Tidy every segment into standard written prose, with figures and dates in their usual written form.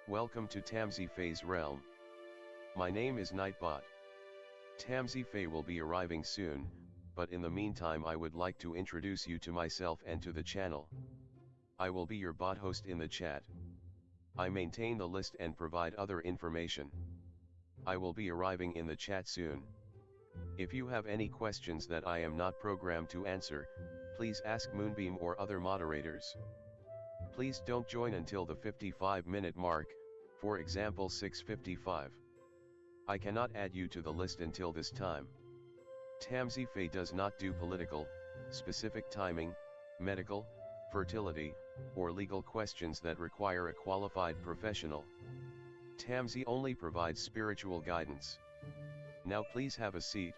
Welcome to tamsyfae's realm. My name is Nightbot. Tamsyfae will be arriving soon, but in the meantime I would like to introduce you to myself and to the channel. I will be your bot host in the chat. I maintain the list and provide other information. I will be arriving in the chat soon. If you have any questions that I am not programmed to answer, please ask Moonbeam or other moderators. Please don't join until the 55-minute mark, for example 6:55. I cannot add you to the list until this time. Tamsyfae does not do political, specific timing, medical, fertility, or legal questions that require a qualified professional. Tamsy only provides spiritual guidance. Now please have a seat,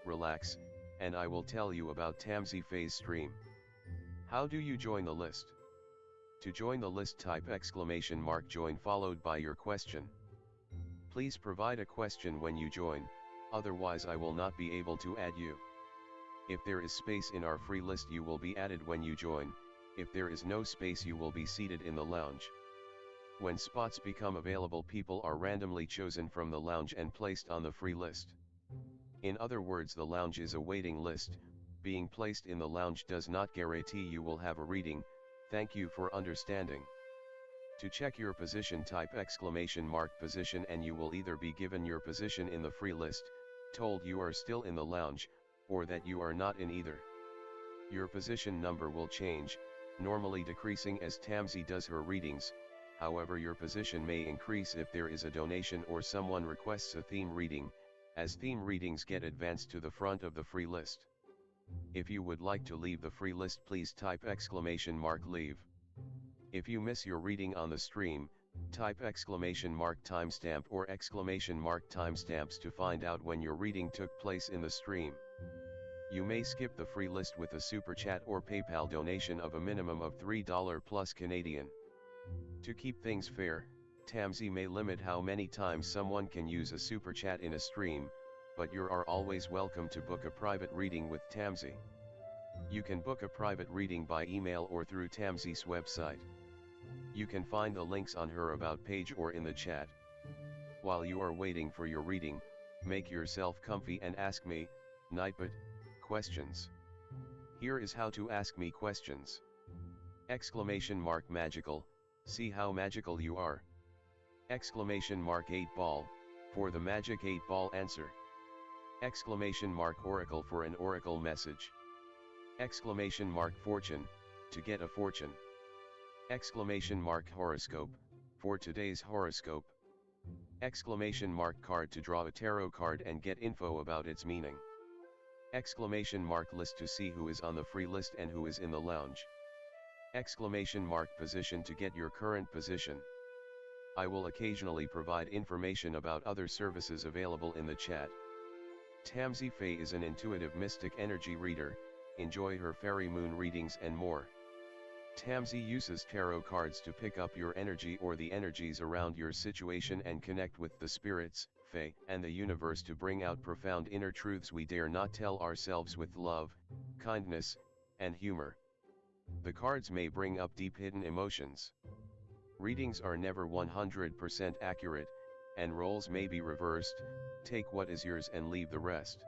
relax, and I will tell you about Tamsyfae's stream. How do you join the list? To join the list, type !join followed by your question. Please provide a question when you join, otherwise I will not be able to add you. If there is space in our free list, you will be added when you join. If there is no space, you will be seated in the lounge. When spots become available, people are randomly chosen from the lounge and placed on the free list. In other words, the lounge is a waiting list. Being placed in the lounge does not guarantee you will have a reading. Thank you for understanding. To check your position, type !position and you will either be given your position in the free list, told you are still in the lounge, or that you are not in either. Your position number will change, normally decreasing as Tamsy does her readings. However, your position may increase if there is a donation or someone requests a theme reading, as theme readings get advanced to the front of the free list. If you would like to leave the free list, please type !leave. If you miss your reading on the stream, type !timestamp or !timestamps to find out when your reading took place in the stream. You may skip the free list with a super chat or PayPal donation of a minimum of $3 plus Canadian. To keep things fair, Tamsy may limit how many times someone can use a super chat in a stream, but you are always welcome to book a private reading with Tamsy. You can book a private reading by email or through Tamsy's website. You can find the links on her about page or in the chat. While you are waiting for your reading, make yourself comfy and ask me, Nightbot, questions. Here is how to ask me questions. !magical, see how magical you are. !8ball, for the magic 8-ball answer. !oracle for an oracle message. !fortune, to get a fortune. !horoscope, for today's horoscope. !card, to draw a tarot card and get info about its meaning. !list, to see who is on the free list and who is in the lounge. !position, to get your current position. I will occasionally provide information about other services available in the chat. Tamsyfae is an intuitive mystic energy reader. Enjoy her fairy moon readings and more. Tamsy uses tarot cards to pick up your energy or the energies around your situation and connect with the spirits, fae, and the universe to bring out profound inner truths we dare not tell ourselves with love, kindness, and humor. The cards may bring up deep hidden emotions. Readings are never 100% accurate, and roles may be reversed. Take what is yours and leave the rest.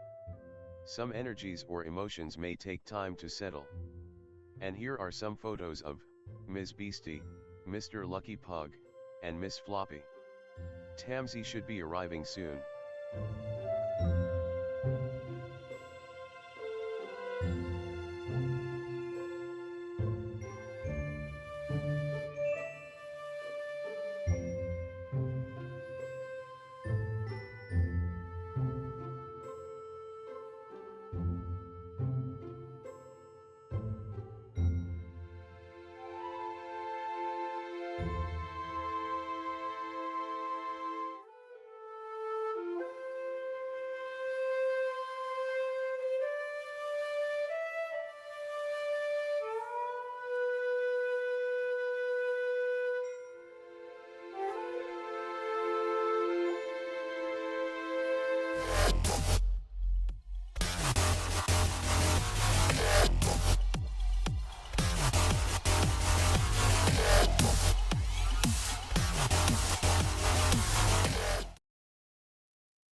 Some energies or emotions may take time to settle. And here are some photos of Ms. Beastie, Mr. Lucky Pug, and Miss Floppy. Tamsy should be arriving soon.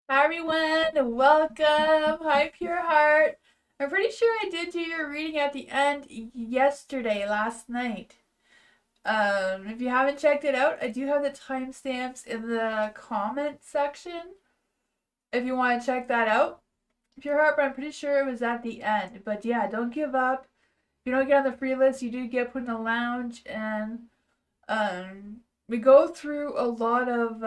Hi everyone, welcome. Hi Pure Heart. I'm pretty sure I did do your reading at the end yesterday, last night. If you haven't checked it out, I do have the timestamps in the comment section. If you want to check that out, Pure Heart, but I'm pretty sure it was at the end. But yeah, don't give up. If you don't get on the free list, you do get put in the lounge, and we go through a lot of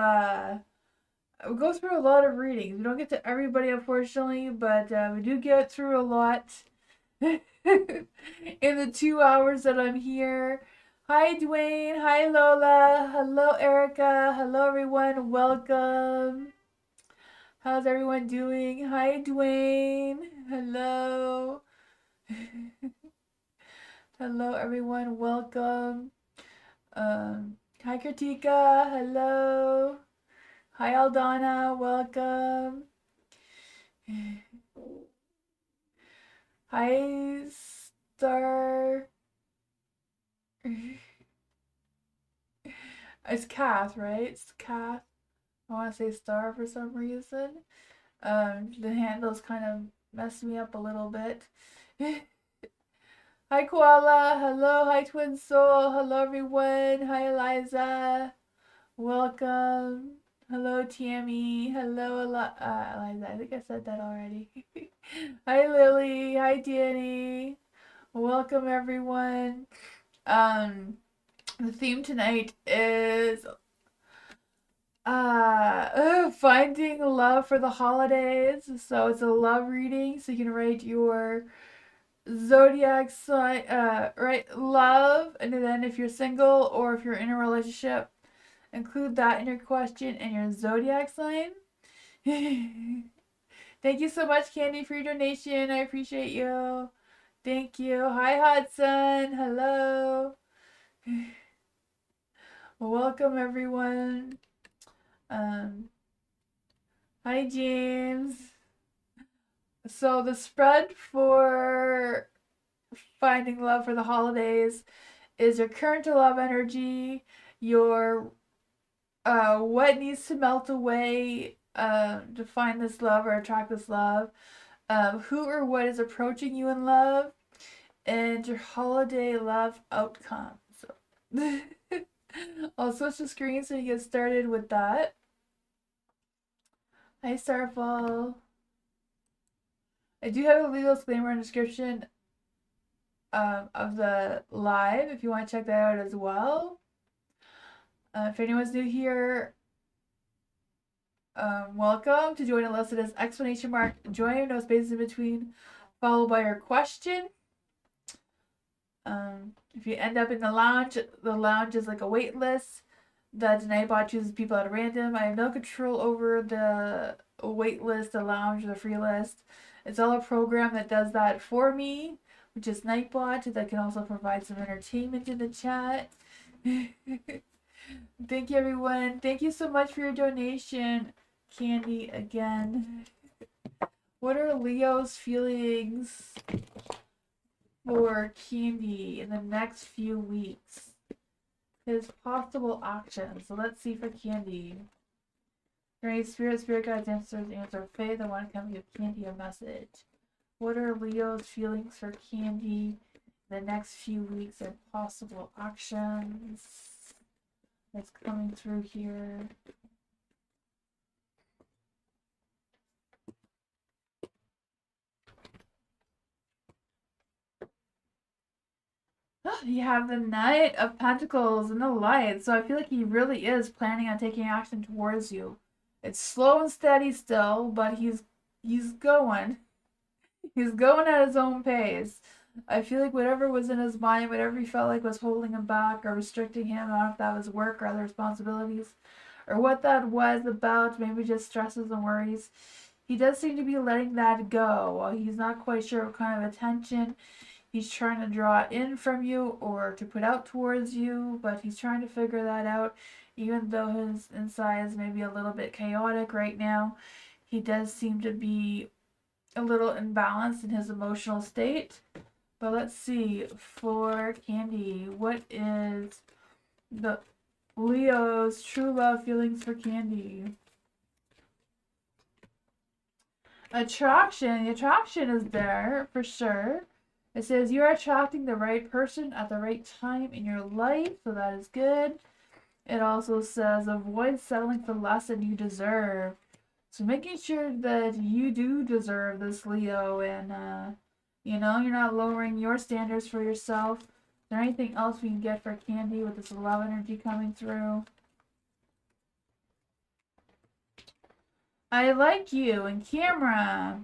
readings. We don't get to everybody, unfortunately, but we do get through a lot in the 2 hours that I'm here. Hi, Dwayne. Hi, Lola. Hello, Erica. Hello, everyone. Welcome. How's everyone doing? Hi, Dwayne. Hello. Hello, everyone. Welcome. Hi, Kritika. Hello. Hi, Aldana. Welcome. Hi, Star. It's Kath, right? It's Kath. I want to say Star for some reason. The handles kind of messed me up a little bit. Hi, Koala. Hello. Hi, Twin Soul. Hello, everyone. Hi, Eliza. Welcome. Hello, Tammy. Hello, Eliza. I think I said that already. Hi, Lily. Hi, Danny. Welcome, everyone. The theme tonight is finding love for the holidays. So it's a love reading. So you can write your zodiac sign, write love, and then if you're single or if you're in a relationship, include that in your question and your zodiac sign. Thank you so much, Candy, for your donation. I appreciate you. Thank you. Hi, Hudson. Hello. Welcome, everyone. Um, Hi, James. So the spread for finding love for the holidays is your current love energy, your what needs to melt away to find this love or attract this love, who or what is approaching you in love, and your holiday love outcome. So I'll switch the screen so you get started with that. Hi, Starfall. I do have a legal disclaimer and description of the live if you want to check that out as well. If anyone's new here, welcome. To join a list, it is exclamation mark join, no spaces in between, followed by your question. If you end up in the lounge is like a wait list. The Nightbot chooses people at random. I have no control over the wait list, the lounge, the free list. It's all a program that does that for me, which is Nightbot, that can also provide some entertainment in the chat. Thank you, everyone. Thank you so much for your donation, Candy, again. What are Leo's feelings for Candy in the next few weeks? His possible actions. So let's see for Candy. Great spirit guides, answer faith. I want to come give Candy a message. What are Leo's feelings for Candy the next few weeks and possible actions? That's coming through here. You have the Knight of Pentacles and the Light, so I feel like he really is planning on taking action towards you. It's slow and steady still, but he's going. He's going at his own pace. I feel like whatever was in his mind, whatever he felt like was holding him back or restricting him, I don't know if that was work or other responsibilities, or what that was about, maybe just stresses and worries. He does seem to be letting that go. He's not quite sure what kind of attention he's trying to draw in from you or to put out towards you, but he's trying to figure that out. Even though his inside is maybe a little bit chaotic right now, he does seem to be a little imbalanced in his emotional state. But let's see, for Candy, what is the Leo's true love feelings for Candy? Attraction. The attraction is there for sure. It says you are attracting the right person at the right time in your life, so that is good. It also says avoid settling for less than you deserve. So making sure that you do deserve this, Leo, and you're not lowering your standards for yourself. Is there anything else we can get for Candy with this love energy coming through? I like you and camera.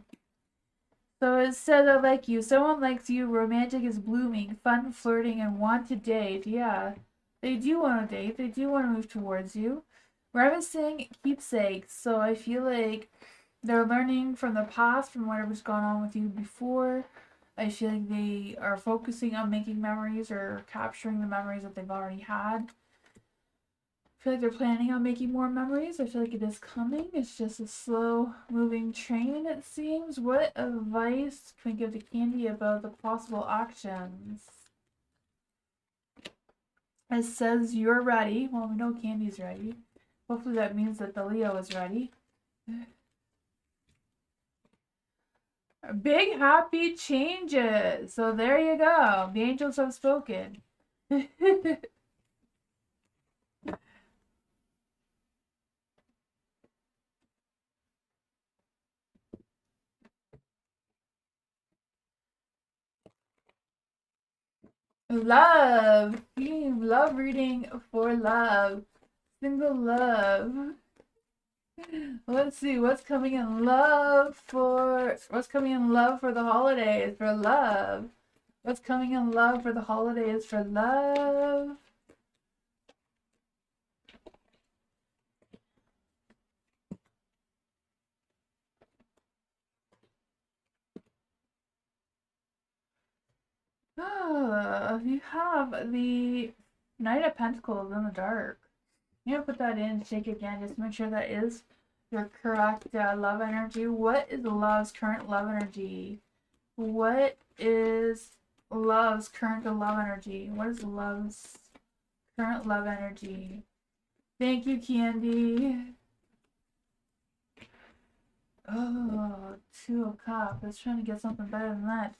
So it says I like you. Someone likes you. Romantic is blooming. Fun, flirting, and want to date. Yeah, they do want to date. They do want to move towards you. Reminiscing keepsakes. So I feel like they're learning from the past, from whatever's gone on with you before. I feel like they are focusing on making memories or capturing the memories that they've already had. I feel like they're planning on making more memories. I feel like it is coming. It's just a slow moving train, it seems. What advice can we give to Candy about the possible actions? It says you're ready. Well, we know Candy's ready. Hopefully that means that the Leo is ready. Big happy changes. So there you go. The angels have spoken. Love. Love reading for love. Single love. Let's see what's coming in love for the holidays for love. What's coming in love for the holidays for love? You have the Knight of Pentacles in the dark. I'm gonna put that in, shake it again, just make sure that is your correct love energy. What is love's current love energy? What is love's current love energy? What is love's current love energy? Thank you, Candy. Oh, Two of Cups. Let's try to get something better than that.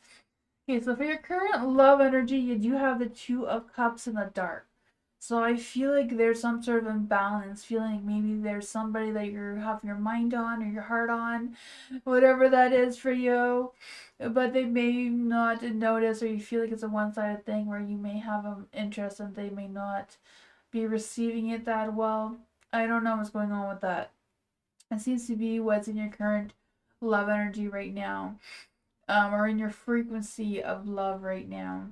Okay, so for your current love energy, you do have the Two of Cups in the dark. So I feel like there's some sort of imbalance, feeling like maybe there's somebody that you have your mind on or your heart on, whatever that is for you, but they may not notice, or you feel like it's a one-sided thing where you may have an interest and they may not be receiving it that well. I don't know what's going on with that. It seems to be what's in your current love energy right now, or in your frequency of love right now.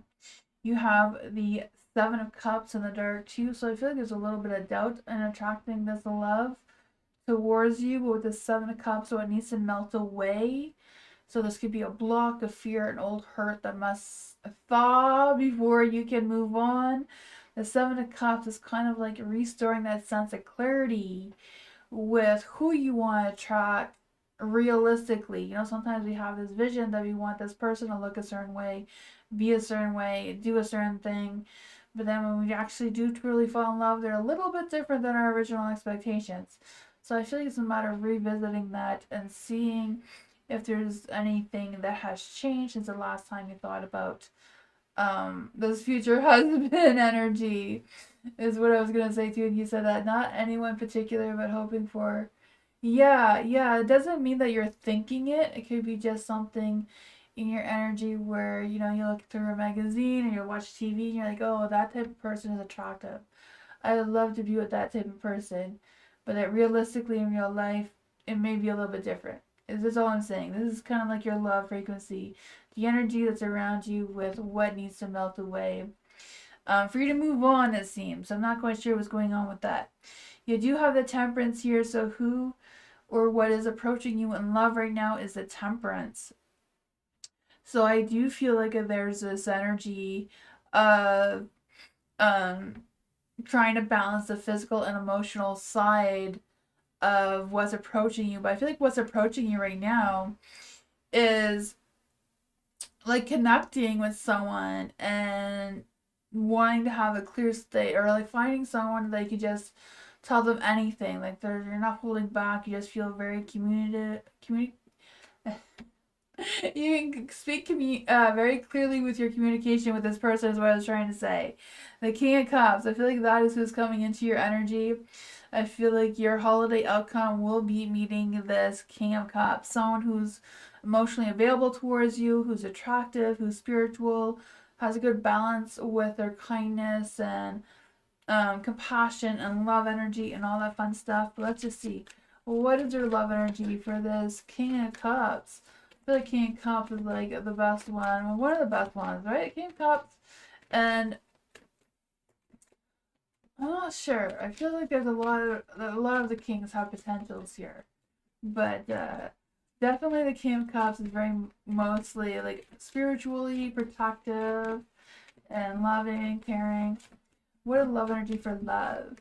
You have the Seven of Cups in the dark too, so I feel like there's a little bit of doubt in attracting this love towards you, but with the Seven of Cups, so it needs to melt away. So this could be a block of fear, an old hurt that must thaw before you can move on. The Seven of Cups is kind of like restoring that sense of clarity with who you want to attract realistically. Sometimes we have this vision that we want this person to look a certain way, be a certain way, do a certain thing. But then when we actually do truly fall in love, they're a little bit different than our original expectations. So I feel like it's a matter of revisiting that and seeing if there's anything that has changed since the last time you thought about this future husband energy is what I was gonna say too. And you said that not anyone particular, but hoping for. Yeah. It doesn't mean that you're thinking it. It could be just something in your energy where you look through a magazine or you watch TV and you're like, oh, that type of person is attractive. I would love to be with that type of person, but that realistically in real life, it may be a little bit different. Is this all I'm saying? This is kind of like your love frequency, the energy that's around you with what needs to melt away. For you to move on, it seems. I'm not quite sure what's going on with that. You do have the Temperance here, so who or what is approaching you in love right now is the Temperance. So I do feel like there's this energy of trying to balance the physical and emotional side of what's approaching you. But I feel like what's approaching you right now is like connecting with someone and wanting to have a clear state, or like finding someone that you could just tell them anything. Like you're not holding back. You just feel very You can speak very clearly with your communication with this person is what I was trying to say. The King of Cups, I feel like that is who's coming into your energy. I feel like your holiday outcome will be meeting this King of Cups, someone who's emotionally available towards you, who's attractive, who's spiritual, has a good balance with their kindness and compassion and love energy and all that fun stuff. But let's just see. What is your love energy for this King of Cups? I feel like King of Cups is like the best one. Well, one of the best ones, right? King of Cups. And I'm not sure. I feel like there's a lot of the kings have potentials here. But definitely the King of Cups is very mostly like spiritually protective and loving, caring. What a love energy for love.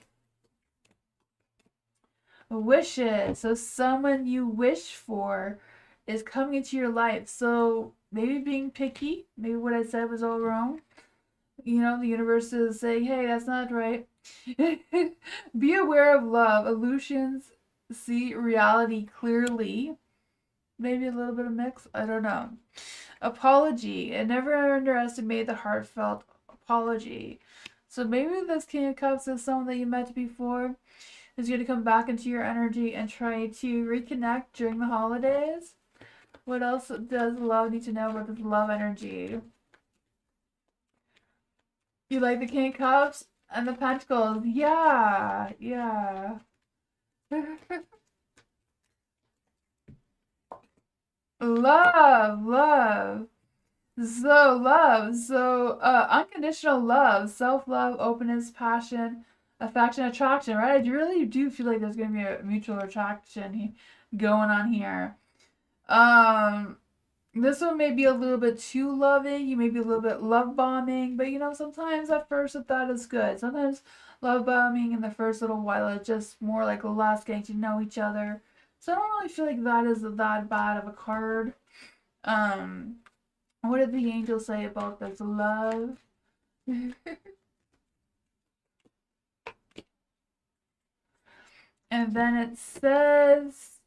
Wishes. So someone you wish for is coming into your life. So maybe being picky, maybe what I said was all wrong. You know, the universe is saying, hey, that's not right. Be aware of love. Illusions see reality clearly. Maybe a little bit of mix. I don't know. Apology. And never underestimate the heartfelt apology. So maybe this King of Cups is someone that you met before is going to come back into your energy and try to reconnect during the holidays. What else does love need to know about this love energy? You like the King of Cups and the Pentacles? Yeah, yeah. Love, love. Unconditional love, self-love, openness, passion, affection, attraction, right? I really do feel like there's going to be a mutual attraction going on here. This one may be a little bit too loving. You may be a little bit love bombing, but you know, sometimes at first that is good. Sometimes love bombing in the first little while is just more like lust, getting to know each other. So I don't really feel like that is that bad of a card. Um, what did the angel say about this love? And then it says,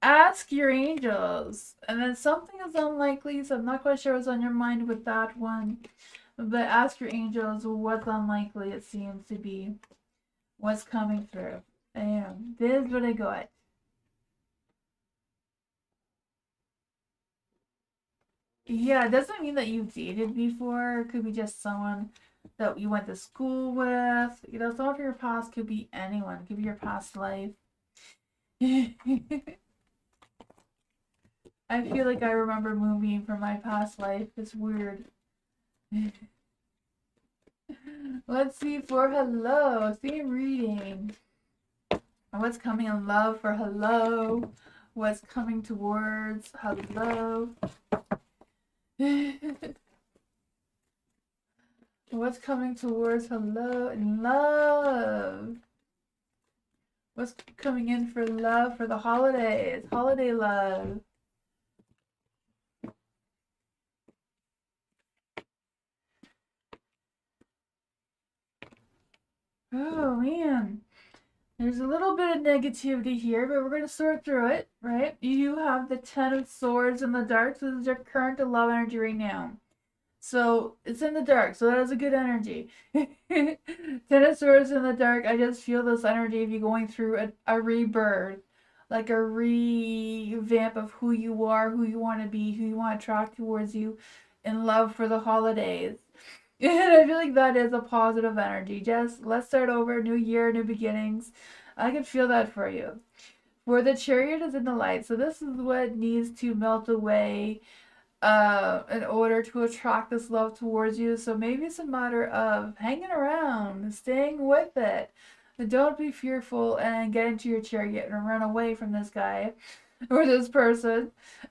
ask your angels. And then something is unlikely, so I'm not quite sure what's on your mind with that one. But ask your angels what's unlikely it seems to be. What's coming through. And this is what I got. Yeah, it doesn't mean that you've dated before. It could be just someone that you went to school with. You know, some of your past could be anyone. It could be your past life. I feel like I remember Moonbeam from my past life. It's weird. Let's see for hello. Theme reading. What's coming in love for hello? What's coming towards hello? What's coming towards hello and love? What's coming in for love for the holidays? Holiday love. Oh man. There's a little bit of negativity here, but we're going to sort through it, right? You have the Ten of Swords in the dark, so this is your current love energy right now. So it's in the dark, so that is a good energy. Ten of Swords in the dark, I just feel this energy of you going through a rebirth, like a revamp of who you are, who you want to be, who you want to attract towards you in love for the holidays. And I feel like that is a positive energy. Just let's start over, new year, new beginnings. I can feel that for you. For the Chariot is in the light, so this is what needs to melt away in order to attract this love towards you. So maybe it's a matter of hanging around, staying with it. Don't be fearful and get into your chariot and run away from this guy or this person.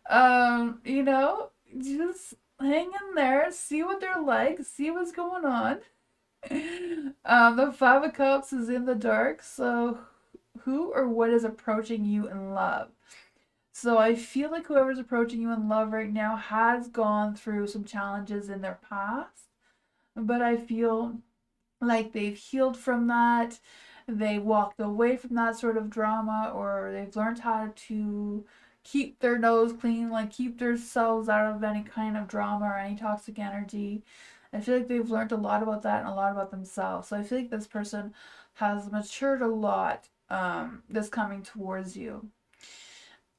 You know, just hang in there, see what they're like, see what's going on. The Five of Cups is in the dark, so who or what is approaching you in love? So I feel like whoever's approaching you in love right now has gone through some challenges in their past, but I feel like they've healed from that. They walked away from that sort of drama, or they've learned how to keep their nose clean, like keep themselves out of any kind of drama or any toxic energy. I feel like they've learned a lot about that and a lot about themselves. So I feel like this person has matured a lot this coming towards you.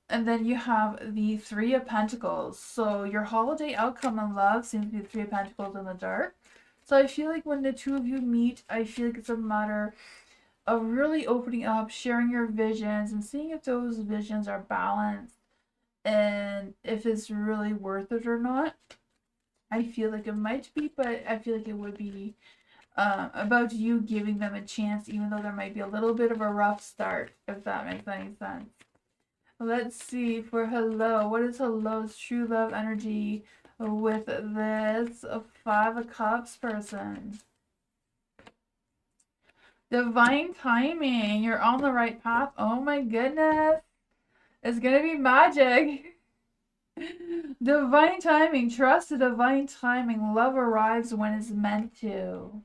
And then you have the Three of Pentacles. So your holiday outcome in love seems to be the Three of Pentacles in the dark. So I feel like when the two of you meet, I feel like it's a matter of really opening up, sharing your visions, and seeing if those visions are balanced and if it's really worth it or not. I feel like it might be, but I feel like it would be about you giving them a chance, even though there might be a little bit of a rough start, if that makes any sense. Let's see for hello. What is hello's true love energy with this Five of Cups person? Divine timing. You're on the right path. Oh my goodness. It's going to be magic. Divine timing. Trust the divine timing. Love arrives when it's meant to.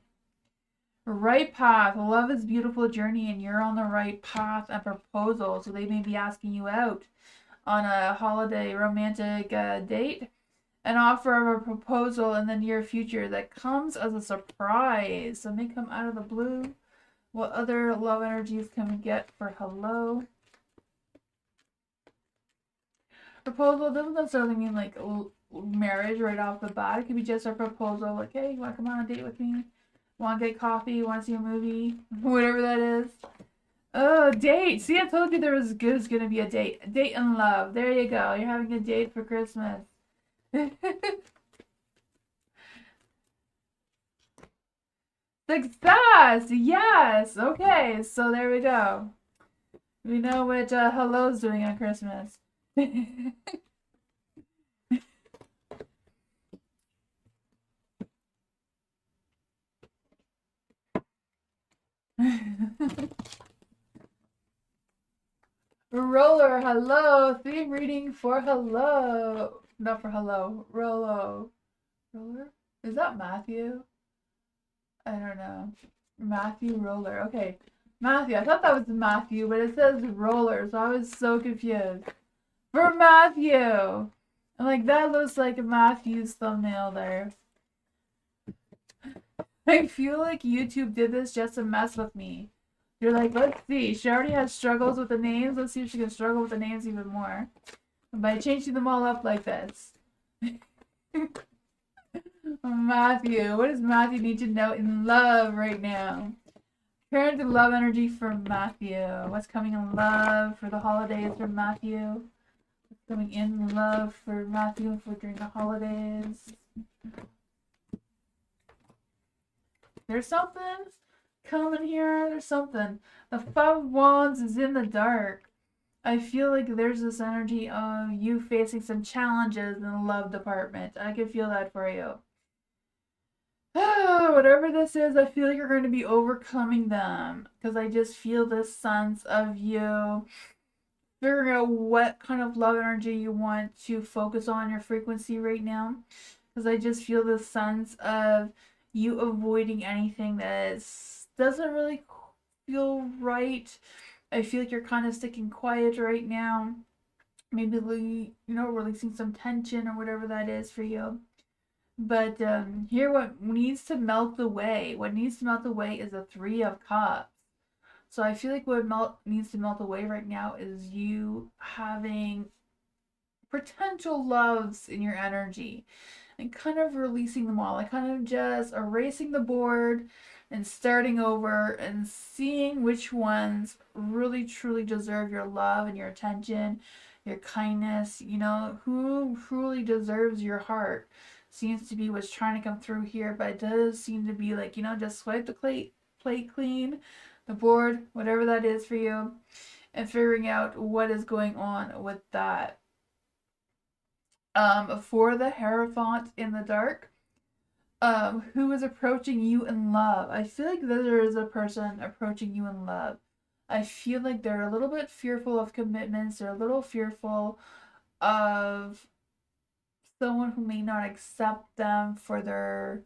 Right path. Love is beautiful journey and you're on the right path and proposal. So they may be asking you out on a holiday romantic date. An offer of a proposal in the near future that comes as a surprise. So it may come out of the blue. What other love energies can we get for hello? Proposal doesn't necessarily mean like marriage right off the bat. It could be just a proposal like, hey, you want to come on a date with me? Want to get coffee? Want to see a movie? Whatever that is. Oh, date. See, I told you there was going to be a date. A date in love. There you go. You're having a date for Christmas. Success! Yes! Okay, so there we go. We know what hello's doing on Christmas. Roller, hello. Theme reading for hello. Not for hello. Rolo. Roller? Is that Matthew? I don't know. Matthew Roller. Okay. Matthew. I thought that was Matthew, but it says Roller, so I was so confused. For Matthew! I'm like, that looks like Matthew's thumbnail there. I feel like YouTube did this just to mess with me. You're like, let's see. She already has struggles with the names. Let's see if she can struggle with the names even more. By changing them all up like this. Matthew. What does Matthew need to know in love right now? Current love energy for Matthew. What's coming in love for the holidays for Matthew? What's coming in love for Matthew for during the holidays? There's something coming here. There's something. The Five of Wands is in the dark. I feel like there's this energy of you facing some challenges in the love department. I can feel that for you. Whatever this is, I feel like you're going to be overcoming them. Because I just feel this sense of you figuring out what kind of love energy you want to focus on your frequency right now. Because I just feel this sense of you avoiding anything that doesn't really feel right. I feel like you're kind of sticking quiet right now. Maybe, releasing some tension or whatever that is for you. But here, what needs to melt away? What needs to melt away is the Three of Cups. So I feel like what needs to melt away right now is you having potential loves in your energy and kind of releasing them all. Like kind of just erasing the board and starting over and seeing which ones really truly deserve your love and your attention, your kindness, who truly deserves your heart seems to be what's trying to come through here, but it does seem to be like, just swipe the plate clean, the board, whatever that is for you, and figuring out what is going on with that. For the Hierophant in the dark, who is approaching you in love. I feel like there is a person approaching you in love. I feel like they're a little bit fearful of commitments. They're a little fearful of someone who may not accept them for their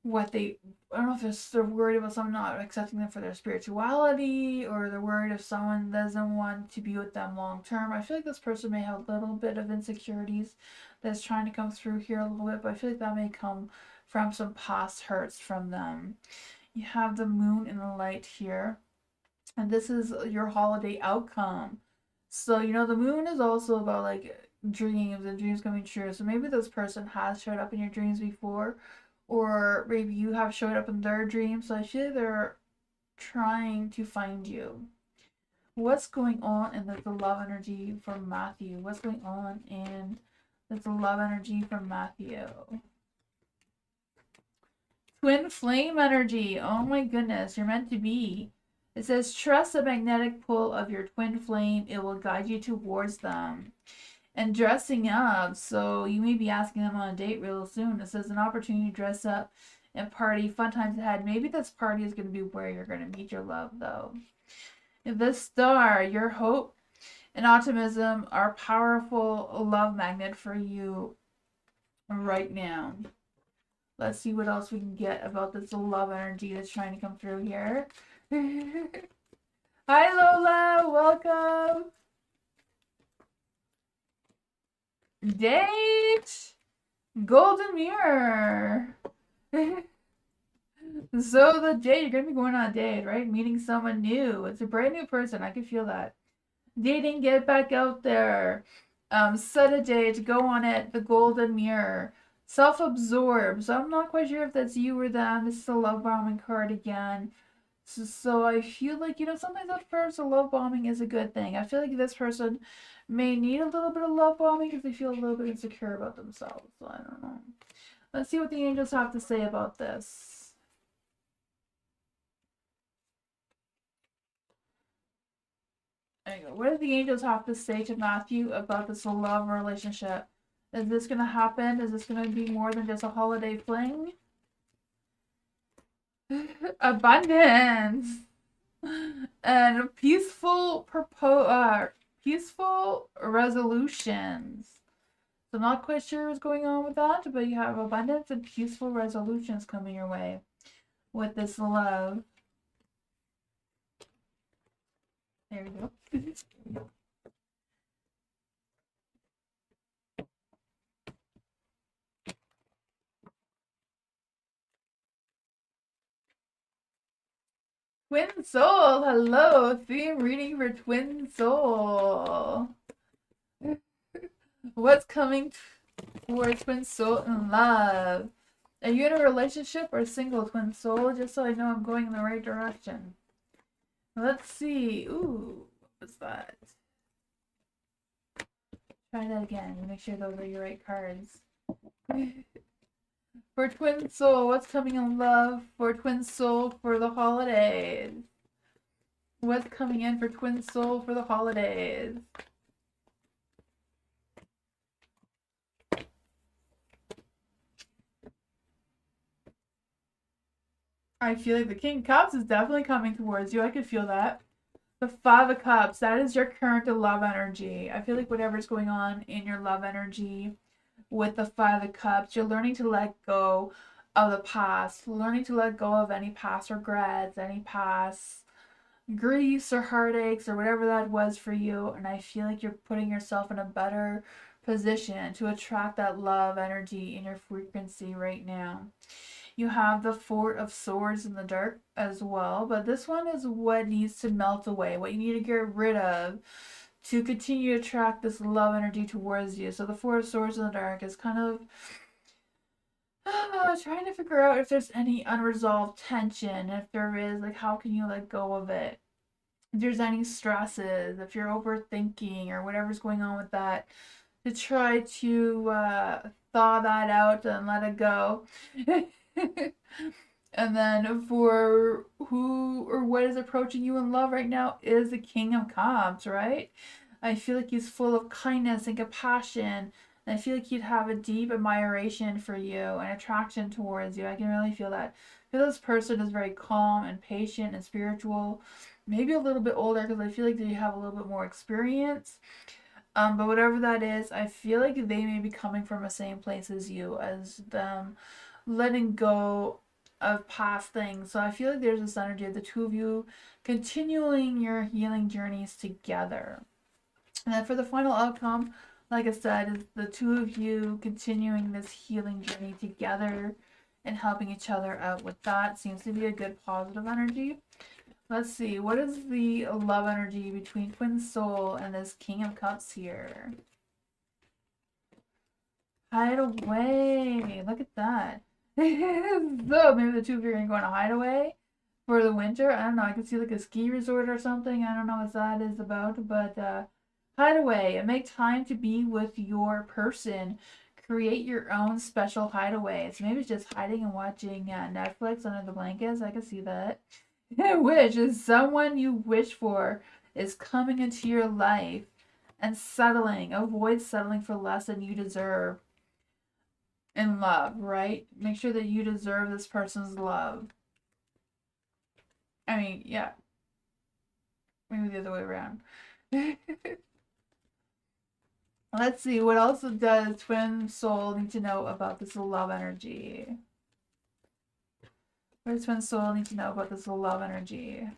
what they, I don't know if they're worried about someone not accepting them for their spirituality, or they're worried if someone doesn't want to be with them long term. I feel like this person may have a little bit of insecurities that's trying to come through here a little bit, but I feel like that may come from some past hurts from them. You have the moon in the light here, and this is your holiday outcome. So, the moon is also about like dreams and dreams coming true. So maybe this person has showed up in your dreams before, or maybe you have showed up in their dreams. So I feel they're trying to find you. What's going on in the love energy from Matthew? What's going on in the love energy from Matthew? Twin flame energy. Oh my goodness, you're meant to be. It says, trust the magnetic pull of your twin flame. It will guide you towards them. And dressing up. So you may be asking them on a date real soon. It says, an opportunity to dress up and party. Fun times ahead. Maybe this party is going to be where you're going to meet your love, though. The star. Your hope and optimism are powerful love magnet for you right now. Let's see what else we can get about this love energy that's trying to come through here. Hi Lola, welcome. Date! Golden mirror. So the date, you're going to be going on a date, right? Meeting someone new. It's a brand new person. I can feel that. Dating, get back out there. Set a date, go on it. The golden mirror. Self-absorbed. So I'm not quite sure if that's you or them. This is a love bombing card again. So I feel like, sometimes at first a love bombing is a good thing. I feel like this person may need a little bit of love bombing because they feel a little bit insecure about themselves. So I don't know. Let's see what the angels have to say about this. There you go. What do the angels have to say to Matthew about this love relationship? Is this going to happen? Is this going to be more than just a holiday fling? Abundance and peaceful resolutions. So I'm not quite sure what's going on with that, but you have abundance and peaceful resolutions coming your way with this love. There we go. Twin Soul, hello, theme reading for Twin Soul. What's coming for Twin Soul in love? Are you in a relationship or single, Twin Soul? Just so I know I'm going in the right direction. Let's see. Ooh, what was that? Try that again and make sure those are your right cards. For Twin Soul, what's coming in love for Twin Soul for the holidays? What's coming in for Twin Soul for the holidays? I feel like the King of Cups is definitely coming towards you. I could feel that. The Five of Cups, that is your current love energy. I feel like whatever's going on in your love energy with the Five of Cups, you're learning to let go of the past, learning to let go of any past regrets, any past griefs or heartaches or whatever that was for you. And I feel like you're putting yourself in a better position to attract that love energy in your frequency right now. You have the Four of Swords in the dark as well, but this one is what needs to melt away, what you need to get rid of to continue to attract this love energy towards you. So the Four of Swords in the dark is kind of trying to figure out if there's any unresolved tension. If there is, like, how can you let go of it? If there's any stresses, if you're overthinking or whatever's going on with that, to try to thaw that out and let it go. And then for who or what is approaching you in love right now is the King of Cups, right? I feel like he's full of kindness and compassion. And I feel like he'd have a deep admiration for you and attraction towards you. I can really feel that. I feel this person is very calm and patient and spiritual. Maybe a little bit older because I feel like they have a little bit more experience. But whatever that is, I feel like they may be coming from the same place as you, as them letting go of past things. So I feel like there's this energy of the two of you continuing your healing journeys together. And then for the final outcome, like I said, is the two of you continuing this healing journey together and helping each other out with that. Seems to be a good positive energy. Let's see, what is the love energy between Twin Soul and this King of Cups here? Hide away. Look at that. So maybe the two of you are going to go on a hideaway for the winter. I don't know. I could see like a ski resort or something. I don't know what that is about, but hide away and make time to be with your person. Create your own special hideaways. Maybe it's just hiding and watching Netflix under the blankets. I can see that. Wish is someone you wish for is coming into your life and settling. Avoid settling for less than you deserve in love, right? Make sure that you deserve this person's love. I mean, yeah. Maybe the other way around. Let's see, what else does Twin Soul need to know about this love energy? What does Twin Soul need to know about this love energy?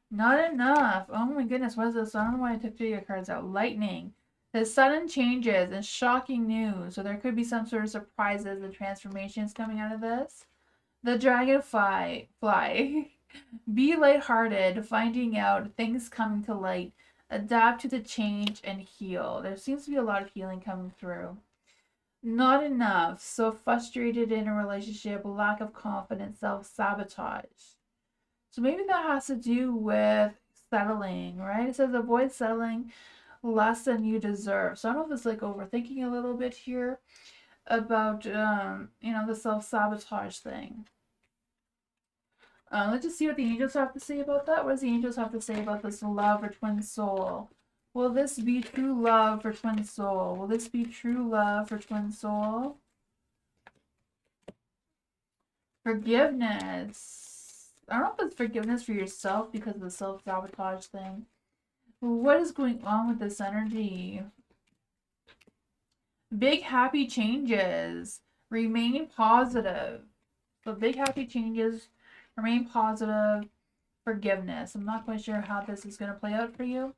Not enough. Oh my goodness, what is this? I don't know why I took 3 cards out. Lightning. There's sudden changes and shocking news. So there could be some sort of surprises and transformations coming out of this. The dragonfly. Be lighthearted, finding out things coming to light. Adapt to the change and heal. There seems to be a lot of healing coming through. Not enough. So frustrated in a relationship, lack of confidence, self-sabotage. So maybe that has to do with settling, right? It says avoid settling less than you deserve. So I don't know if it's like overthinking a little bit here about, the self-sabotage thing. Let's just see what the angels have to say about that. What does the angels have to say about this love for Twin Soul? Will this be true love for Twin Soul? Will this be true love for Twin Soul? Forgiveness. I don't know if it's forgiveness for yourself because of the self-sabotage thing. What is going on with this energy? Big happy changes. Remain positive. So big happy changes. Remain positive. Forgiveness. I'm not quite sure how this is going to play out for you,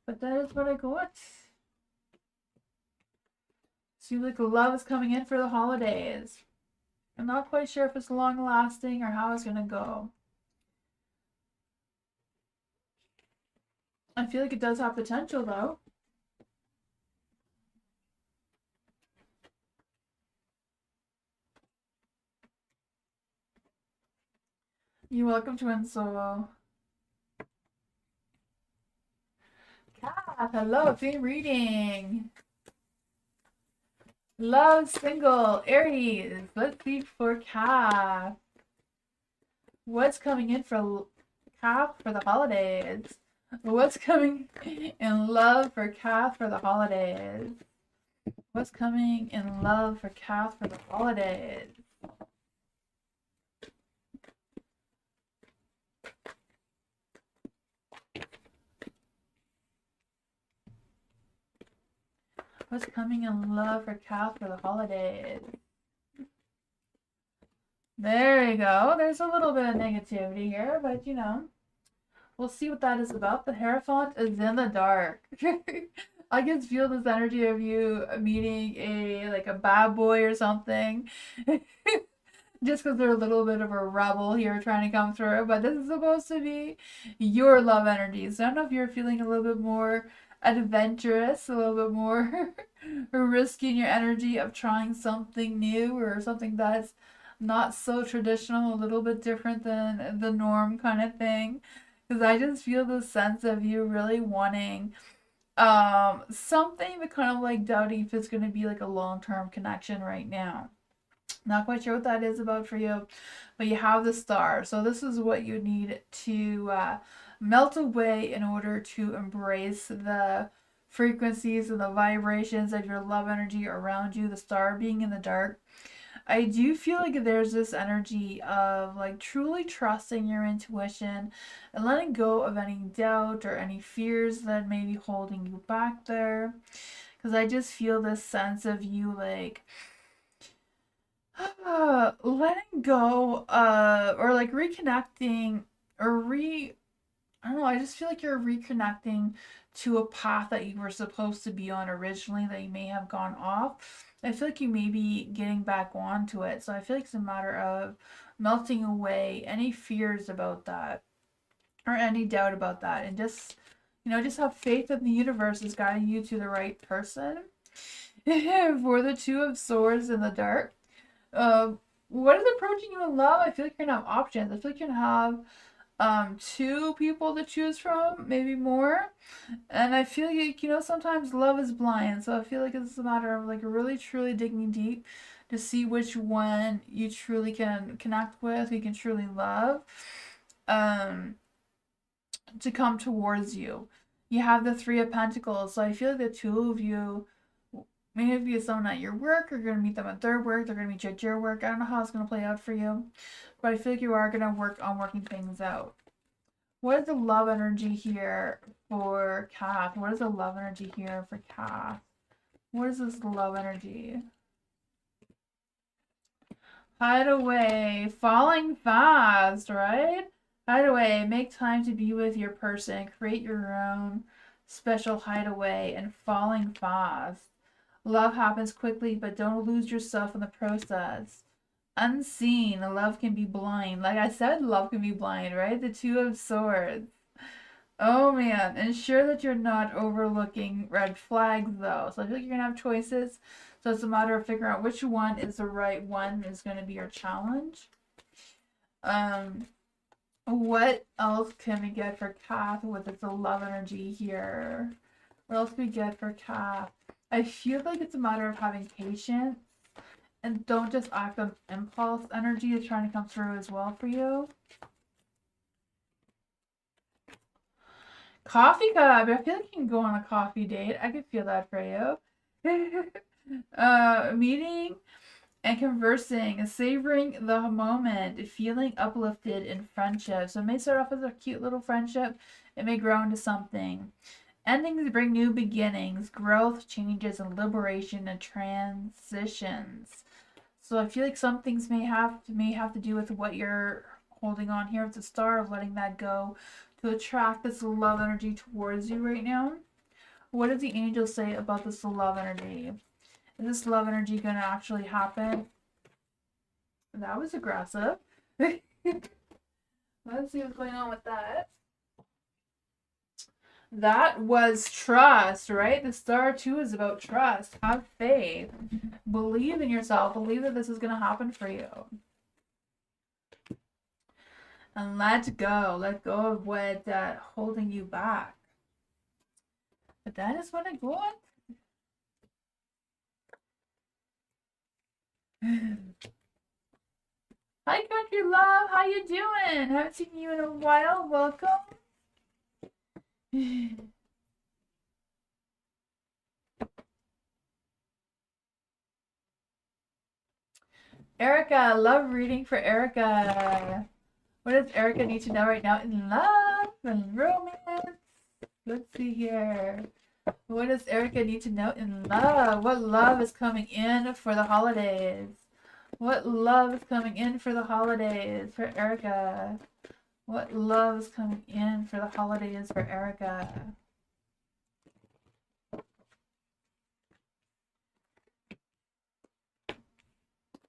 but that is what I got. Seems like love is coming in for the holidays. I'm not quite sure if it's long lasting or how it's going to go. I feel like it does have potential though. You're welcome, Twin Soul. Kath, hello, theme reading. Love single, Aries. Let's see for Kath. What's coming in for Kath for the holidays? What's coming in love for Kath for the holidays? What's coming in love for Kath for the holidays? What's coming in love for Kath for the holidays? There you go. There's a little bit of negativity here, but we'll see what that is about. The Hierophant is in the dark. I can feel this energy of you meeting a bad boy or something. Just because they're a little bit of a rebel here trying to come through. But this is supposed to be your love energy. So I don't know if you're feeling a little bit more adventurous, a little bit more risking your energy of trying something new or something that's not so traditional, a little bit different than the norm kind of thing. Because I just feel this sense of you really wanting something, but kind of like doubting if it's going to be like a long-term connection right now. Not quite sure what that is about for you, but you have the star. So this is what you need to melt away in order to embrace the frequencies and the vibrations of your love energy around you, the star being in the dark. I do feel like there's this energy of like truly trusting your intuition and letting go of any doubt or any fears that may be holding you back there. Because I just feel this sense of you like Letting go, or like reconnecting, or I don't know, I just feel like you're reconnecting to a path that you were supposed to be on originally that you may have gone off. I feel like you may be getting back onto it. So I feel like it's a matter of melting away any fears about that or any doubt about that, and just, just have faith that the universe is guiding you to the right person. For the Two of Swords in the dark, uh, what is approaching you in love? I feel like you're gonna have options. I feel like you're gonna have two people to choose from, maybe more. And I feel like, sometimes love is blind. So I feel like it's a matter of like really truly digging deep to see which one you truly can connect with, you can truly love, um, to come towards you. You have the Three of Pentacles. So I feel like the two of you, maybe it's someone at your work, or you're going to meet them at their work, they're going to meet you at your work. I don't know how it's going to play out for you, but I feel like you are going to work on working things out. What is the love energy here for Kath? What is the love energy here for Kath? What is this love energy? Hide away. Falling fast, right? Hide away. Make time to be with your person. Create your own special hideaway and falling fast. Love happens quickly, but don't lose yourself in the process. Unseen. Love can be blind. Like I said, love can be blind, right? The Two of Swords. Oh man, ensure that you're not overlooking red flags though. So I feel like you're gonna have choices. So it's a matter of figuring out which one is the right one is gonna be your challenge. What else can we get for Kath with its love energy here? What else can we get for Kath? I feel like it's a matter of having patience and don't just act on impulse. Energy is trying to come through as well for you. Coffee cup. I feel like you can go on a coffee date. I could feel that for you. Meeting and conversing, savoring the moment, feeling uplifted in friendship. So it may start off as a cute little friendship. It may grow into something. Endings bring new beginnings, growth, changes, and liberation and transitions. So I feel like some things may have to do with what you're holding on here. It's a star of letting that go to attract this love energy towards you right now. What does the angel say about this love energy? Is this love energy going to actually happen? That was aggressive. Let's see what's going on with that. That was trust, right? The star too is about trust. Have faith. Believe in yourself. Believe that this is going to happen for you. And let go. Let go of what holding you back. But that is what I got. Hi, country love. How you doing? Haven't seen you in a while. Welcome. Erica, love reading for Erica. What does Erica need to know right now in love and romance? Let's see here. What does Erica need to know in love? What love is coming in for the holidays? What love is coming in for the holidays for Erica? What love is coming in for the holidays for Erica?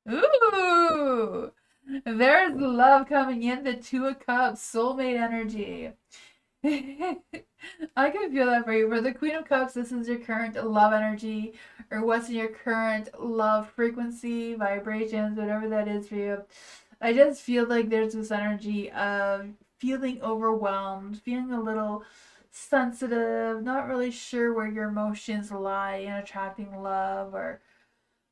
Ooh! There's love coming in, the Two of Cups, soulmate energy. I can feel that for you. For the Queen of Cups, this is your current love energy, or what's in your current love frequency, vibrations, whatever that is for you. I just feel like there's this energy of feeling overwhelmed, feeling a little sensitive, not really sure where your emotions lie in attracting love or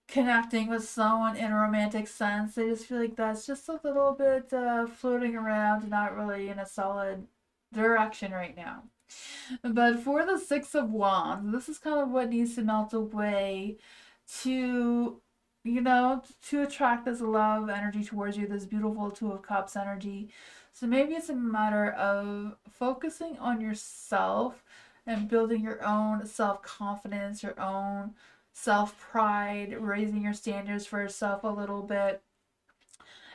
connecting with someone in a romantic sense. I just feel like that's just a little bit floating around, not really in a solid direction right now. But for the Six of Wands, this is kind of what needs to melt away to, to attract this love energy towards you, this beautiful Two of Cups energy. So maybe it's a matter of focusing on yourself and building your own self-confidence, your own self-pride, raising your standards for yourself a little bit,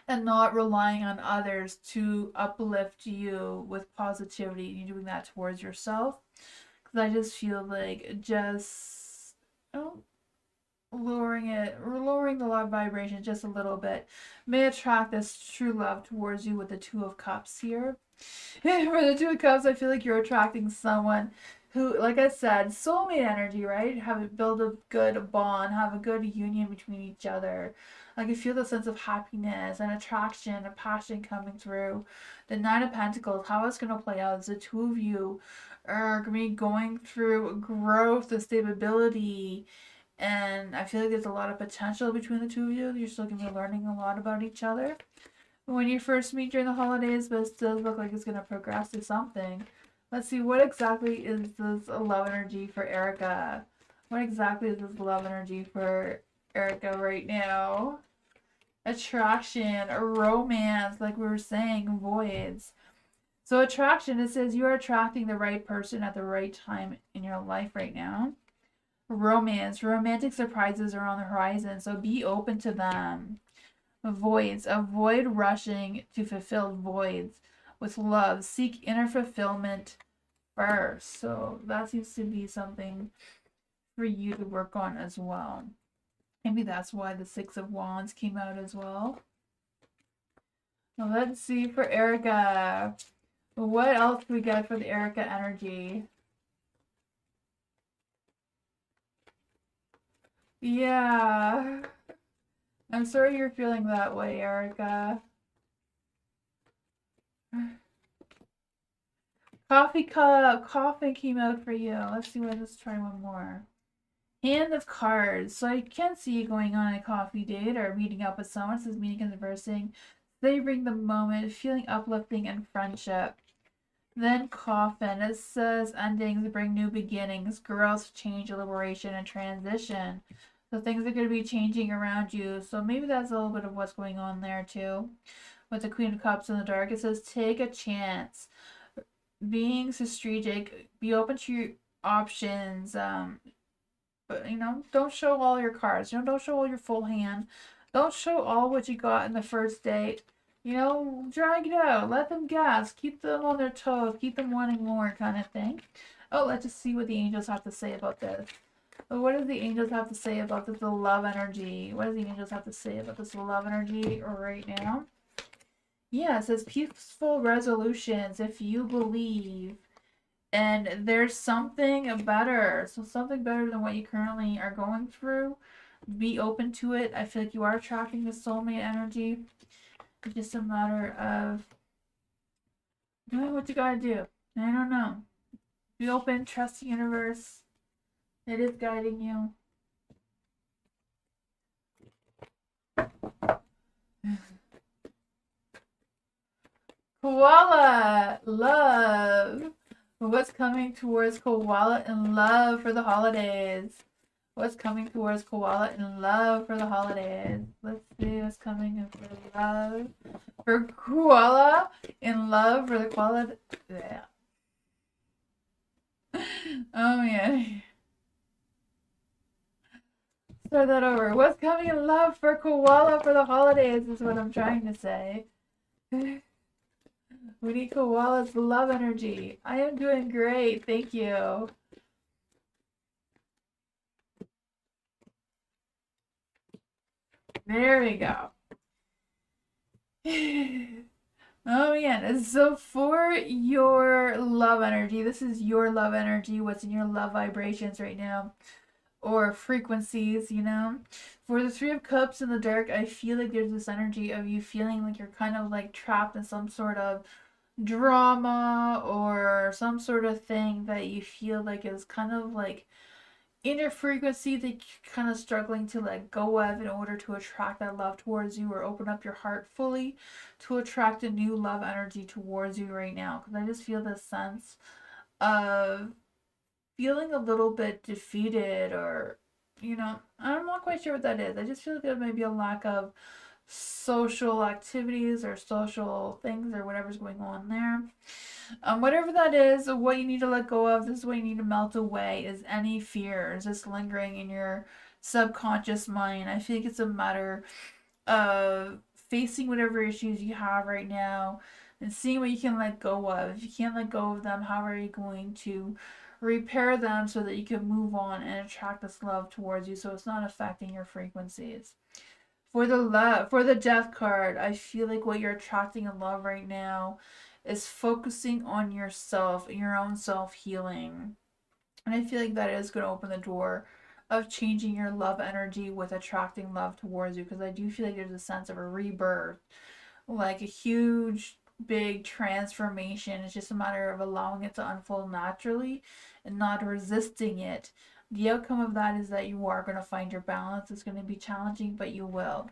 and not relying on others to uplift you with positivity. You're doing that towards yourself. Because I just feel like just, oh, lowering the love vibration just a little bit may attract this true love towards you with the Two of Cups here. For the Two of Cups, I feel like you're attracting someone who, like I said, soulmate energy, right? Build a good bond, have a good union between each other. Like I feel the sense of happiness and attraction and passion coming through. The Nine of Pentacles, how it's gonna play out is the two of you are gonna be going through growth and stability, and I feel like there's a lot of potential between the two of you. You're still gonna be learning a lot about each other when you first meet during the holidays, but it does look like it's going to progress to something. Let's see, what exactly is this love energy for Erica? What exactly is this love energy for Erica right now? Attraction, a romance, like we were saying, voids. So attraction, it says you are attracting the right person at the right time in your life right now. Romance, romantic surprises are on the horizon, so be open to them. Voids. Avoid rushing to fulfill voids with love. Seek inner fulfillment first. So that seems to be something for you to work on as well. Maybe that's why the Six of Wands came out as well. Now let's see for Erica. What else do we get for the Erica energy? Yeah. I'm sorry you're feeling that way, Erica. Coffee cup. Coffee came out for you. Let's see what. Let's try one more. Hand of cards. So I can see you going on a coffee date or meeting up with someone. It says meeting and conversing, savoring the moment, feeling uplifting and friendship. Then coffin. It says endings bring new beginnings, growth, change, liberation, and transition. So things are going to be changing around you. So maybe that's a little bit of what's going on there too. With the Queen of Cups in the dark, it says take a chance. Being strategic, be open to your options. But don't show all your cards. Don't show all your full hand. Don't show all what you got in the first date. Drag it out. Let them guess. Keep them on their toes. Keep them wanting more, kind of thing. Oh, let's just see what the angels have to say about this. What does the angels have to say about this love energy? What does the angels have to say about this love energy right now? Yeah, it says peaceful resolutions if you believe. And there's something better. So something better than what you currently are going through. Be open to it. I feel like you are attracting the soulmate energy. It's just a matter of doing what you gotta do. I don't know. Be open, trust the universe. It is guiding you. Koala! Love! What's coming towards Koala in love for the holidays? What's coming towards Koala in love for the holidays? Let's see what's coming in for love. For Koala in love for the koala. Yeah. Oh man. Start that over. What's coming in love for Koala for the holidays is what I'm trying to say. We need Koala's love energy. I am doing great. Thank you. There we go. Oh man, so for your love energy, this is your love energy, what's in your love vibrations right now, or frequencies, For the Three of Cups in the dark, I feel like there's this energy of you feeling like you're kind of like trapped in some sort of drama or some sort of thing that you feel like is kind of like inner frequency that you're kind of struggling to let go of in order to attract that love towards you or open up your heart fully to attract a new love energy towards you right now. Because I just feel this sense of feeling a little bit defeated, or I'm not quite sure what that is. I just feel like there may be a lack of social activities or social things or whatever's going on there. Whatever that is, what you need to let go of, this is what you need to melt away, is any fears just lingering in your subconscious mind. I feel like it's a matter of facing whatever issues you have right now and seeing what you can let go of. If you can't let go of them, how are you going to repair them so that you can move on and attract this love towards you so it's not affecting your frequencies? For the death card, I feel like what you're attracting in love right now is focusing on yourself and your own self healing. And I feel like that is going to open the door of changing your love energy with attracting love towards you, because I do feel like there's a sense of a rebirth, like a huge, big transformation. It's just a matter of allowing it to unfold naturally and not resisting it. The outcome of that is that you are going to find your balance. It's going to be challenging, but you will.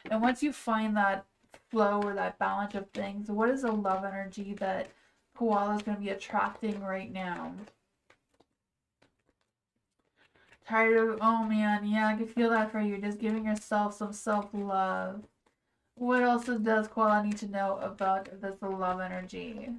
And once you find that flow or that balance of things, what is the love energy that Koala is going to be attracting right now? Tired of, oh man, yeah, I can feel that for you. Just giving yourself some self-love. What else does Koala need to know about this love energy?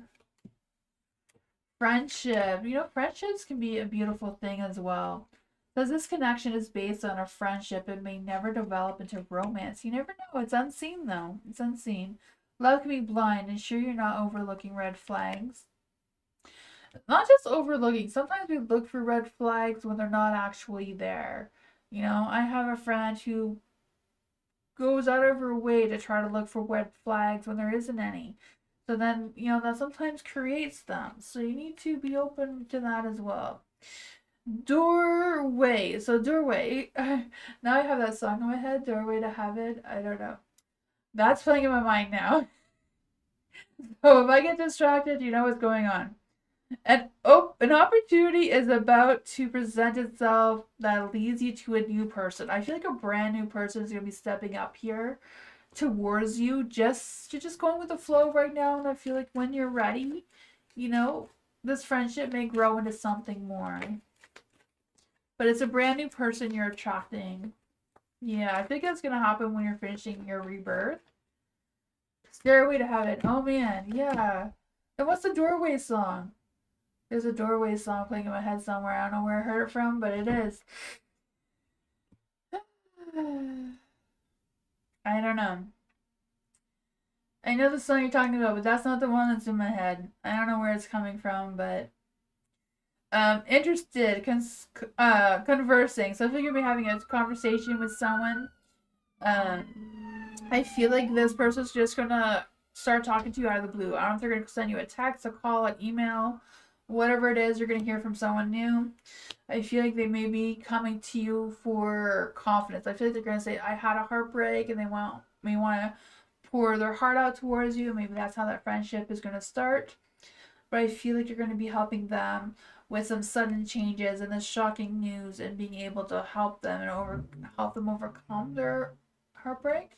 Friendship. You know, friendships can be a beautiful thing as well. Because this connection is based on a friendship, it may never develop into romance. You never know. It's unseen, though. It's unseen. Love can be blind. Ensure you're not overlooking red flags. Not just overlooking. Sometimes we look for red flags when they're not actually there. You know, I have a friend who goes out of her way to try to look for red flags when there isn't any. So then, you know, that sometimes creates them. So you need to be open to that as well. Doorway. So doorway. Now I have that song in my head, Doorway to Heaven. I don't know. That's playing in my mind now. So if I get distracted, you know what's going on. And an opportunity is about to present itself that leads you to a new person. I feel like a brand new person is gonna be stepping up here towards you. You're just going with the flow right now, and I feel like when you're ready, you know, this friendship may grow into something more. But it's a brand new person you're attracting. Yeah, I think that's gonna happen when you're finishing your rebirth. Stairway to Heaven. Oh man, yeah. And what's the Doorway song? There's a Doorway song playing in my head somewhere. I don't know where I heard it from, but it is. I don't know. I know the song you're talking about, but that's not the one that's in my head. I don't know where it's coming from, but interested, conversing. So if you're gonna be having a conversation with someone, um, I feel like this person's just gonna start talking to you out of the blue. I don't know if they're gonna send you a text, a call, an email, whatever it is. You're gonna hear from someone new. I feel like they may be coming to you for confidence. I feel like they're gonna say, "I had a heartbreak," and they may want to pour their heart out towards you. Maybe that's how that friendship is gonna start. But I feel like you're gonna be helping them with some sudden changes and the shocking news, and being able to help them help them overcome their heartbreak.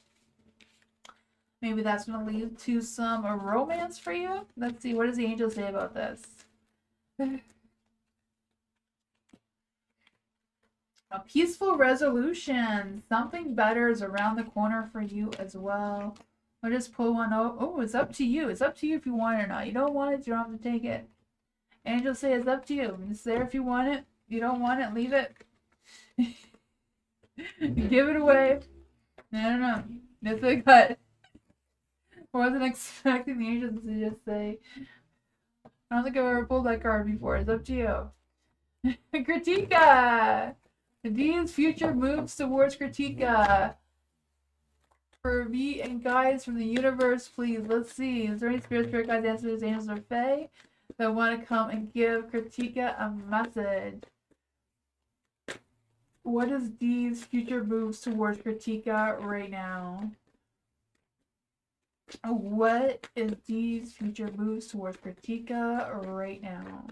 Maybe that's going to lead to some romance for you. Let's see, what does the angel say about this? A peaceful resolution. Something better is around the corner for you as well. I'll just pull one out. Oh, it's up to you. It's up to you if you want it or not. You don't want it, you don't have to take it. Angels say it's up to you. It's there if you want it. You don't want it, leave it. Give it away. I don't know. That's what I got. I wasn't expecting the angels to just say, I don't think I've ever pulled that card before. It's up to you. Kritika! Dean's future moves towards Kritika. For me and guides from the universe, please. Let's see. Is there any spirit guides, ancestors, angels, or fae that want to come and give Kritika a message? What is Dee's future moves towards Kritika right now? What is Dee's future moves towards Kritika right now?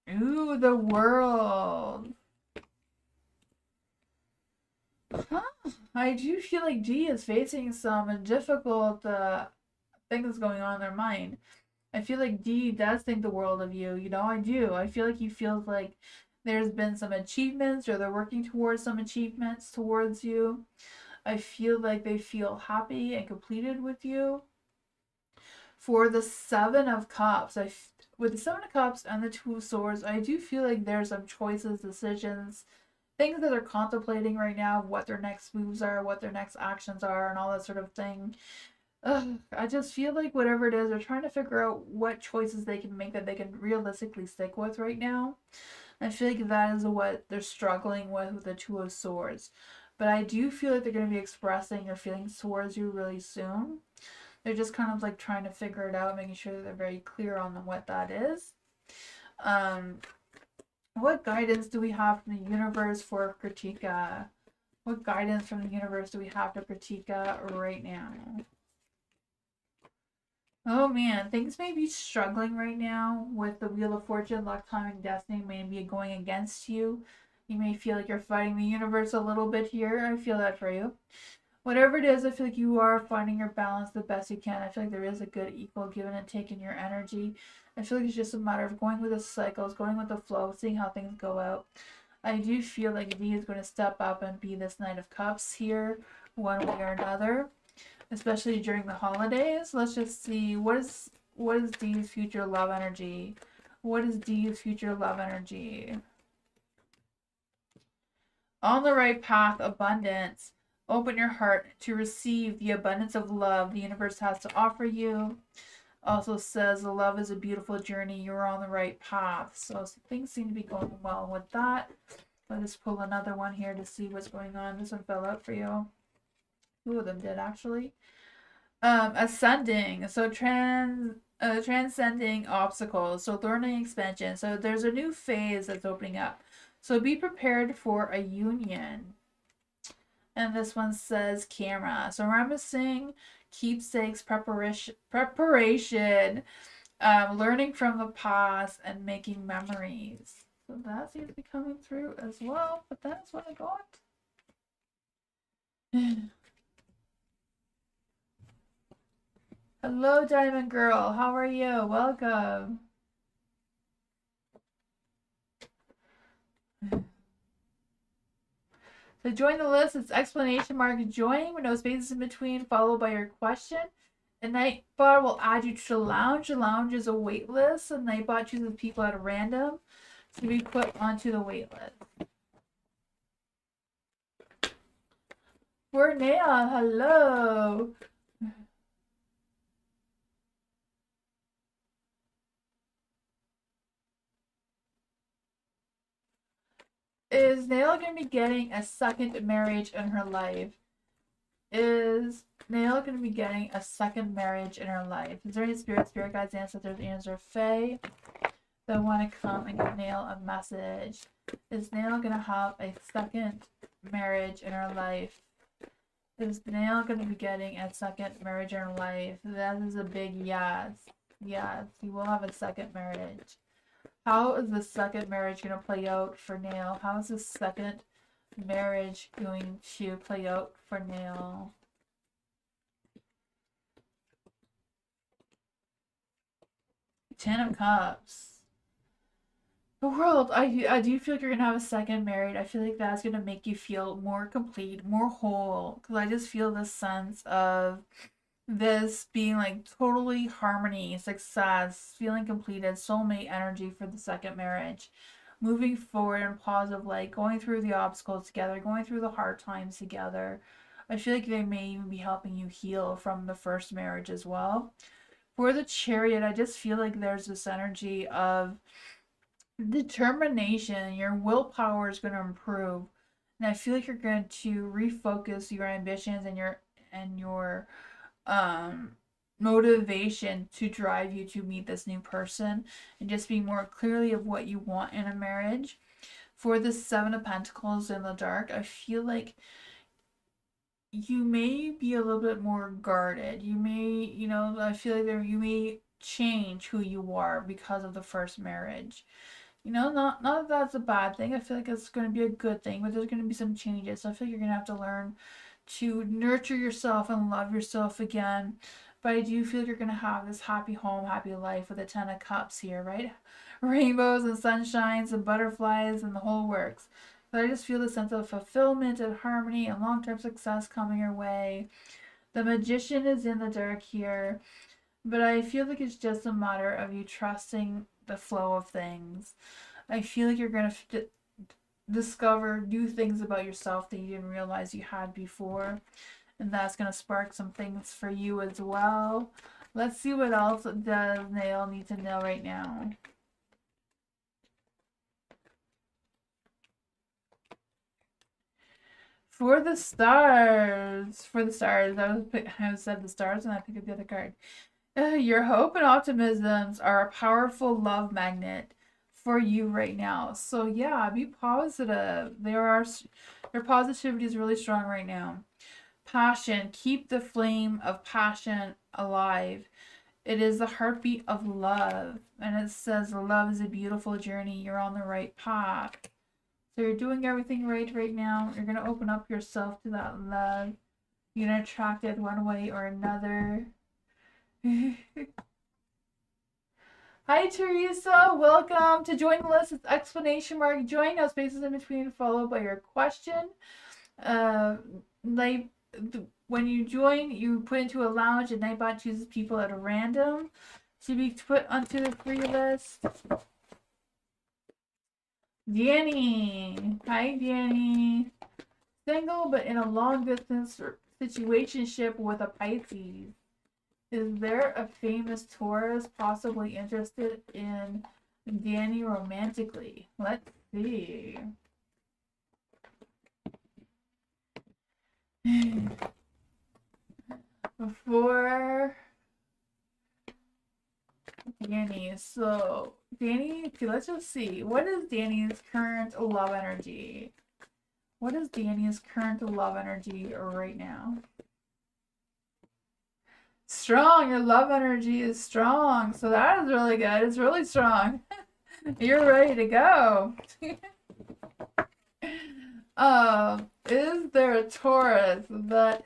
Ooh, the world. Huh. I do feel like Dee is facing some difficult things going on in their mind. I feel like Dee does think the world of you. You know, I do. I feel like he feels like there's been some achievements, or they're working towards some achievements towards you. I feel like they feel happy and completed with you. For the Seven of Cups, with the Seven of Cups and the Two of Swords, I do feel like there's some choices, decisions, things that they're contemplating right now, what their next moves are, what their next actions are, and all that sort of thing. I just feel like whatever it is, they're trying to figure out what choices they can make that they can realistically stick with right now. I feel like that is what they're struggling with the Two of Swords. But I do feel like they're going to be expressing their feelings towards you really soon. They're just kind of like trying to figure it out, making sure that they're very clear on what that is. Um, what guidance do we have from the universe for Kritika? What guidance from the universe do we have for Kritika right now? Oh man, things may be struggling right now with the Wheel of Fortune, luck, timing, destiny may be going against you. You may feel like you're fighting the universe a little bit here. I feel that for you. Whatever it is, I feel like you are finding your balance the best you can. I feel like there is a good equal give and take in your energy. I feel like it's just a matter of going with the cycles, going with the flow, seeing how things go out. I do feel like V is going to step up and be this Knight of Cups here, one way or another, especially during the holidays. Let's just see what is D's future love energy. What is D's future love energy? On the right path, abundance. Open your heart to receive the abundance of love the universe has to offer you. Also says the love is a beautiful journey. You're on the right path. So things seem to be going well with that. Let us pull another one here to see what's going on. This one fell out for you. Two of them did actually. Ascending. So transcending obstacles. So learning expansion. So there's a new phase that's opening up. So be prepared for a union. And this one says camera. So reminiscing, keepsakes, preparation, learning from the past, and making memories. So that seems to be coming through as well. But that's what I got. Hello, Diamond Girl. How are you? Welcome. To join the list, it's exclamation mark join with no spaces in between, followed by your question. And Nightbot will add you to the lounge. The lounge is a wait list, and Nightbot chooses people at random to be put onto the wait list. Fornea, hello. Is Nail going to be getting a second marriage in her life? Is Nail going to be getting a second marriage in her life? Is there any spirit guides, ancestors, answer Fae that want to come and give Nail a message? Is Nail going to have a second marriage in her life? Is Nail going to be getting a second marriage in her life? That is a big yes. Yes, you will have a second marriage. How is the second marriage going to play out for Nail? How is the second marriage going to play out for Nail? Ten of Cups. The World. I do feel like you're going to have a second marriage. I feel like that's going to make you feel more complete, more whole. Because I just feel this sense of this being like totally harmony, success, feeling completed, soulmate energy for the second marriage. Moving forward in positive light, going through the obstacles together, going through the hard times together. I feel like they may even be helping you heal from the first marriage as well. For the Chariot, I just feel like there's this energy of determination. Your willpower is going to improve. And I feel like you're going to refocus your ambitions and your motivation to drive you to meet this new person and just be more clearly of what you want in a marriage. For the Seven of Pentacles in the dark, I feel like you may be a little bit more guarded. You may, I feel like you may change who you are because of the first marriage. Not that that's a bad thing. I feel like it's going to be a good thing, but there's going to be some changes. So I feel like you're going to have to learn to nurture yourself and love yourself again. But I do feel like you're going to have this happy home, happy life with the Ten of Cups here, right? Rainbows and sunshines and butterflies and the whole works. But I just feel the sense of fulfillment and harmony and long-term success coming your way. The Magician is in the dark here. But I feel like it's just a matter of you trusting the flow of things. I feel like you're going to discover new things about yourself that you didn't realize you had before. And that's going to spark some things for you as well. Let's see what else does Nail need to know right now. For the stars, I said the stars, and I picked up the other card. Your hope and optimisms are a powerful love magnet for you right now. So yeah, be positive. Your positivity is really strong right now. Passion, keep the flame of passion alive. It is the heartbeat of love, and it says love is a beautiful journey. You're on the right path. So you're doing everything right now. You're going to open up yourself to that love. You're going to attract it one way or another. Hi, Teresa. Welcome to join the list. It's exclamation mark join. No spaces in between, followed by your question. When you join, you put into a lounge, and Nightbot chooses people at a random to be put onto the free list. Danny. Hi, Danny. Single, but in a long-distance situationship with a Pisces. Is there a famous Taurus possibly interested in Danny romantically? Let's see. For Danny, so Danny, okay, let's just see. What is Danny's current love energy? What is Danny's current love energy right now? Strong. Your love energy is strong. So that is really good. It's really strong. You're ready to go. Is there a Taurus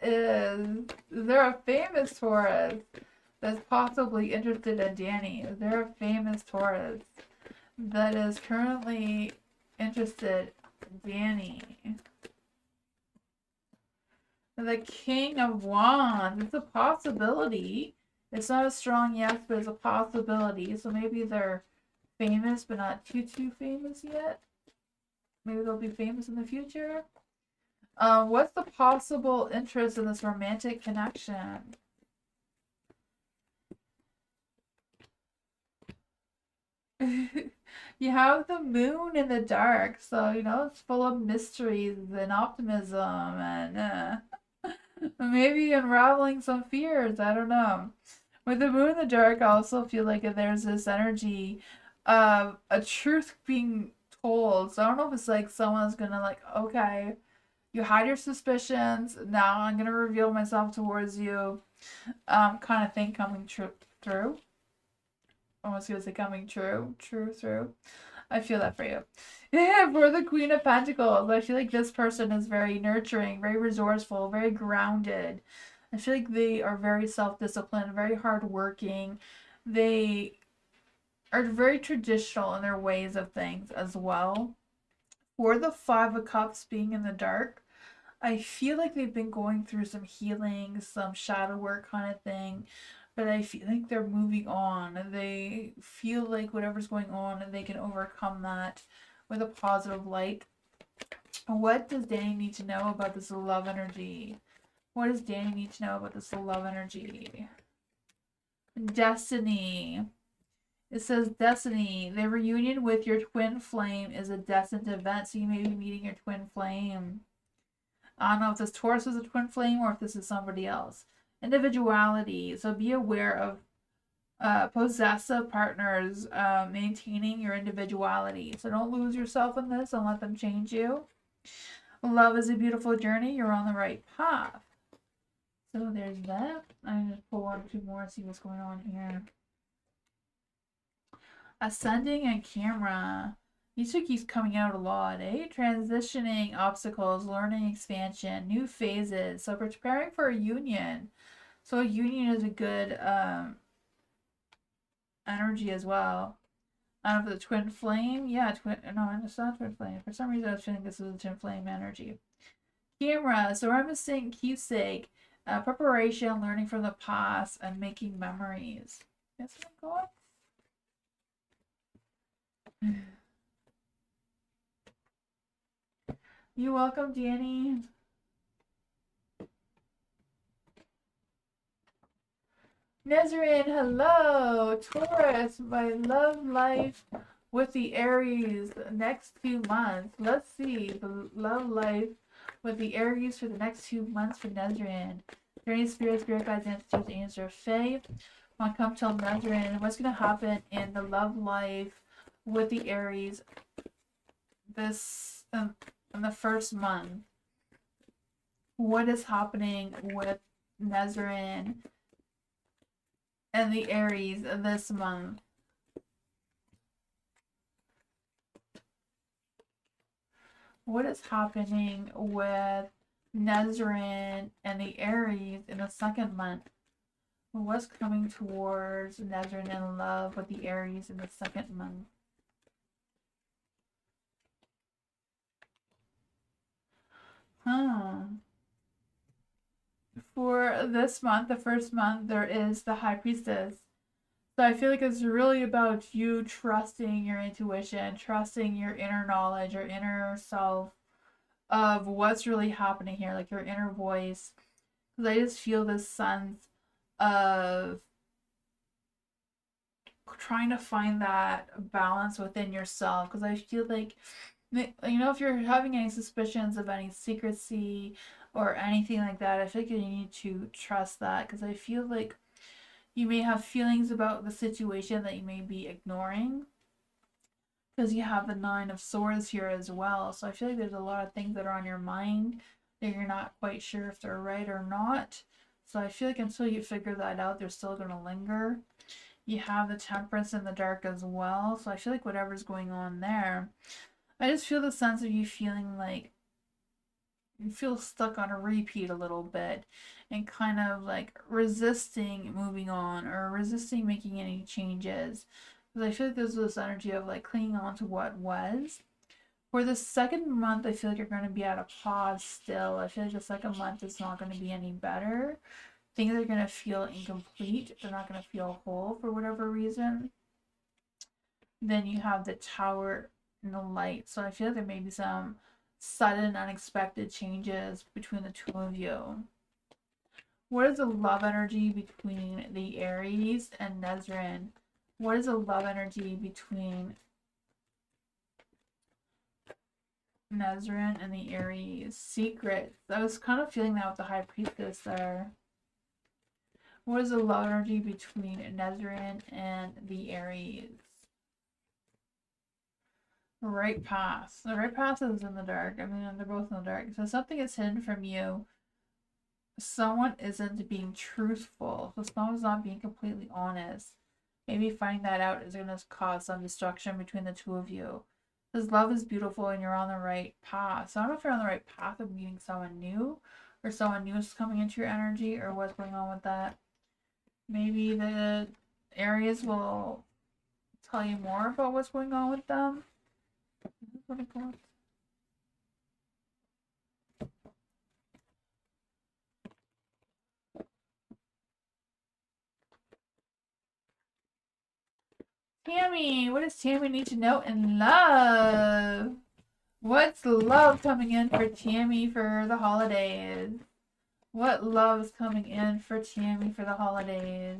is there a famous Taurus that's possibly interested in Danny? Is there a famous Taurus that is currently interested in Danny? The King of Wands. It's a possibility. It's not a strong yes, but it's a possibility. So maybe they're famous, but not too famous yet. Maybe they'll be famous in the future. What's the possible interest in this romantic connection? You have the moon in the dark, so you know it's full of mysteries and optimism and maybe unraveling some fears. I don't know. With the moon in the dark, I also feel like there's this energy of a truth being told. So I don't know if it's like someone's gonna like, okay, you hide your suspicions. Now I'm gonna reveal myself towards you. Kind of thing coming through. Almost gonna say coming true. I feel that for you. For the Queen of Pentacles, I feel like this person is very nurturing, very resourceful, very grounded. I feel like they are very self-disciplined, very hardworking. They are very traditional in their ways of things as well. For the Five of Cups being in the dark, I feel like they've been going through some healing, some shadow work kind of thing. But I feel like they're moving on. They feel like whatever's going on, they can overcome that with a positive light. What does Danny need to know about this love energy? What does Danny need to know about this love energy? Destiny. It says destiny. The reunion with your twin flame is a destined event, so you may be meeting your twin flame. I don't know if this Taurus is a twin flame or if this is somebody else. Individuality. So be aware of possessive partners maintaining your individuality. So don't lose yourself in this and let them change you. Love is a beautiful journey. You're on the right path. So there's that. I'm going to pull one or two more and see what's going on here. Ascending and camera. These two keeps coming out a lot, eh? Transitioning, obstacles, learning, expansion, new phases. So preparing for a union. So a union is a good energy as well. For the twin flame, yeah, no, it's not twin flame. For some reason, I was feeling this was a twin flame energy. Camera, so reminiscing keepsake. preparation, learning from the past, and making memories. Yes, my God. You're welcome, Danny. Nezrin, hello. Taurus, my love life with the Aries next 2 months. Let's see the love life with the Aries for the next 2 months for Nezrin. Journey spirit guides, ancestors, angels, or fae. Want to come tell Nezrin what's going to happen in the love life with the Aries this in the first month. What is happening with Nezrin and the Aries this month? What is happening with Nezrin and the Aries in the second month? What's coming towards Nezrin in love with the Aries in the second month? For this month, the first month, there is the High Priestess. So I feel like it's really about you trusting your intuition, trusting your inner knowledge, your inner self of what's really happening here, like your inner voice. Because I just feel this sense of trying to find that balance within yourself. Because I feel like, you know, if you're having any suspicions of any secrecy or anything like that, I feel like you need to trust that. Because I feel like you may have feelings about the situation that you may be ignoring. Because you have the Nine of Swords here as well. So I feel like there's a lot of things that are on your mind that you're not quite sure if they're right or not. So I feel like until you figure that out, they're still going to linger. You have the Temperance in the dark as well. So I feel like whatever's going on there, I just feel the sense of you feeling like you feel stuck on a repeat a little bit and kind of like resisting moving on or resisting making any changes. Because I feel like there's this energy of like clinging on to what was. For the second month, I feel like you're going to be at a pause still. I feel like the second month is not going to be any better. Things are going to feel incomplete. They're not going to feel whole for whatever reason. Then you have the Tower and the Light. So I feel like there may be some sudden, unexpected changes between the two of you. What is the love energy between the Aries and Nezrin? What is the love energy between Nezrin and the Aries? Secrets. I was kind of feeling that with the High Priestess there. What is the love energy between Nezrin and the Aries? Right path. The right path is in the dark. I mean, they're both in the dark. So something is hidden from you. Someone isn't being truthful. So someone's not being completely honest. Maybe finding that out is going to cause some destruction between the two of you. Because love is beautiful and you're on the right path. So I don't know if you're on the right path of meeting someone new or someone new is coming into your energy or what's going on with that. Maybe the Aries will tell you more about what's going on with them. Tammy, what does Tammy need to know in love? What's love coming in for Tammy for the holidays? What love is coming in for Tammy for the holidays?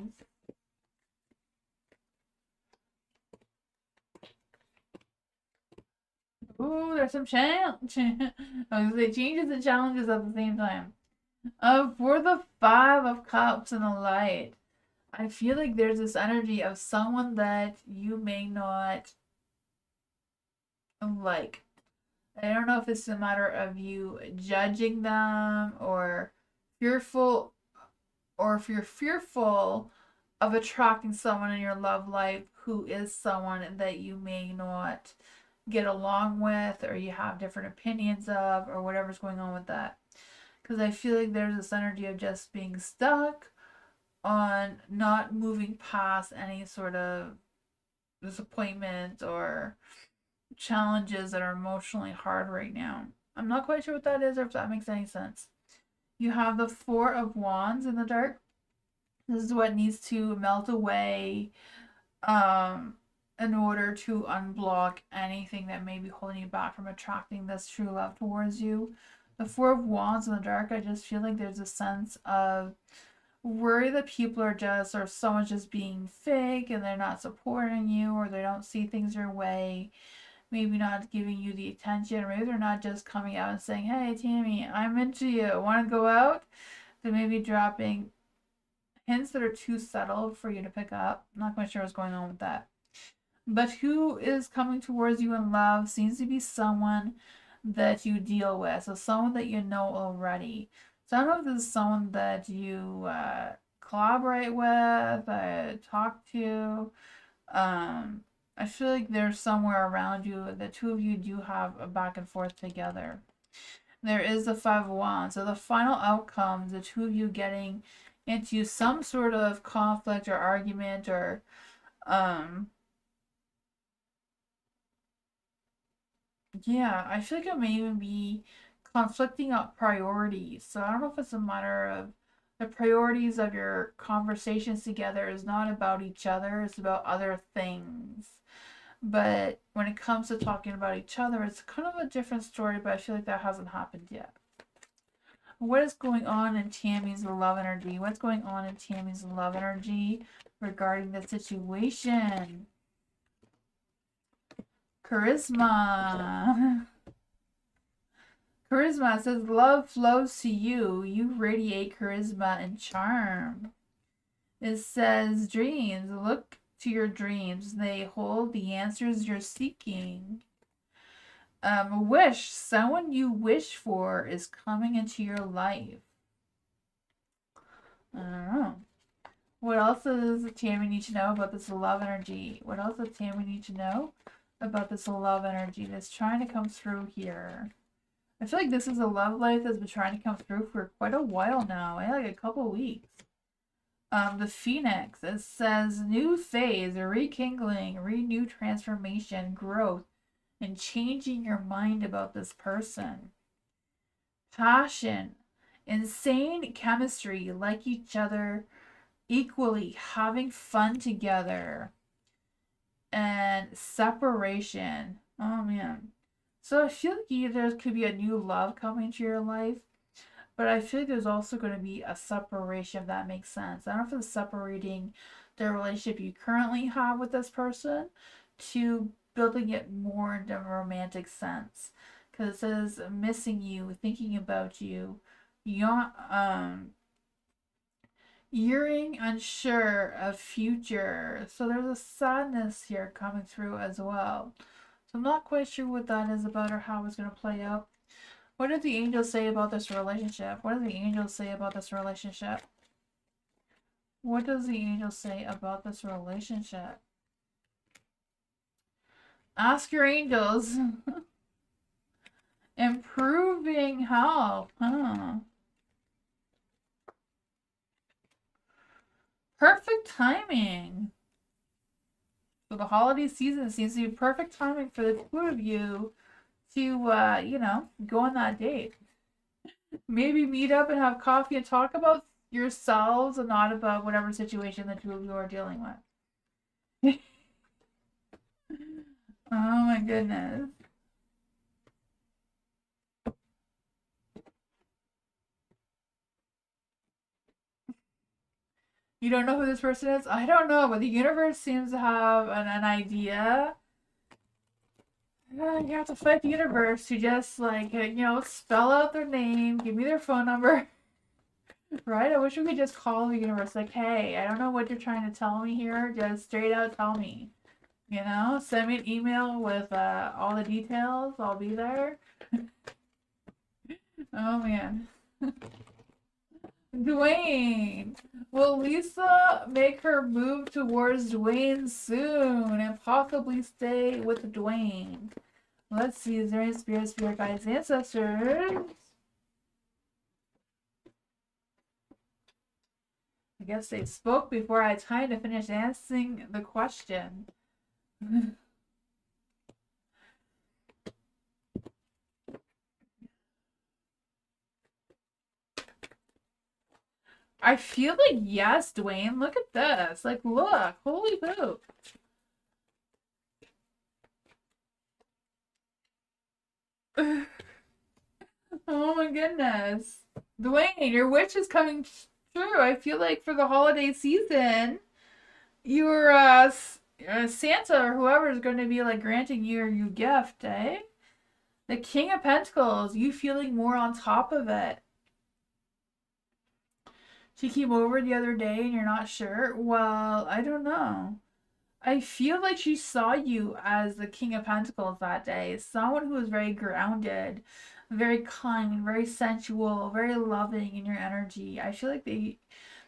Ooh, there's some changes and challenges at the same time. For the Five of Cups and the Light, I feel like there's this energy of someone that you may not like. I don't know if it's a matter of you judging them or fearful, or if you're fearful of attracting someone in your love life who is someone that you may not get along with or you have different opinions of or whatever's going on with that. Because I feel like there's this energy of just being stuck on not moving past any sort of disappointment or challenges that are emotionally hard right now. I'm not quite sure what that is or if that makes any sense. You have the Four of Wands in the dark. This is what needs to melt away in order to unblock anything that may be holding you back from attracting this true love towards you. The Four of Wands in the dark, I just feel like there's a sense of worry that people are just, or someone's just being fake and they're not supporting you, or they don't see things your way, maybe not giving you the attention, or maybe they're not just coming out and saying, hey Tammy, I'm into you, want to go out? They may be dropping hints that are too subtle for you to pick up. I'm not quite sure what's going on with that. But who is coming towards you in love seems to be someone that you deal with. So someone that you know already. So I don't know if this is someone that you collaborate with, talk to. I feel like there's somewhere around you. The two of you do have a back and forth together. There is the Five of Wands. So the final outcome, the two of you getting into some sort of conflict or argument, or yeah, I feel like it may even be conflicting up priorities. So I don't know if it's a matter of the priorities of your conversations together is not about each other, it's about other things. But when it comes to talking about each other, it's kind of a different story, but I feel like that hasn't happened yet. What is going on in Tammy's love energy? What's going on in Tammy's love energy regarding the situation? Charisma. Charisma says love flows to you. You radiate charisma and charm. It says dreams. Look to your dreams. They hold the answers you're seeking. Wish. Someone you wish for is coming into your life. I don't know. What else does Tammy need to know about this love energy? What else does Tammy need to know about this love energy that's trying to come through here? I feel like this is a love life that's been trying to come through for quite a while now, like a couple weeks. The Phoenix, it says new phase, a rekindling, renewed transformation, growth, and changing your mind about this person. Passion, insane chemistry, like each other equally, having fun together. And separation. Oh man. So I feel like there could be a new love coming into your life, but I feel like there's also going to be a separation, if that makes sense. I don't know if it's separating the relationship you currently have with this person to building it more into a romantic sense. Because it says missing you, thinking about you, yearning, unsure of future. So there's a sadness here coming through as well. So I'm not quite sure what that is about or how it's going to play out. What did the angels say about this relationship? What do the angels say about this relationship? What does the angel say about this relationship? Ask your angels. Improving health. Perfect timing. So the holiday season seems to be perfect timing for the two of you to, go on that date. Maybe meet up and have coffee and talk about yourselves and not about whatever situation the two of you are dealing with. Oh my goodness. You don't know who this person is? I don't know, but the universe seems to have an idea. You have to fight the universe to just, spell out their name, give me their phone number. Right? I wish we could just call the universe, like, hey, I don't know what you're trying to tell me here. Just straight out tell me. Send me an email with all the details. I'll be there. Oh, man. Dwayne. Will Lisa make her move towards Dwayne soon and possibly stay with Dwayne? Let's see. Is there any spirit guides, ancestors? I guess they spoke before I had time to finish answering the question. I feel like yes, Dwayne. Look at this. Like, look. Holy poop. Oh my goodness. Dwayne, your wish is coming true. I feel like for the holiday season, your Santa or whoever is going to be like granting you your gift, eh? The King of Pentacles, you feeling more on top of it. She came over the other day and you're not sure? Well, I don't know. I feel like she saw you as the King of Pentacles that day. Someone who was very grounded, very kind, very sensual, very loving in your energy. I feel like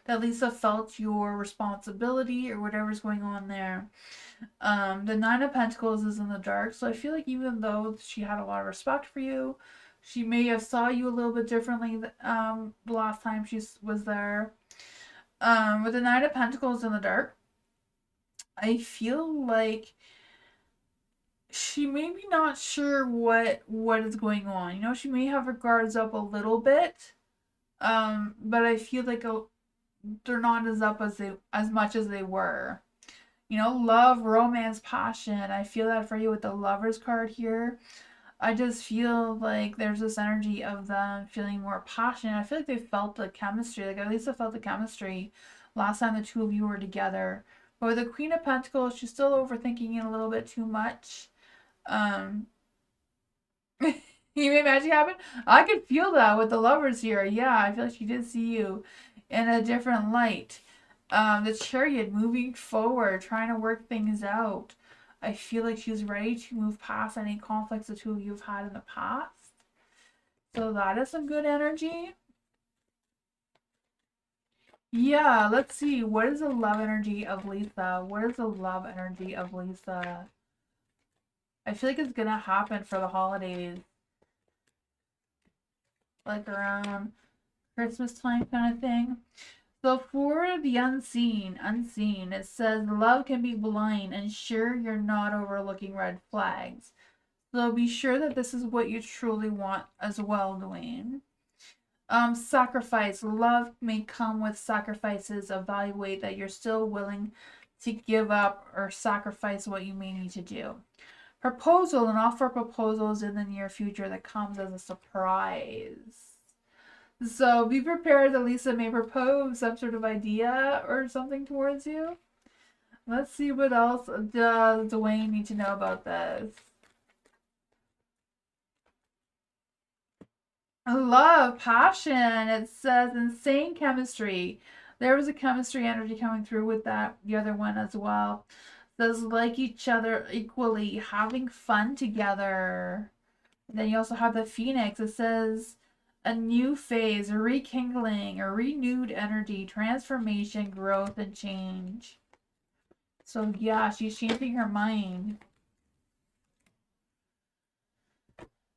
that Lisa felt your responsibility or whatever's going on there. The Nine of Pentacles is in the dark, so I feel like even though she had a lot of respect for you, she may have saw you a little bit differently the last time she was there. With the Nine of Pentacles in the dark, I feel like she may be not sure what is going on. You know, she may have her guards up a little bit, but I feel like they're not as up as much as they were. You know, love, romance, passion. I feel that for you with the Lovers card here. I just feel like there's this energy of them feeling more passionate. I feel like they felt the chemistry. Like at least I felt the chemistry last time the two of you were together. But with the Queen of Pentacles, she's still overthinking it a little bit too much. Um, you may magic happen. I could feel that with the Lovers here. Yeah, I feel like she did see you in a different light. The Chariot moving forward, trying to work things out. I feel like she's ready to move past any conflicts the two of you have had in the past. So that is some good energy. Yeah, let's see. What is the love energy of Lisa? What is the love energy of Lisa? I feel like it's gonna happen for the holidays. Like around Christmas time kind of thing. So for the unseen, it says love can be blind and sure you're not overlooking red flags. So be sure that this is what you truly want as well, Dwayne. Sacrifice. Love may come with sacrifices. Evaluate that you're still willing to give up or sacrifice what you may need to do. Proposal. An offer proposals in the near future that comes as a surprise. So be prepared that Lisa may propose some sort of idea or something towards you. Let's see what else does Dwayne need to know about this. Love, passion. It says insane chemistry. There was a chemistry energy coming through with that, the other one as well. It says like each other equally, having fun together. And then you also have the Phoenix. It says a new phase, a rekindling, a renewed energy, transformation, growth, and change. So yeah, she's changing her mind.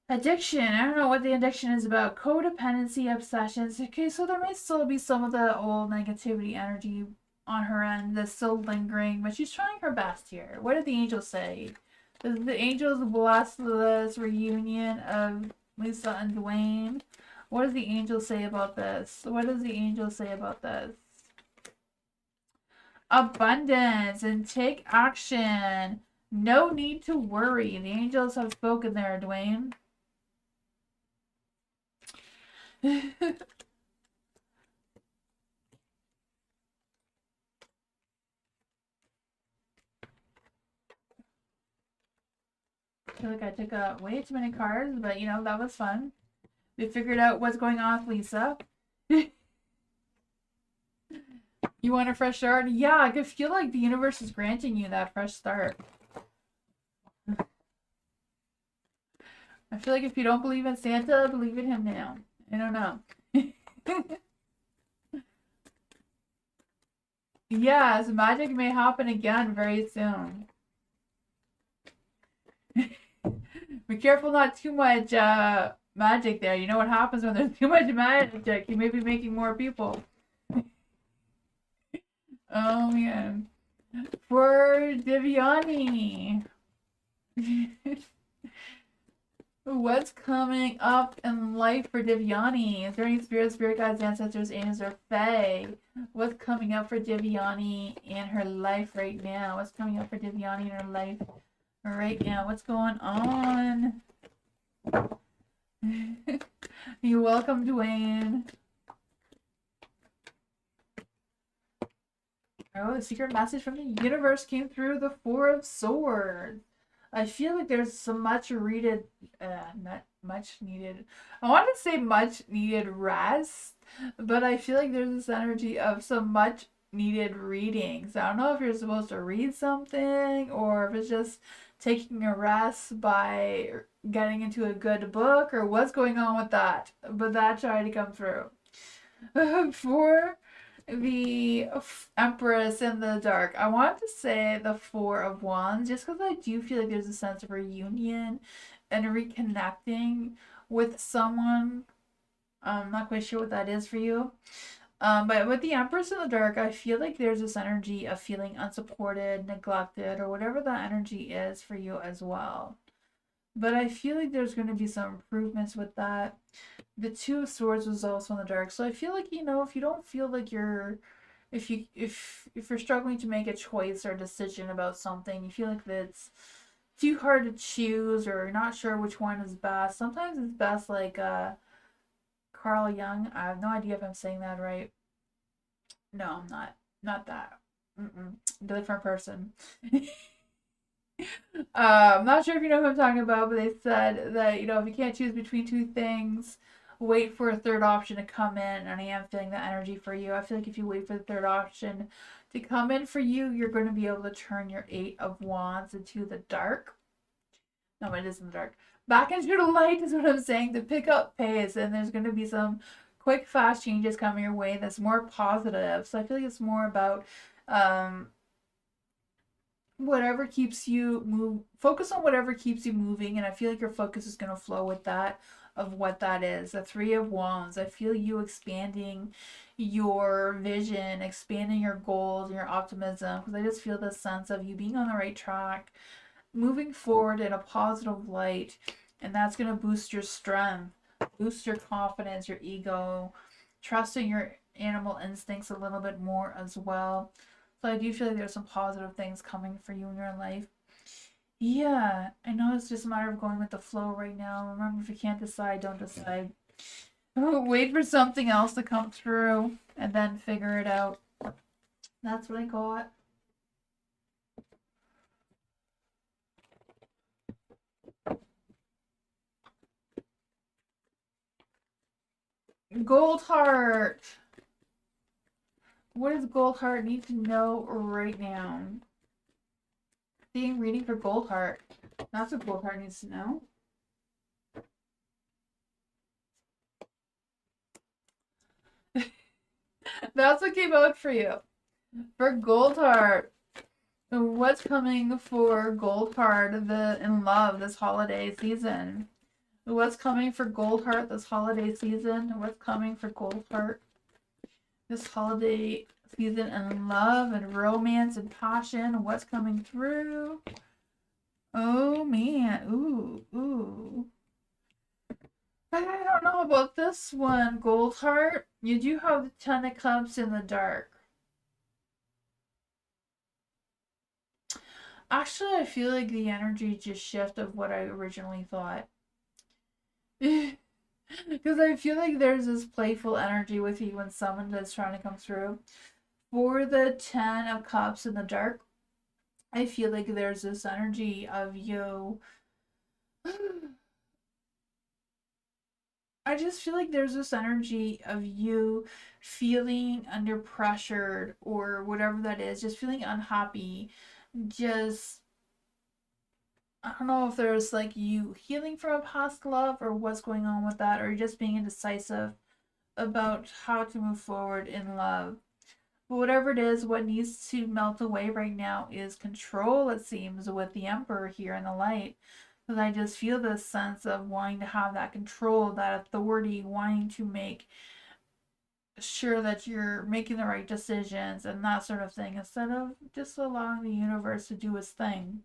Addiction. I don't know what the addiction is about. Codependency, obsessions. Okay, so there may still be some of the old negativity energy on her end that's still lingering, but she's trying her best here. What did the angels say? Does the angels bless this reunion of Lisa and Dwayne? What does the angel say about this? What does the angel say about this? Abundance and take action. No need to worry. The angels have spoken there, Dwayne. I feel like I took way too many cards, but you know, that was fun. We figured out what's going on with Lisa. You want a fresh start? Yeah, I could feel like the universe is granting you that fresh start. I feel like if you don't believe in Santa, believe in him now. I don't know. Yes, magic may happen again very soon. Be careful not too much magic there. You know what happens when there's too much magic. You may be making more people. Oh man. For Viviani. What's coming up in life for Divyani? Is there any spirit guides, ancestors, angels, or fae? What's coming up for Divyani in her life right now? What's coming up for Divyani in her life right now? What's going on? You're welcome, Dwayne. Oh, the secret message from the universe came through the Four of Swords. I feel like there's some not much needed. I want to say much needed rest, but I feel like there's this energy of some much needed readings. I don't know if you're supposed to read something or if it's just taking a rest by getting into a good book or what's going on with that. But that tried to come through. For the Empress in the Dark, I want to say the Four of Wands, just because I do feel like there's a sense of reunion and reconnecting with someone. I'm not quite sure what that is for you. But with the Empress in the Dark, I feel like there's this energy of feeling unsupported, neglected, or whatever that energy is for you as well. But I feel like there's going to be some improvements with that. The Two of Swords was also in the dark, so I feel like, if you don't feel like if you're struggling to make a choice or a decision about something, you feel like it's too hard to choose or you're not sure which one is best. Sometimes it's best, like Carl Jung. I have no idea if I'm saying that right. No, I'm not. Not that. Different person. I'm not sure if you know who I'm talking about, but they said that, if you can't choose between two things, wait for a third option to come in. And I am feeling that energy for you. I feel like if you wait for the third option to come in for you, you're going to be able to turn your Eight of Wands into the dark. No, it is in the dark. Back into the light is what I'm saying, to pick up pace. And there's going to be some quick, fast changes coming your way that's more positive. So I feel like it's more about whatever keeps you focus on whatever keeps you moving, and I feel like your focus is going to flow with that, of what that is. The Three of Wands, I feel you expanding your vision, expanding your goals and your optimism, because I just feel this sense of you being on the right track, moving forward in a positive light, and that's going to boost your strength, boost your confidence, your ego, trusting your animal instincts a little bit more as well. So I do feel like there's some positive things coming for you in your life. Yeah, I know it's just a matter of going with the flow right now. Remember, if you can't decide, don't decide. Wait for something else to come through and then figure it out. That's what I got. Gold Heart. What does Gold Heart need to know right now? Seeing reading for Gold Heart. That's what Gold Heart needs to know. That's what came out for you. For Gold Heart. What's coming for Gold Heart in love this holiday season? What's coming for Gold Heart this holiday season? What's coming for Gold Heart this holiday season in love and romance and passion? What's coming through? Oh man, ooh. I don't know about this one, Gold Heart. You do have the Ten of Cups in the dark. Actually, I feel like the energy just shifted what I originally thought. Because I feel like there's this playful energy with you when someone is trying to come through. For the Ten of Cups in the dark, I feel like there's this energy of you. I just feel like there's this energy of you feeling under pressured or whatever that is, just feeling unhappy. Just, I don't know if there's like you healing from a past love or what's going on with that, or just being indecisive about how to move forward in love. But whatever it is, what needs to melt away right now is control, it seems, with the Emperor here in the light. Because I just feel this sense of wanting to have that control, that authority, wanting to make sure that you're making the right decisions and that sort of thing, instead of just allowing the universe to do its thing.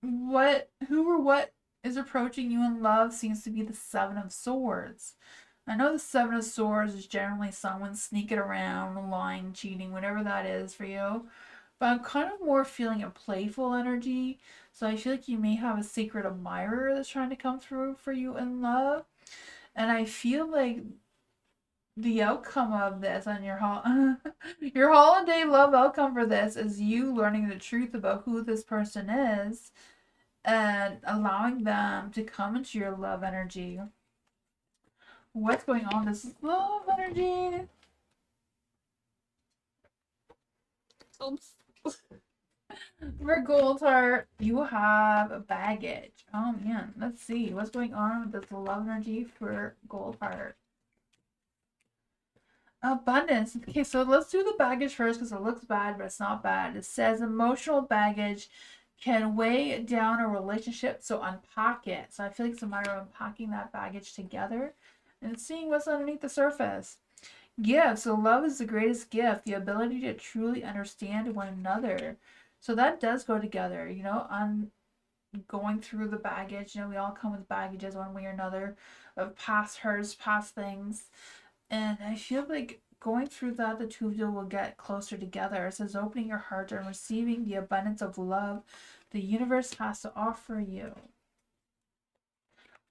What, who or what is approaching you in love seems to be the Seven of Swords. I know the Seven of Swords is generally someone sneaking around, lying, cheating, whatever that is for you. But I'm kind of more feeling a playful energy. So I feel like you may have a secret admirer that's trying to come through for you in love. And I feel like the outcome of this on your your holiday love outcome for this is you learning the truth about who this person is and allowing them to come into your love energy. What's going on? This is love energy. Oops. For Gold Heart, you have a baggage. Oh man, let's see what's going on with this love energy for Gold Heart. Abundance. Okay, so let's do the baggage first because it looks bad, but it's not bad. It says emotional baggage can weigh down a relationship, so unpack it. So I feel like it's a matter of unpacking that baggage together and seeing what's underneath the surface. Yeah, so love is the greatest gift, the ability to truly understand one another. So that does go together, you know, on going through the baggage. You know, we all come with baggages one way or another of past hurts, past things. And I feel like going through that, the two of you will get closer together. It says opening your heart and receiving the abundance of love the universe has to offer you.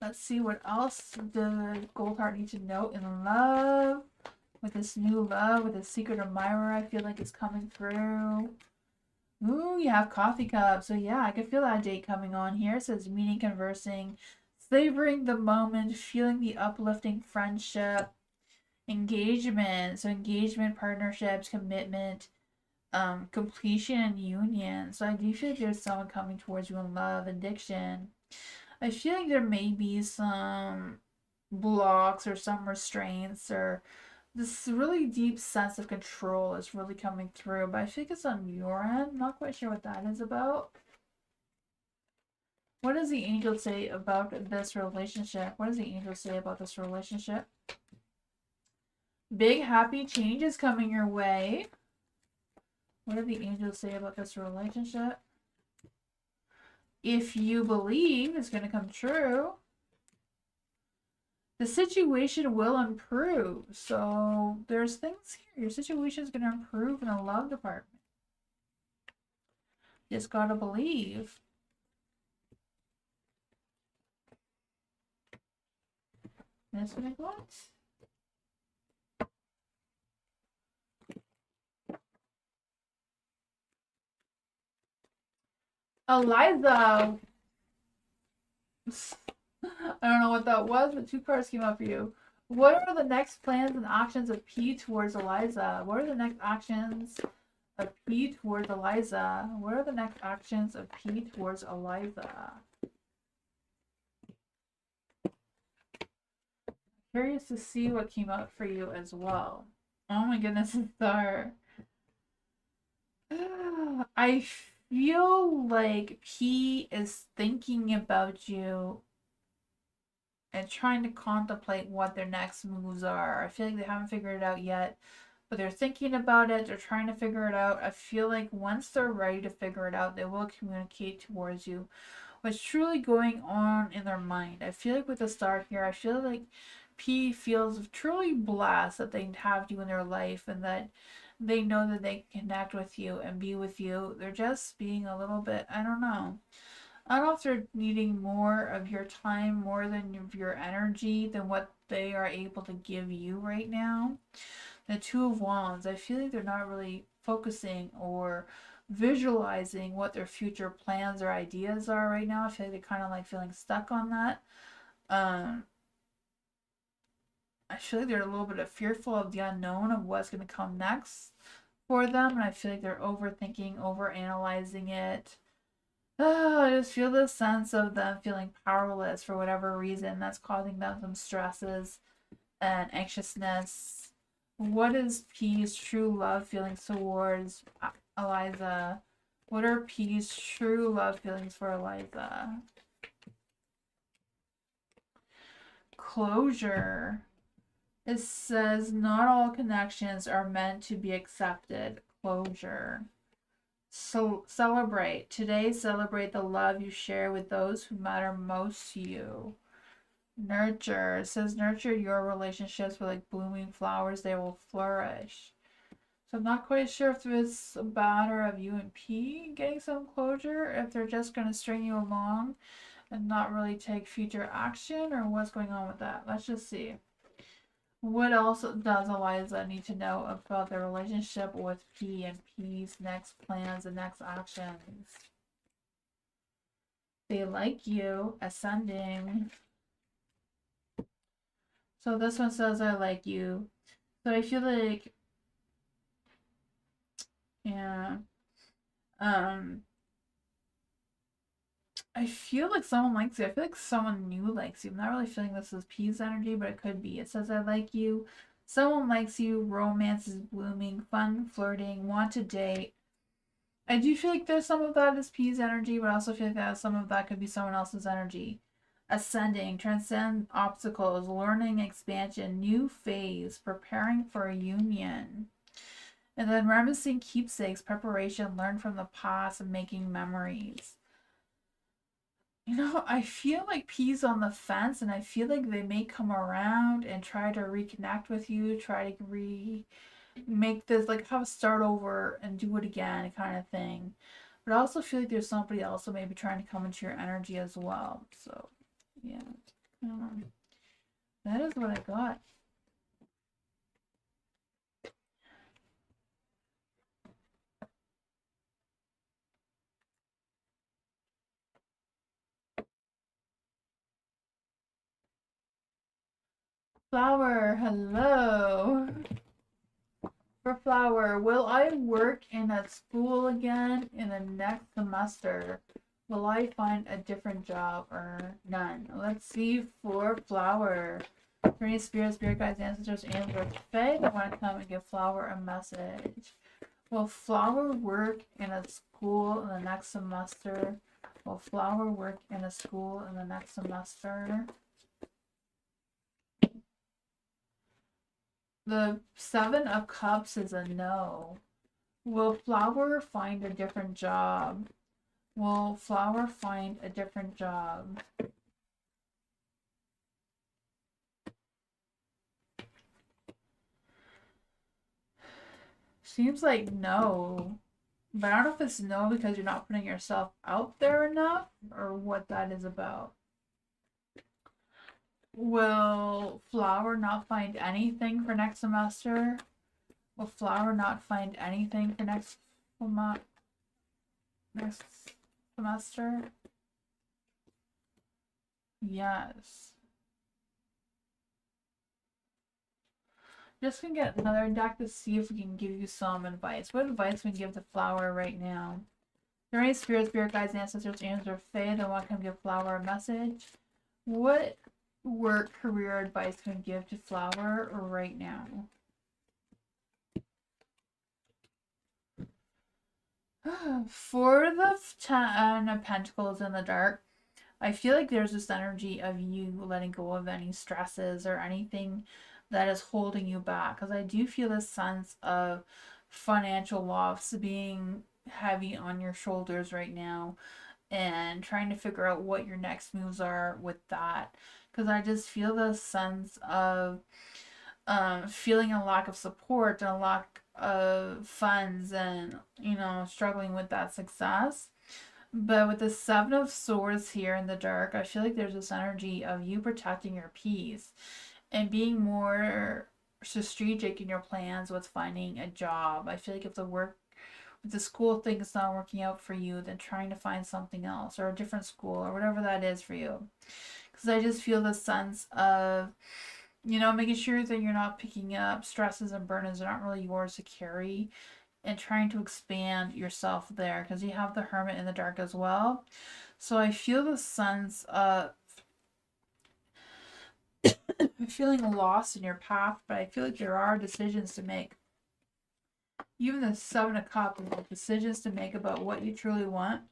Let's see what else the Gold Heart needs to know in love. With this new love, with this secret admirer, I feel like it's coming through. Ooh, you have coffee cup. So yeah, I can feel that date coming on here. It says meeting, conversing, savoring the moment, feeling the uplifting friendship, engagement. So engagement, partnerships, commitment, completion, and union. So I do feel like there's someone coming towards you in love, addiction. I feel like there may be some blocks or some restraints or this really deep sense of control is really coming through, but I think it's on your end. I'm not quite sure what that is about. What does the angel say about this relationship? What does the angel say about this relationship? Big happy changes coming your way. What do the angels say about this relationship? If you believe it's going to come true, the situation will improve. So there's things here. Your situation is going to improve in the love department. Just gotta believe. This one what? Eliza. I don't know what that was, but two cards came up for you. What are the next plans and actions of P towards Eliza? What are the next actions of P towards Eliza? What are the next actions of P towards Eliza? Curious to see what came up for you as well. Oh my goodness, it's dark. I feel like P is thinking about you and trying to contemplate what their next moves are. I feel like they haven't figured it out yet, but they're thinking about it. They're trying to figure it out. I feel like once they're ready to figure it out, they will communicate towards you what's truly going on in their mind. I feel like with the start here, I feel like P feels truly blessed that they have you in their life and that they know that they can connect with you and be with you. They're just being a little bit, I don't know. I don't know if they're needing more of your time, more than of your energy, than what they are able to give you right now. The Two of Wands, I feel like they're not really focusing or visualizing what their future plans or ideas are right now. I feel like they're kind of like feeling stuck on that. Um, I feel like they're a little bit fearful of the unknown of what's going to come next for them, and I feel like they're overthinking, overanalyzing it. Oh, I just feel this sense of them feeling powerless for whatever reason that's causing them some stresses and anxiousness. What is P's true love feelings towards Eliza? What are P's true love feelings for Eliza? Closure. It says not all connections are meant to be accepted. Closure. So celebrate. Today, celebrate the love you share with those who matter most to you. Nurture. It says nurture your relationships with like blooming flowers, they will flourish. So I'm not quite sure if it's a matter of you and P getting some closure, if they're just going to string you along and not really take future action, or what's going on with that. Let's just see. What else does Eliza need to know about their relationship with P and P's next plans and next actions? They like you, ascending. So this one says I like you. So I feel like, yeah, um, I feel like someone likes you. I feel like someone new likes you. I'm not really feeling this as P's energy, but it could be. It says I like you. Someone likes you. Romance is blooming. Fun, flirting. Want to date. I do feel like there's some of that is P's energy, but I also feel like that some of that could be someone else's energy. Ascending, transcend obstacles, learning, expansion, new phase, preparing for a union. And then reminiscing keepsakes, preparation, learn from the past, and making memories. You know, I feel like P's on the fence, and I feel like they may come around and try to reconnect with you, try to make this like have a start over and do it again kind of thing. But I also feel like there's somebody else that may be trying to come into your energy as well. So, yeah, that is what I got. Flower, hello. For Flower, will I work in a school again in the next semester? Will I find a different job or none? Let's see for Flower. For any spirit guides, ancestors, and or fae that want to come and give Flower a message. Will Flower work in a school in the next semester? Will Flower work in a school in the next semester? The Seven of Cups is a no. Will Flower find a different job? Will Flower find a different job? Seems like no. But I don't know if it's no because you're not putting yourself out there enough or what that is about. Will Flower not find anything for next semester? Will Flower not find anything for next semester? Yes. Just gonna get another deck to see if we can give you some advice. What advice can we give the Flower right now? There are any spirit guides, ancestors, angels, or fae that want to give Flower a message? What work career advice can we give to Flower right now? For the Ten of Pentacles in the dark, I feel like there's this energy of you letting go of any stresses or anything that is holding you back. Because I do feel this sense of financial loss being heavy on your shoulders right now and trying to figure out what your next moves are with that. Because I just feel this sense of feeling a lack of support and a lack of funds and, you know, struggling with that success. But with the Seven of Swords here in the dark, I feel like there's this energy of you protecting your peace and being more strategic in your plans with finding a job. I feel like if the school thing is not working out for you, then trying to find something else or a different school or whatever that is for you. Because I just feel the sense of, you know, making sure that you're not picking up stresses and burdens that aren't really yours to carry and trying to expand yourself there because you have the Hermit in the dark as well. So I feel the sense of feeling lost in your path, but I feel like there are decisions to make. Even the Seven of Cups, decisions to make about what you truly want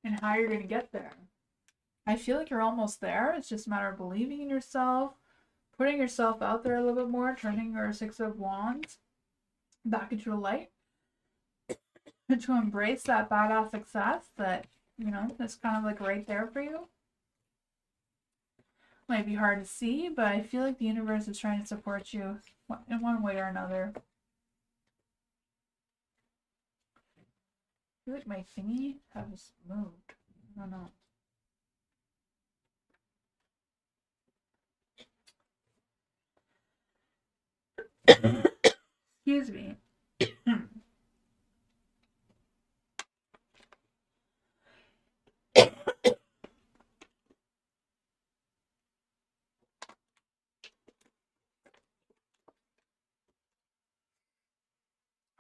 and how you're going to get there. I feel like you're almost there. It's just a matter of believing in yourself, putting yourself out there a little bit more, turning your Six of Wands. back into the light, and to embrace that badass success that, you know, is kind of like right there for you. Might be hard to see, but I feel like the universe is trying to support you in one way or another. I feel like my thingy has moved. I don't know. Excuse me.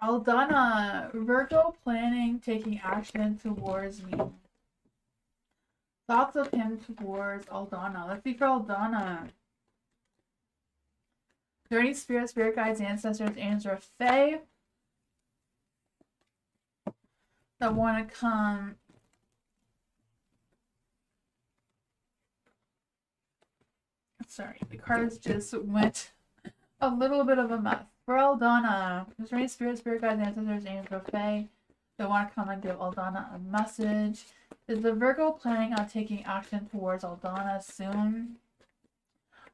Aldana, Virgo planning, taking action towards me. Thoughts of him towards Aldana. Let's see for Aldana. Are there any spirit guides, ancestors, angels, or fae that want to come? Sorry, the cards just went a little bit of a mess. For Aldana, is there any spirit guides, ancestors, angels, or fae that want to come and give Aldana a message? Is the Virgo planning on taking action towards Aldana soon?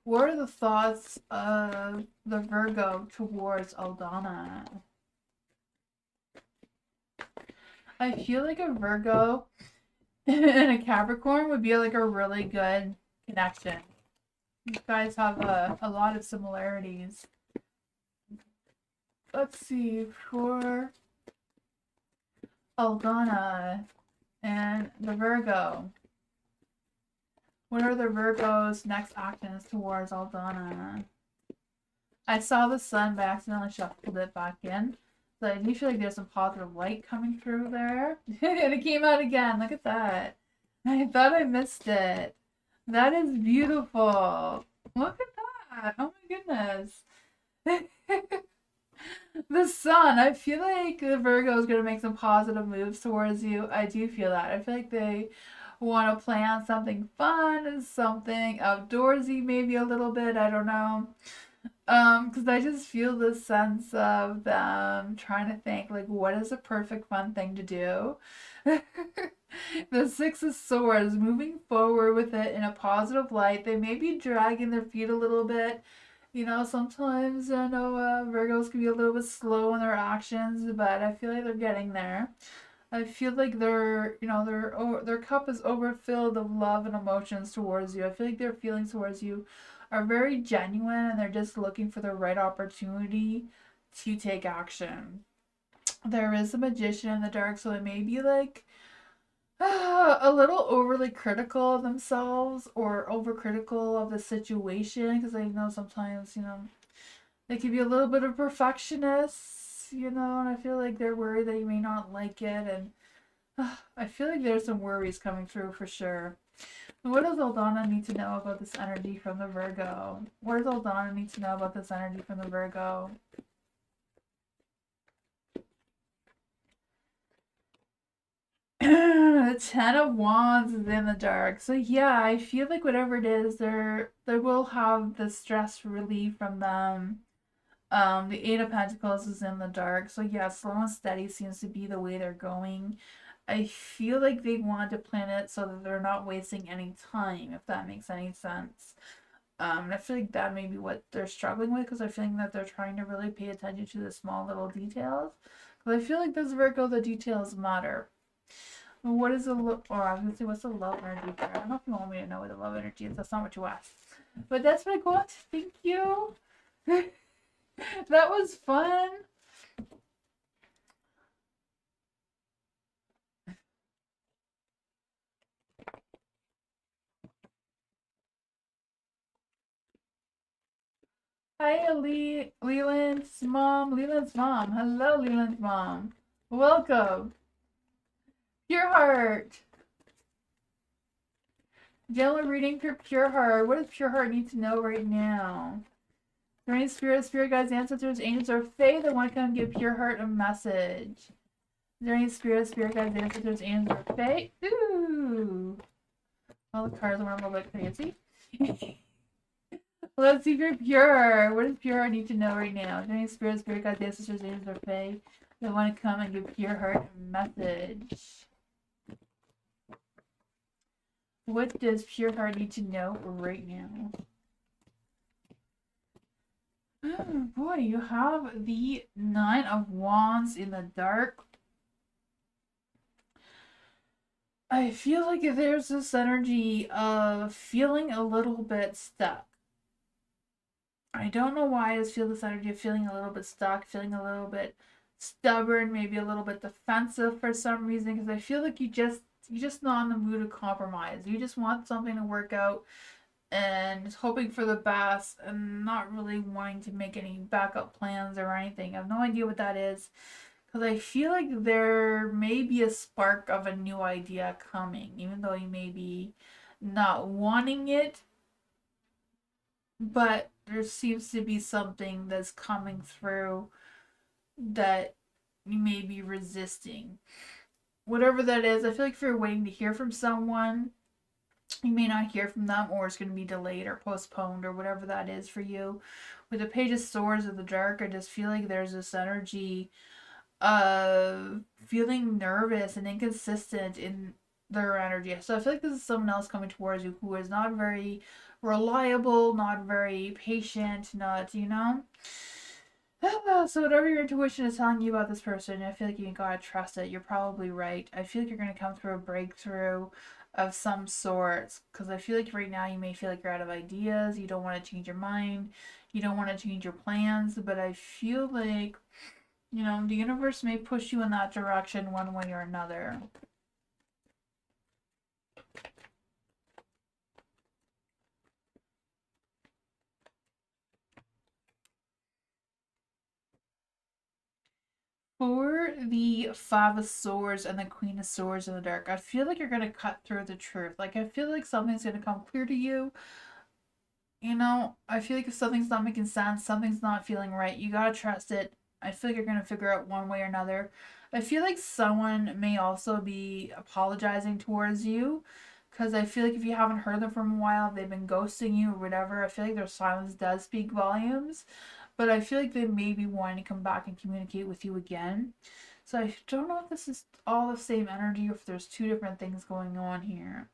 What are the thoughts of the Virgo towards Aldana? I feel like a Virgo and a Capricorn would be like a really good connection. You guys have a lot of similarities. Let's see, for Aldana and the Virgo. What are the Virgo's next actions towards Aldana? I saw the sun, but I accidentally shuffled it back in. So I do feel like there's some positive light coming through there. And it came out again. Look at that. I thought I missed it. That is beautiful. Look at that. Oh my goodness. The sun. I feel like the Virgo is going to make some positive moves towards you. I do feel that. I feel like they want to plan something fun, something outdoorsy, maybe a little bit. I don't know. Because I just feel this sense of them trying to think, like, what is a perfect fun thing to do? The Six of Swords, moving forward with it in a positive light. They may be dragging their feet a little bit. You know, sometimes I know Virgos can be a little bit slow in their actions, but I feel like they're getting there. I feel like their cup is overfilled of love and emotions towards you. I feel like their feelings towards you are very genuine, and they're just looking for the right opportunity to take action. There is a magician in the dark, so it may be like a little overly critical of themselves or overcritical of the situation, because I know sometimes, you know, they can be a little bit of perfectionists, you know, and I feel like they're worried that you may not like it, and I feel like there's some worries coming through for sure. What does Aldana need to know about this energy from the Virgo? What does Aldana need to know about this energy from the Virgo? The Ten of Wands is in the dark. So yeah, I feel like whatever it is, they will have the stress relief from them. The Eight of Pentacles is in the dark. So yeah, slow and steady seems to be the way they're going. I feel like they want to plan it so that they're not wasting any time, if that makes any sense. And I feel like that may be what they're struggling with, because I feel like that they're trying to really pay attention to the small little details. Because I feel like this Virgo, the details matter. What is the love? Or I was gonna say, what's the love energy there? I don't know if you want me to know what the love energy is. That's not what you asked. But that's what I got. Thank you. That was fun. Hi, Leland's mom. Leland's mom. Hello, Leland's mom. Welcome. Pure Heart. General reading for Pure Heart. What does Pure Heart need to know right now? Is there any spirit guides, ancestors, angels, or fae that want to come give Pure Heart a message? Is there any spirit guides, ancestors, angels, or fae? Ooh. All the cards went a little bit crazy. Let's see if you're pure. What does pure heart need to know right now? Is there any spirit guides, ancestors, angels, or fae that want to come and give pure heart a message? What does pure heart need to know right now? Oh boy, you have the Nine of Wands in the dark. I feel like there's this energy of feeling a little bit stuck. I don't know why I just feel this energy of feeling a little bit stuck, feeling a little bit stubborn, maybe a little bit defensive for some reason, because I feel like you're just not in the mood of compromise. You just want something to work out and just hoping for the best and not really wanting to make any backup plans or anything. I have no idea what that is, because I feel like there may be a spark of a new idea coming, even though you may be not wanting it, but there seems to be something that's coming through that you may be resisting. Whatever that is, I feel like if you're waiting to hear from someone, you may not hear from them, or it's going to be delayed or postponed, or whatever that is for you. With the Page of Swords of the Dark, I just feel like there's this energy of feeling nervous and inconsistent in their energy. So I feel like this is someone else coming towards you who is not very reliable, not very patient, not, you know? So whatever your intuition is telling you about this person, I feel like you gotta trust it. You're probably right. I feel like you're gonna come through a breakthrough of some sorts, because I feel like right now you may feel like you're out of ideas. You don't want to change your mind. You don't want to change your plans. But I feel like, you know, the universe may push you in that direction one way or another. For the Five of Swords and the Queen of Swords in the dark, I feel like you're going to cut through the truth. Like, I feel like something's going to come clear to you. You know, I feel like if something's not making sense, something's not feeling right, you got to trust it. I feel like you're going to figure out one way or another. I feel like someone may also be apologizing towards you, because I feel like if you haven't heard them from a while, they've been ghosting you or whatever. I feel like their silence does speak volumes. But I feel like they may be wanting to come back and communicate with you again. So I don't know if this is all the same energy or if there's two different things going on here.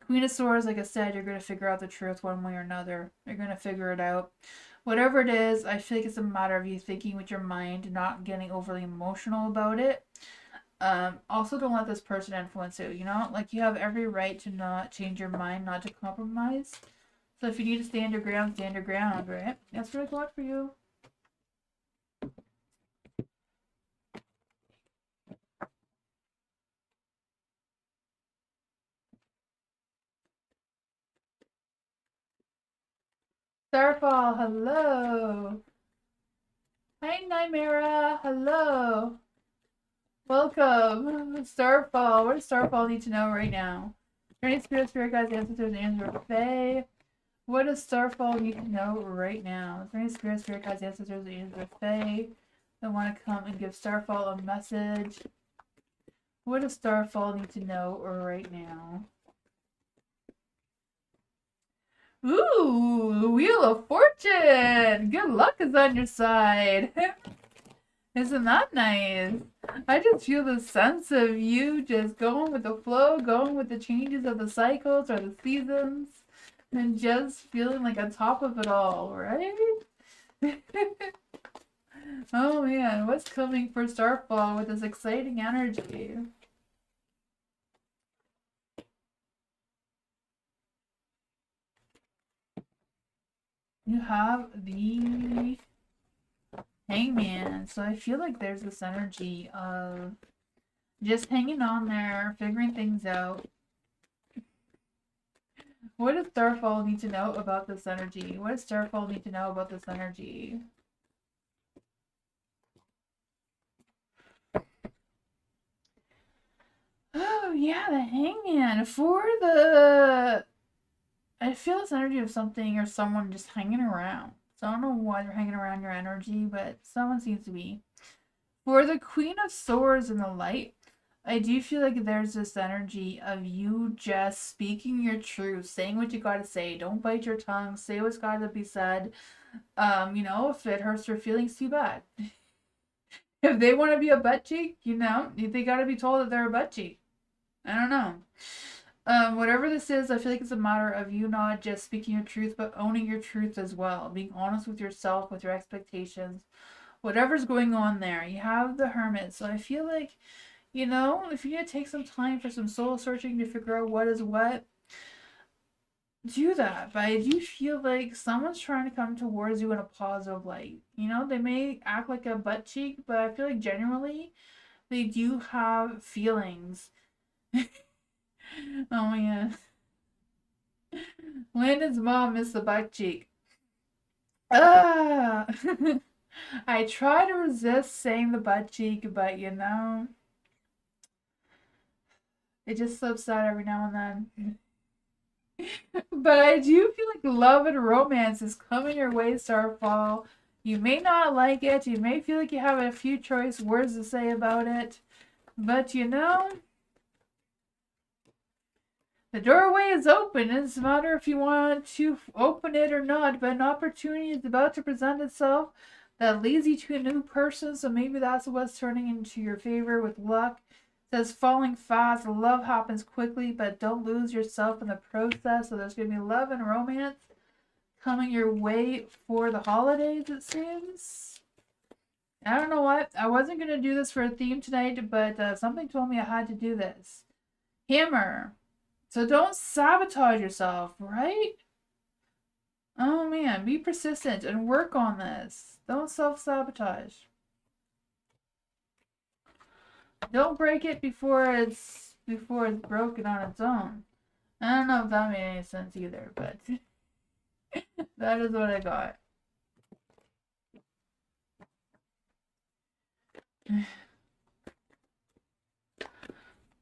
Queen of Swords, like I said, you're going to figure out the truth one way or another. You're going to figure it out. Whatever it is, I feel like it's a matter of you thinking with your mind, not getting overly emotional about it. Also, don't let this person influence you, you know? Like, you have every right to not change your mind, not to compromise. So if you need to stand your ground, right? That's what I got for you. Starfall, hello. Hi, Nightmare, hello. Welcome. Starfall. What does Starfall need to know right now? Any spirit guides, ancestors, angels, or fae? What does Starfall need to know right now? Is there any spirit guides, ancestors, angels, or fae that want to come and give Starfall a message? What does Starfall need to know right now? Ooh, the Wheel of Fortune! Good luck is on your side. Isn't that nice? I just feel the sense of you just going with the flow, going with the changes of the cycles or the seasons, and just feeling like on top of it all, right? Oh man, what's coming for Starfall with this exciting energy? You have the Hangman, so I feel like there's this energy of just hanging on there, figuring things out. What does Starfall need to know about this energy? What does Starfall need to know about this energy? Oh, yeah, the Hangman. For the... I feel this energy of something or someone just hanging around. So I don't know why they're hanging around your energy, but someone seems to be. For the Queen of Swords in the light, I do feel like there's this energy of you just speaking your truth, saying what you gotta say. Don't bite your tongue. Say what's gotta be said. If it hurts their feelings, too bad. If they want to be a butt cheek, they gotta be told that they're a butt cheek. I don't know. Whatever this is, I feel like it's a matter of you not just speaking your truth, but owning your truth as well. Being honest with yourself, with your expectations, whatever's going on there. You have the Hermit, so I feel like, if you need to take some time for some soul searching to figure out what is what, do that. But I do feel like someone's trying to come towards you in a positive light. They may act like a butt cheek, but I feel like generally they do have feelings. Oh man. Landon's mom is the butt cheek. Ah! I try to resist saying the butt cheek, but it just slips out every now and then. But I do feel like love and romance is coming your way, Starfall. You may not like it. You may feel like you have a few choice words to say about it. But the doorway is open. It's a matter if you want to open it or not. But an opportunity is about to present itself that leads you to a new person. So maybe that's what's turning into your favor with luck. It says falling fast. Love happens quickly, but don't lose yourself in the process. So there's going to be love and romance coming your way for the holidays, it seems. I don't know what. I wasn't going to do this for a theme tonight, but something told me I had to do this. Hammer. So don't sabotage yourself, right? Oh man, be persistent and work on this. Don't self-sabotage. Don't break it before it's broken on its own. I don't know if that made any sense either, but that is what I got.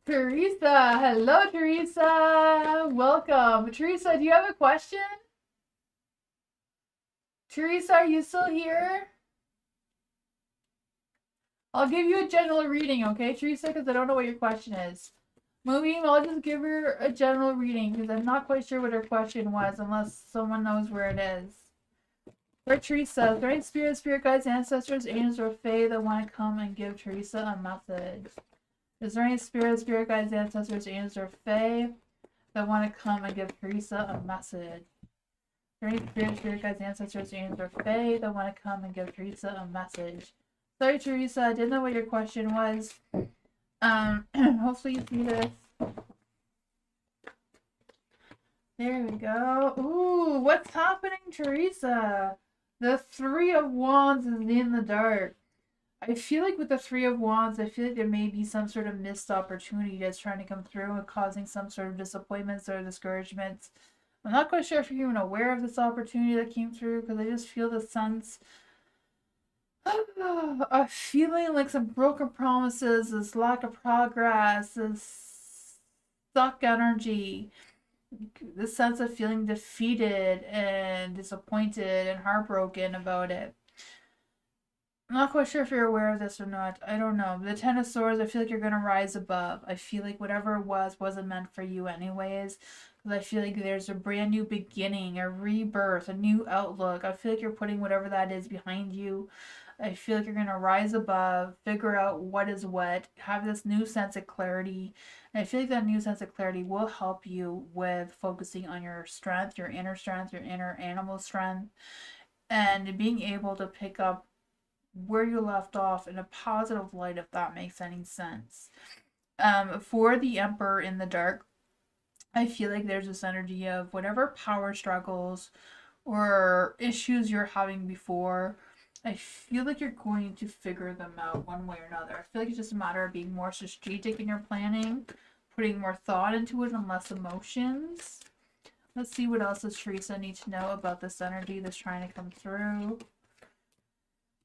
Teresa, hello Teresa, welcome. Teresa, do you have a question? Teresa, are you still here? I'll give you a general reading, okay, Teresa, because I don't know what your question is. Moving, I'll just give her a general reading because I'm not quite sure what her question was unless someone knows where it is. For Teresa, is there any spirit guides, ancestors, angels, or fae that want to come and give Teresa a message? Is there any spirit guides, ancestors, angels, or fae that want to come and give Teresa a message? Is there any spirit guides, ancestors, angels, or fae that want to come and give Teresa a message? Sorry, Teresa, I didn't know what your question was. Hopefully you see this. There we go. Ooh, what's happening, Teresa? The Three of Wands is in the dark. I feel like with the Three of Wands, I feel like there may be some sort of missed opportunity that's trying to come through and causing some sort of disappointments or discouragements. I'm not quite sure if you're even aware of this opportunity that came through because I just feel the sense of feeling like some broken promises, this lack of progress, this stuck energy, this sense of feeling defeated and disappointed and heartbroken about it. I'm not quite sure if you're aware of this or not. I don't know. The Ten of Swords, I feel like you're going to rise above. I feel like whatever it was wasn't meant for you anyways. Because I feel like there's a brand new beginning, a rebirth, a new outlook. I feel like you're putting whatever that is behind you. I feel like you're going to rise above, figure out what is what, have this new sense of clarity. And I feel like that new sense of clarity will help you with focusing on your strength, your inner animal strength, and being able to pick up where you left off in a positive light, if that makes any sense. For the Emperor in the dark, I feel like there's this energy of whatever power struggles or issues you're having before, I feel like you're going to figure them out one way or another. I feel like it's just a matter of being more strategic in your planning, putting more thought into it and less emotions. Let's see what else does Teresa need to know about this energy that's trying to come through.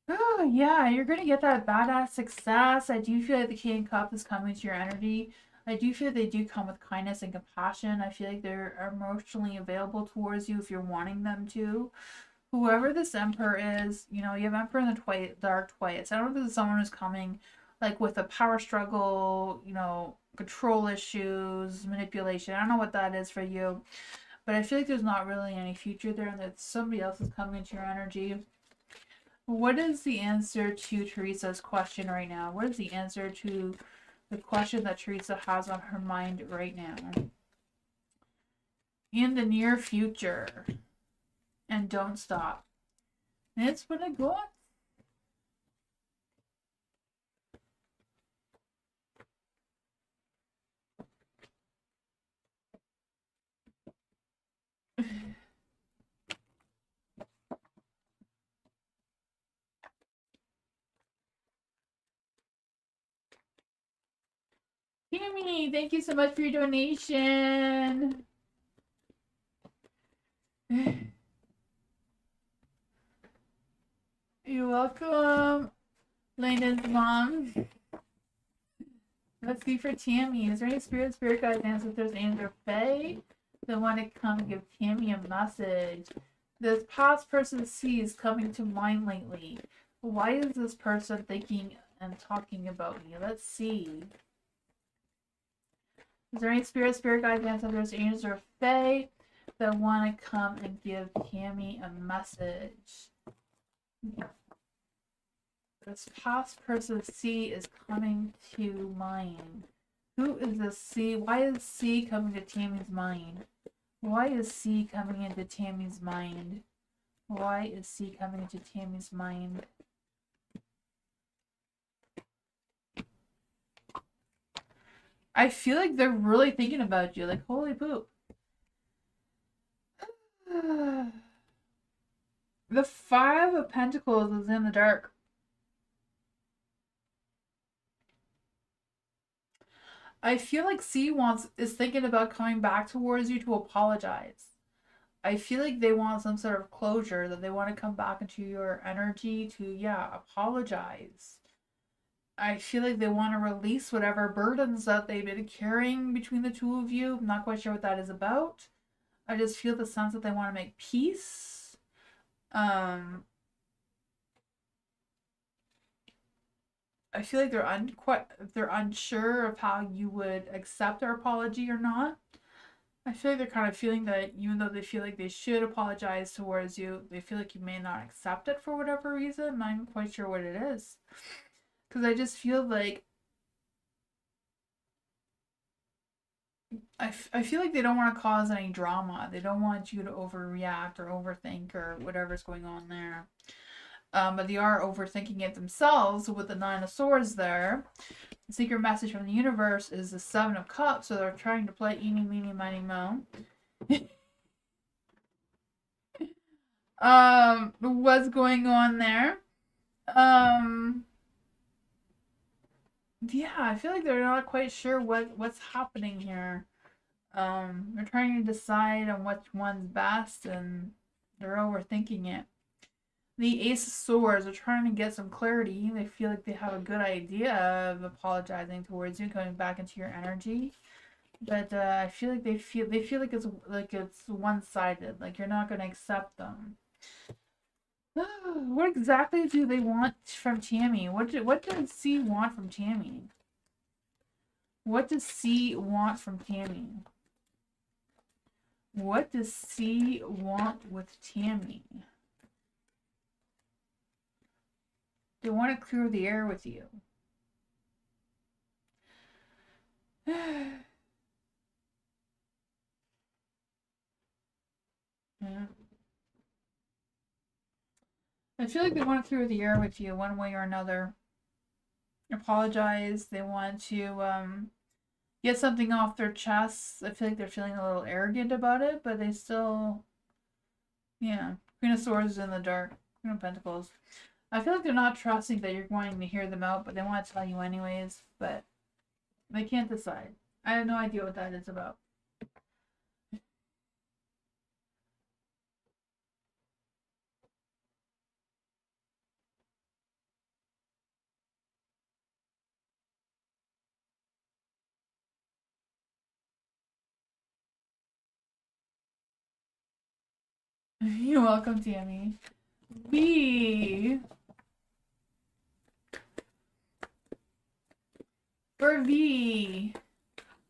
Oh, yeah, you're going to get that badass success. I do feel like the King of Cups is coming to your energy. I do feel they do come with kindness and compassion. I feel like they're emotionally available towards you if you're wanting them to. Whoever this Emperor is, you have Emperor in the dark twice. I don't know if this is someone who's coming like with a power struggle, you know, control issues, manipulation. I don't know what that is for you, but I feel like there's not really any future there and that somebody else is coming into your energy. What is the answer to Teresa's question right now? What is the answer to the question that Teresa has on her mind right now? In the near future. And don't stop. And it's when I go on. Tammy, thank you so much for your donation. You're welcome, Lena's mom. Let's see for Tammy. Is there any spirit guides, ancestors, angels, or fae that want to come and give Tammy a message? This past person sees coming to mind lately. Why is this person thinking and talking about me? Let's see. Is there any spirit guides, ancestors, angels, or fae that want to come and give Tammy a message? This past person C is coming to mind. Who is this C? Why is C coming to Tammy's mind? Why is C coming into Tammy's mind? Why is C coming into Tammy's mind? I feel like they're really thinking about you. Like, holy poop. The Five of Pentacles is in the dark. I feel like C is thinking about coming back towards you to apologize. I feel like they want some sort of closure, that they want to come back into your energy to, yeah, apologize. I feel like they want to release whatever burdens that they've been carrying between the two of you. I'm not quite sure what that is about. I just feel the sense that they want to make peace. I feel like they're unsure of how you would accept their apology or not. I feel like they're kind of feeling that even though they feel like they should apologize towards you, they feel like you may not accept it for whatever reason. I'm not even quite sure what it is. Because I just feel like I feel like they don't want to cause any drama. They don't want you to overreact or overthink or whatever's going on there. But they are overthinking it themselves with the Nine of Swords there. The secret message from the universe is the Seven of Cups, so they're trying to play eeny, meeny, miny, moe. What's going on there? Yeah, I feel like they're not quite sure what's happening here. They're trying to decide on which one's best, and they're overthinking it. The Ace of Swords are trying to get some clarity. They feel like they have a good idea of apologizing towards you, coming back into your energy. But I feel like they feel like it's one-sided. Like you're not going to accept them. What exactly do they want from Tammy? What does C want from Tammy? What does C want from Tammy? What does C want with Tammy? They want to clear the air with you. Yeah. I feel like they want to clear the air with you one way or another. Apologize. They want to get something off their chests. I feel like they're feeling a little arrogant about it, but they still, yeah. Queen of Swords is in the dark. Queen of Pentacles. I feel like they're not trusting that you're going to hear them out, but they want to tell you anyways, but they can't decide. I have no idea what that is about. You're welcome, Tammy. For V,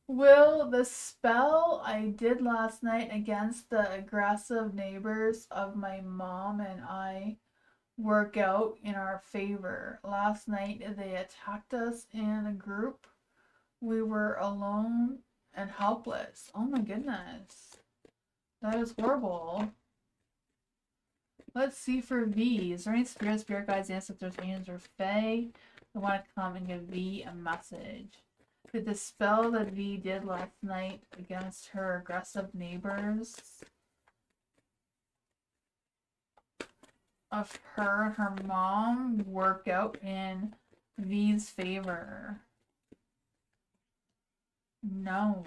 will the spell I did last night against the aggressive neighbors of my mom and I work out in our favor? Last night they attacked us in a group. We were alone and helpless. Oh my goodness. That is horrible. Let's see for V. Is there any spirit guides, ancestors, angels, or fae that want to come and give V a message? Did the spell that V did last night against her aggressive neighbors of her and her mom work out in V's favor? No.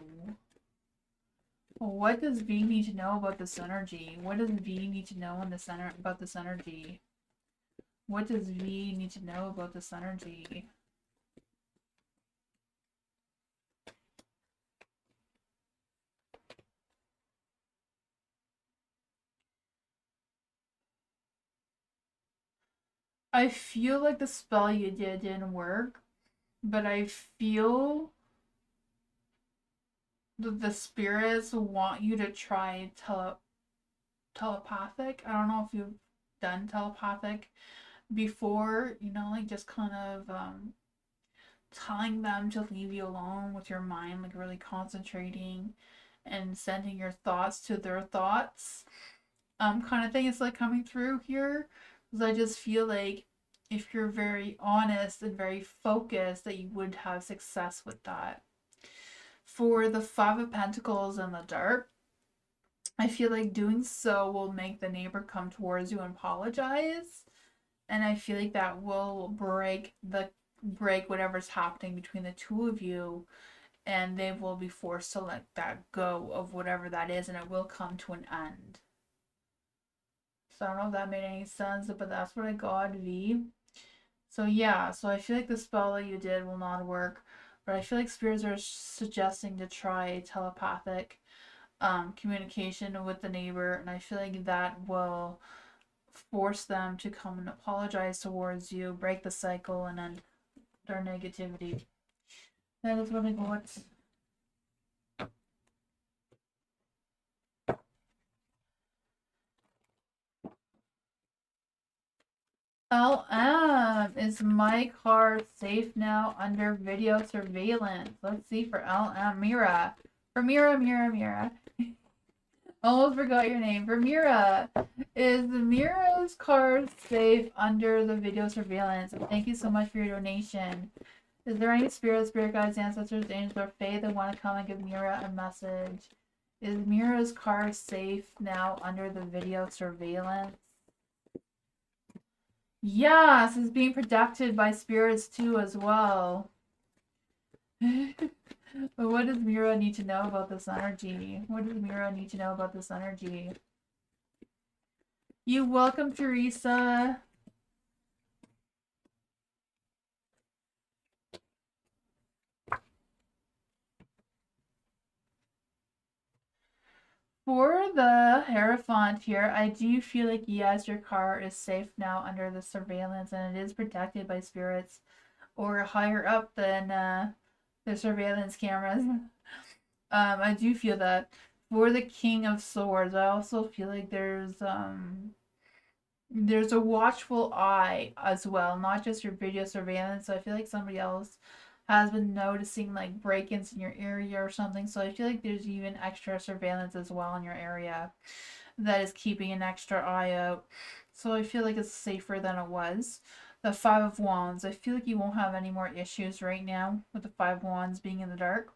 What does V need to know about this energy? What does V need to know in the center about this energy? What does V need to know about this energy? I feel like the spell you did didn't work, but I feel that the spirits want you to try telepathic. I don't know if you've done telepathic before, you know, like just kind of telling them to leave you alone with your mind, like really concentrating and sending your thoughts to their thoughts. Kind of thing is like coming through here. Because I just feel like if you're very honest and very focused, that you would have success with that. For the Five of Pentacles in the dark, I feel like doing so will make the neighbor come towards you and apologize. And I feel like that will break whatever's happening between the two of you, and they will be forced to let that go of whatever that is, and it will come to an end. So I don't know if that made any sense, but that's what I got, V. So yeah, so I feel like the spell that you did will not work, but I feel like spirits are suggesting to try telepathic communication with the neighbor, and I feel like that will force them to come and apologize towards you, break the cycle, and end their negativity. That is what I got. LM, is my car safe now under video surveillance? Let's see for LM. Mira. For Mira. Almost forgot your name. For Mira. Is Mira's car safe under the video surveillance? And thank you so much for your donation. Is there any spirit guides, ancestors, angels, or fae that want to come and give Mira a message? Is Mira's car safe now under the video surveillance? Yes, it's being protected by spirits too as well. But what does Mira need to know about this energy? What does Mira need to know about this energy? You welcome, Teresa. For the Hierophant here, I do feel like yes, your car is safe now under the surveillance, and it is protected by spirits or higher up than the surveillance cameras. I do feel that. For the King of Swords, I also feel like there's a watchful eye as well, not just your video surveillance. So I feel like somebody else has been noticing like break-ins in your area or something. So I feel like there's even extra surveillance as well in your area that is keeping an extra eye out. So I feel like it's safer than it was. The Five of Wands, I feel like you won't have any more issues right now with the Five of Wands being in the dark.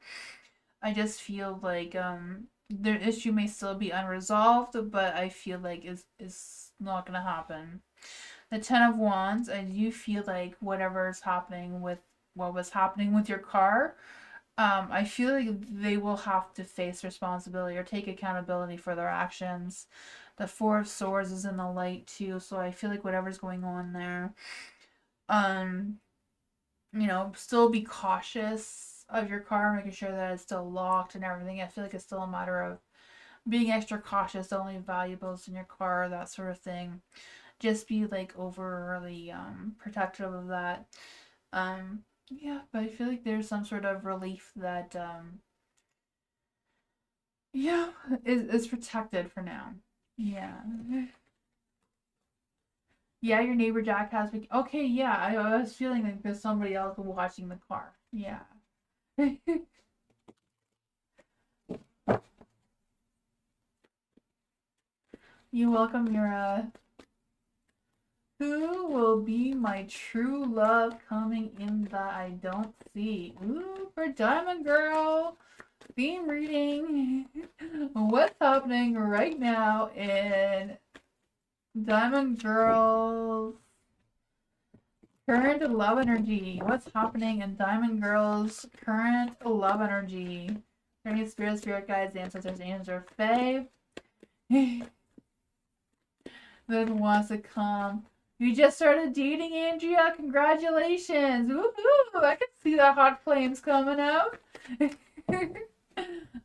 I just feel like their issue may still be unresolved, but I feel like is not gonna happen. The Ten of Wands, I do feel like whatever is happening with what was happening with your car, I feel like they will have to face responsibility or take accountability for their actions. The Four of Swords is in the light too, so I feel like whatever's going on there, you know, still be cautious of your car, making sure that it's still locked and everything. I feel like it's still a matter of being extra cautious, the only valuables in your car, that sort of thing. Just be like overly protective of that. Yeah, but I feel like there's some sort of relief that yeah, is protected for now. Yeah. Yeah, your neighbor Jack has been okay, yeah, I was feeling like there's somebody else watching the car. Yeah. You welcome your who will be my true love coming in that I don't see? Ooh, for Diamond Girl theme reading. What's happening right now in Diamond Girl's current love energy? What's happening in Diamond Girl's current love energy? Any spirit guides, ancestors, angels, or fae that wants to come. You just started dating, Andrea. Congratulations. Woohoo! I can see the hot flames coming out.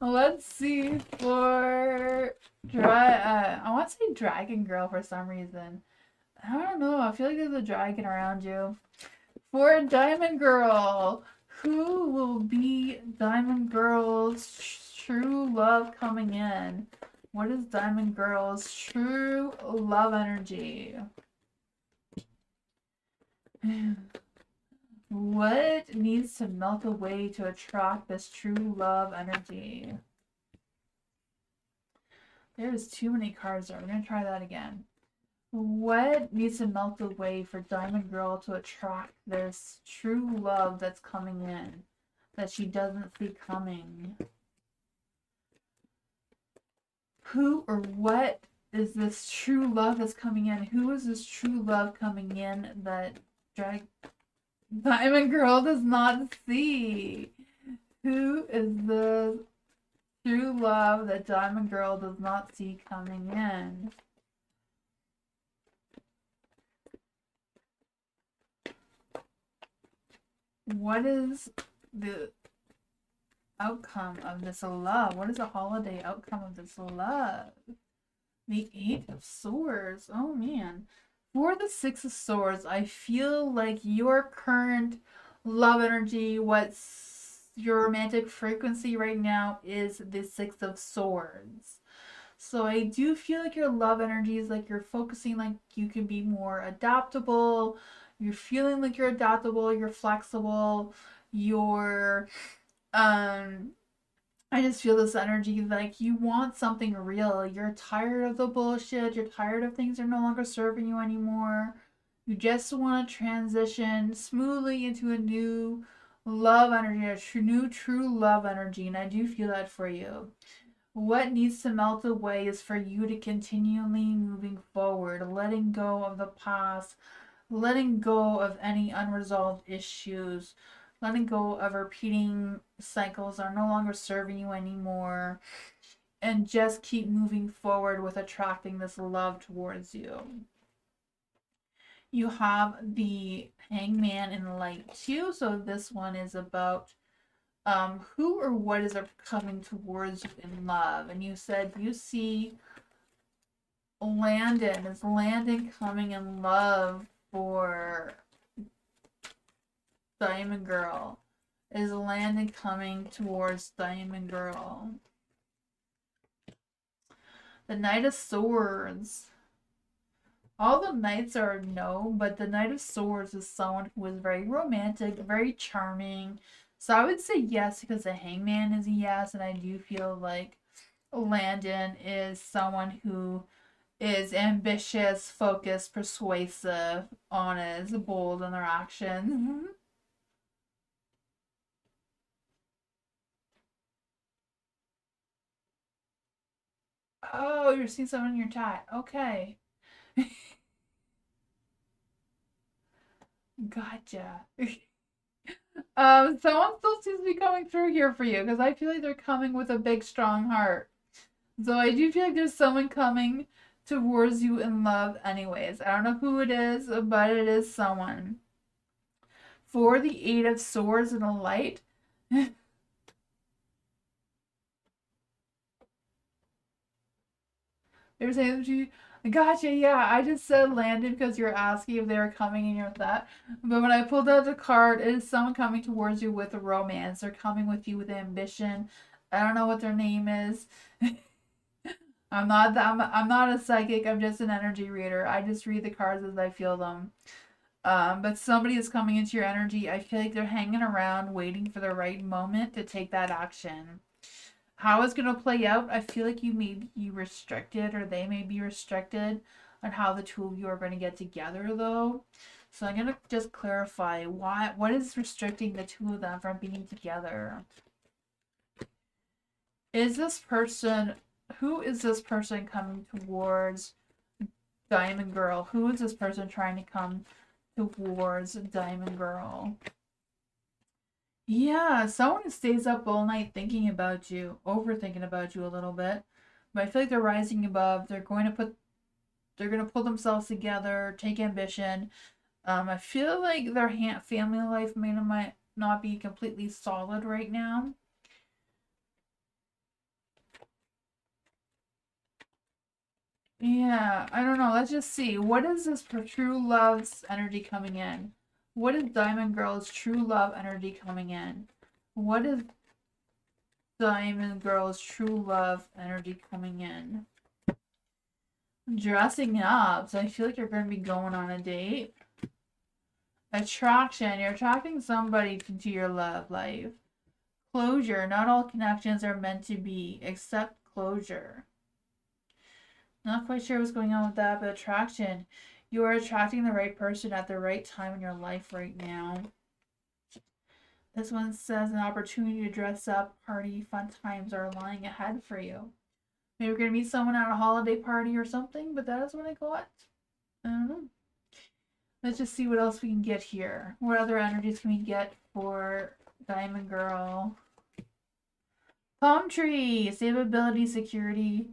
Let's see for I want to say Dragon Girl for some reason. I don't know. I feel like there's a dragon around you. For Diamond Girl, who will be Diamond Girl's true love coming in? What is Diamond Girl's true love energy? What needs to melt away to attract this true love energy? There's too many cards there. We're going to try that again. What needs to melt away for Diamond Girl to attract this true love that's coming in that she doesn't see coming? Who or what is this true love that's coming in? Who is this true love coming in that Diamond Girl does not see? Who is the true love that Diamond Girl does not see coming in? What is the outcome of this love? What is the holiday outcome of this love? The Eight of Swords. Oh man. For the Six of Swords, I feel like your current love energy, what's your romantic frequency right now, is the Six of Swords. So I do feel like your love energy is like you're focusing like you can be more adaptable. You're feeling like you're adaptable, you're flexible, you're I just feel this energy like you want something real. You're tired of the bullshit. You're tired of things that are no longer serving you anymore. You just want to transition smoothly into a new love energy, new true love energy. And I do feel that for you. What needs to melt away is for you to continually moving forward, letting go of the past, letting go of any unresolved issues, letting go of repeating cycles that are no longer serving you anymore, and just keep moving forward with attracting this love towards you. You have the Hangman in light too, so this one is about who or what is coming towards you in love. And you said you see Landon. Is Landon coming in love for Diamond Girl? Is Landon coming towards Diamond Girl? The Knight of Swords. All the knights are no, but the Knight of Swords is someone who is very romantic, very charming. So I would say yes because the Hangman is a yes, and I do feel like Landon is someone who is ambitious, focused, persuasive, honest, bold in their actions. Oh, you're seeing someone in your chat. Okay. Gotcha. Someone still seems to be coming through here for you because I feel like they're coming with a big, strong heart. So I do feel like there's someone coming towards you in love, anyways. I don't know who it is, but it is someone. For the Eight of Swords and the Light, they're saying to you, Gotcha, yeah. I just said landed because you're asking if they were coming in with that. But when I pulled out the card, it is someone coming towards you with a romance. They're coming with you with ambition. I don't know what their name is. I'm not a psychic. I'm just an energy reader. I just read the cards as I feel them. But somebody is coming into your energy. I feel like they're hanging around, waiting for the right moment to take that action. How it's gonna play out, I feel like you may be restricted, or they may be restricted on how the two of you are gonna get together, though. So I'm gonna just clarify what is restricting the two of them from being together. Is this person Who is this person coming towards Diamond Girl? Who is this person trying to come towards Diamond Girl? Yeah, someone stays up all night thinking about you, overthinking about you a little bit. But I feel like they're rising above. They're going to pull themselves together, take ambition. I feel like their family life might not be completely solid right now. Yeah, I don't know. Let's just see. What is this for true love's energy coming in? What is Diamond Girl's true love energy coming in? What is Diamond Girl's true love energy coming in? Dressing up. So I feel like you're going to be going on a date. Attraction. You're attracting somebody into your love life. Closure. Not all connections are meant to be, except closure. Not quite sure what's going on with that, but attraction. You are attracting the right person at the right time in your life right now. This one says an opportunity to dress up, party, fun times are lying ahead for you. Maybe you're going to meet someone at a holiday party or something, but that is what I got. I don't know. Let's just see what else we can get here. What other energies can we get for Diamond Girl? Palm tree, stability, security,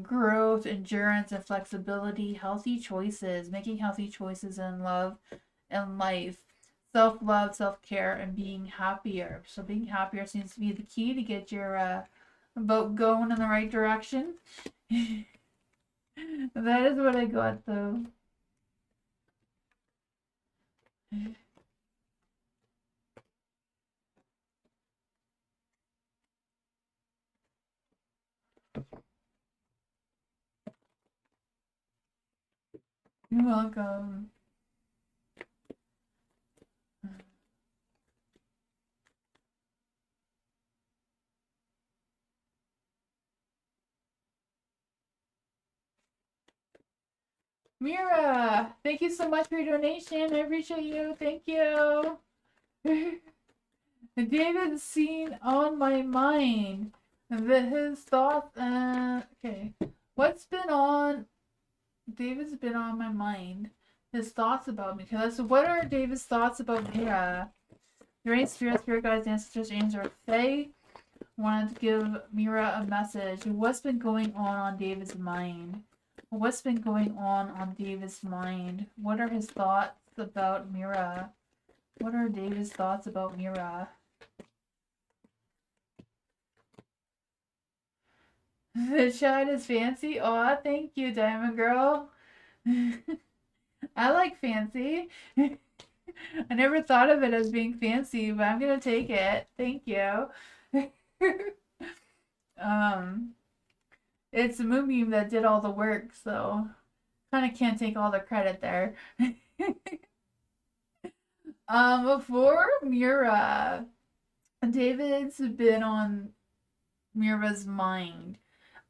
growth, endurance, and flexibility, healthy choices, making healthy choices in love and life, self-love, self-care, and being happier. So being happier seems to be the key to get your boat going in the right direction. That is what I got, though. You're welcome. Mira, thank you so much for your donation. I appreciate you. Thank you. David's seen on my mind. His thoughts. Okay. What's been on? David's been on my mind. His thoughts about me. Okay, so what are David's thoughts about Mira? There any spirit guides, ancestors, angels, or fae wanted to give Mira a message. What's been going on David's mind? What's been going on David's mind? What are his thoughts about Mira? What are David's thoughts about Mira? The shine is fancy. Aw, thank you, Diamond Girl. I like fancy. I never thought of it as being fancy, but I'm gonna take it. Thank you. It's a Moonbeam that did all the work, so kind of can't take all the credit there. For Mira, David's been on Mira's mind.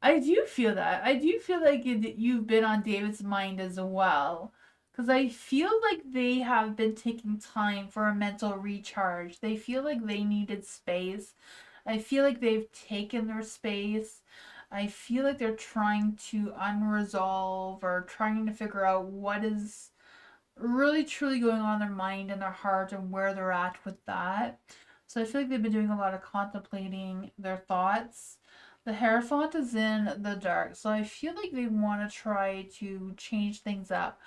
I do feel that. I do feel like you've been on David's mind as well. Because I feel like they have been taking time for a mental recharge. They feel like they needed space. I feel like they've taken their space. I feel like they're trying to unresolve or trying to figure out what is really truly going on in their mind and their heart and where they're at with that. So I feel like they've been doing a lot of contemplating their thoughts. The Hierophant is in the dark, so I feel like they want to try to change things up,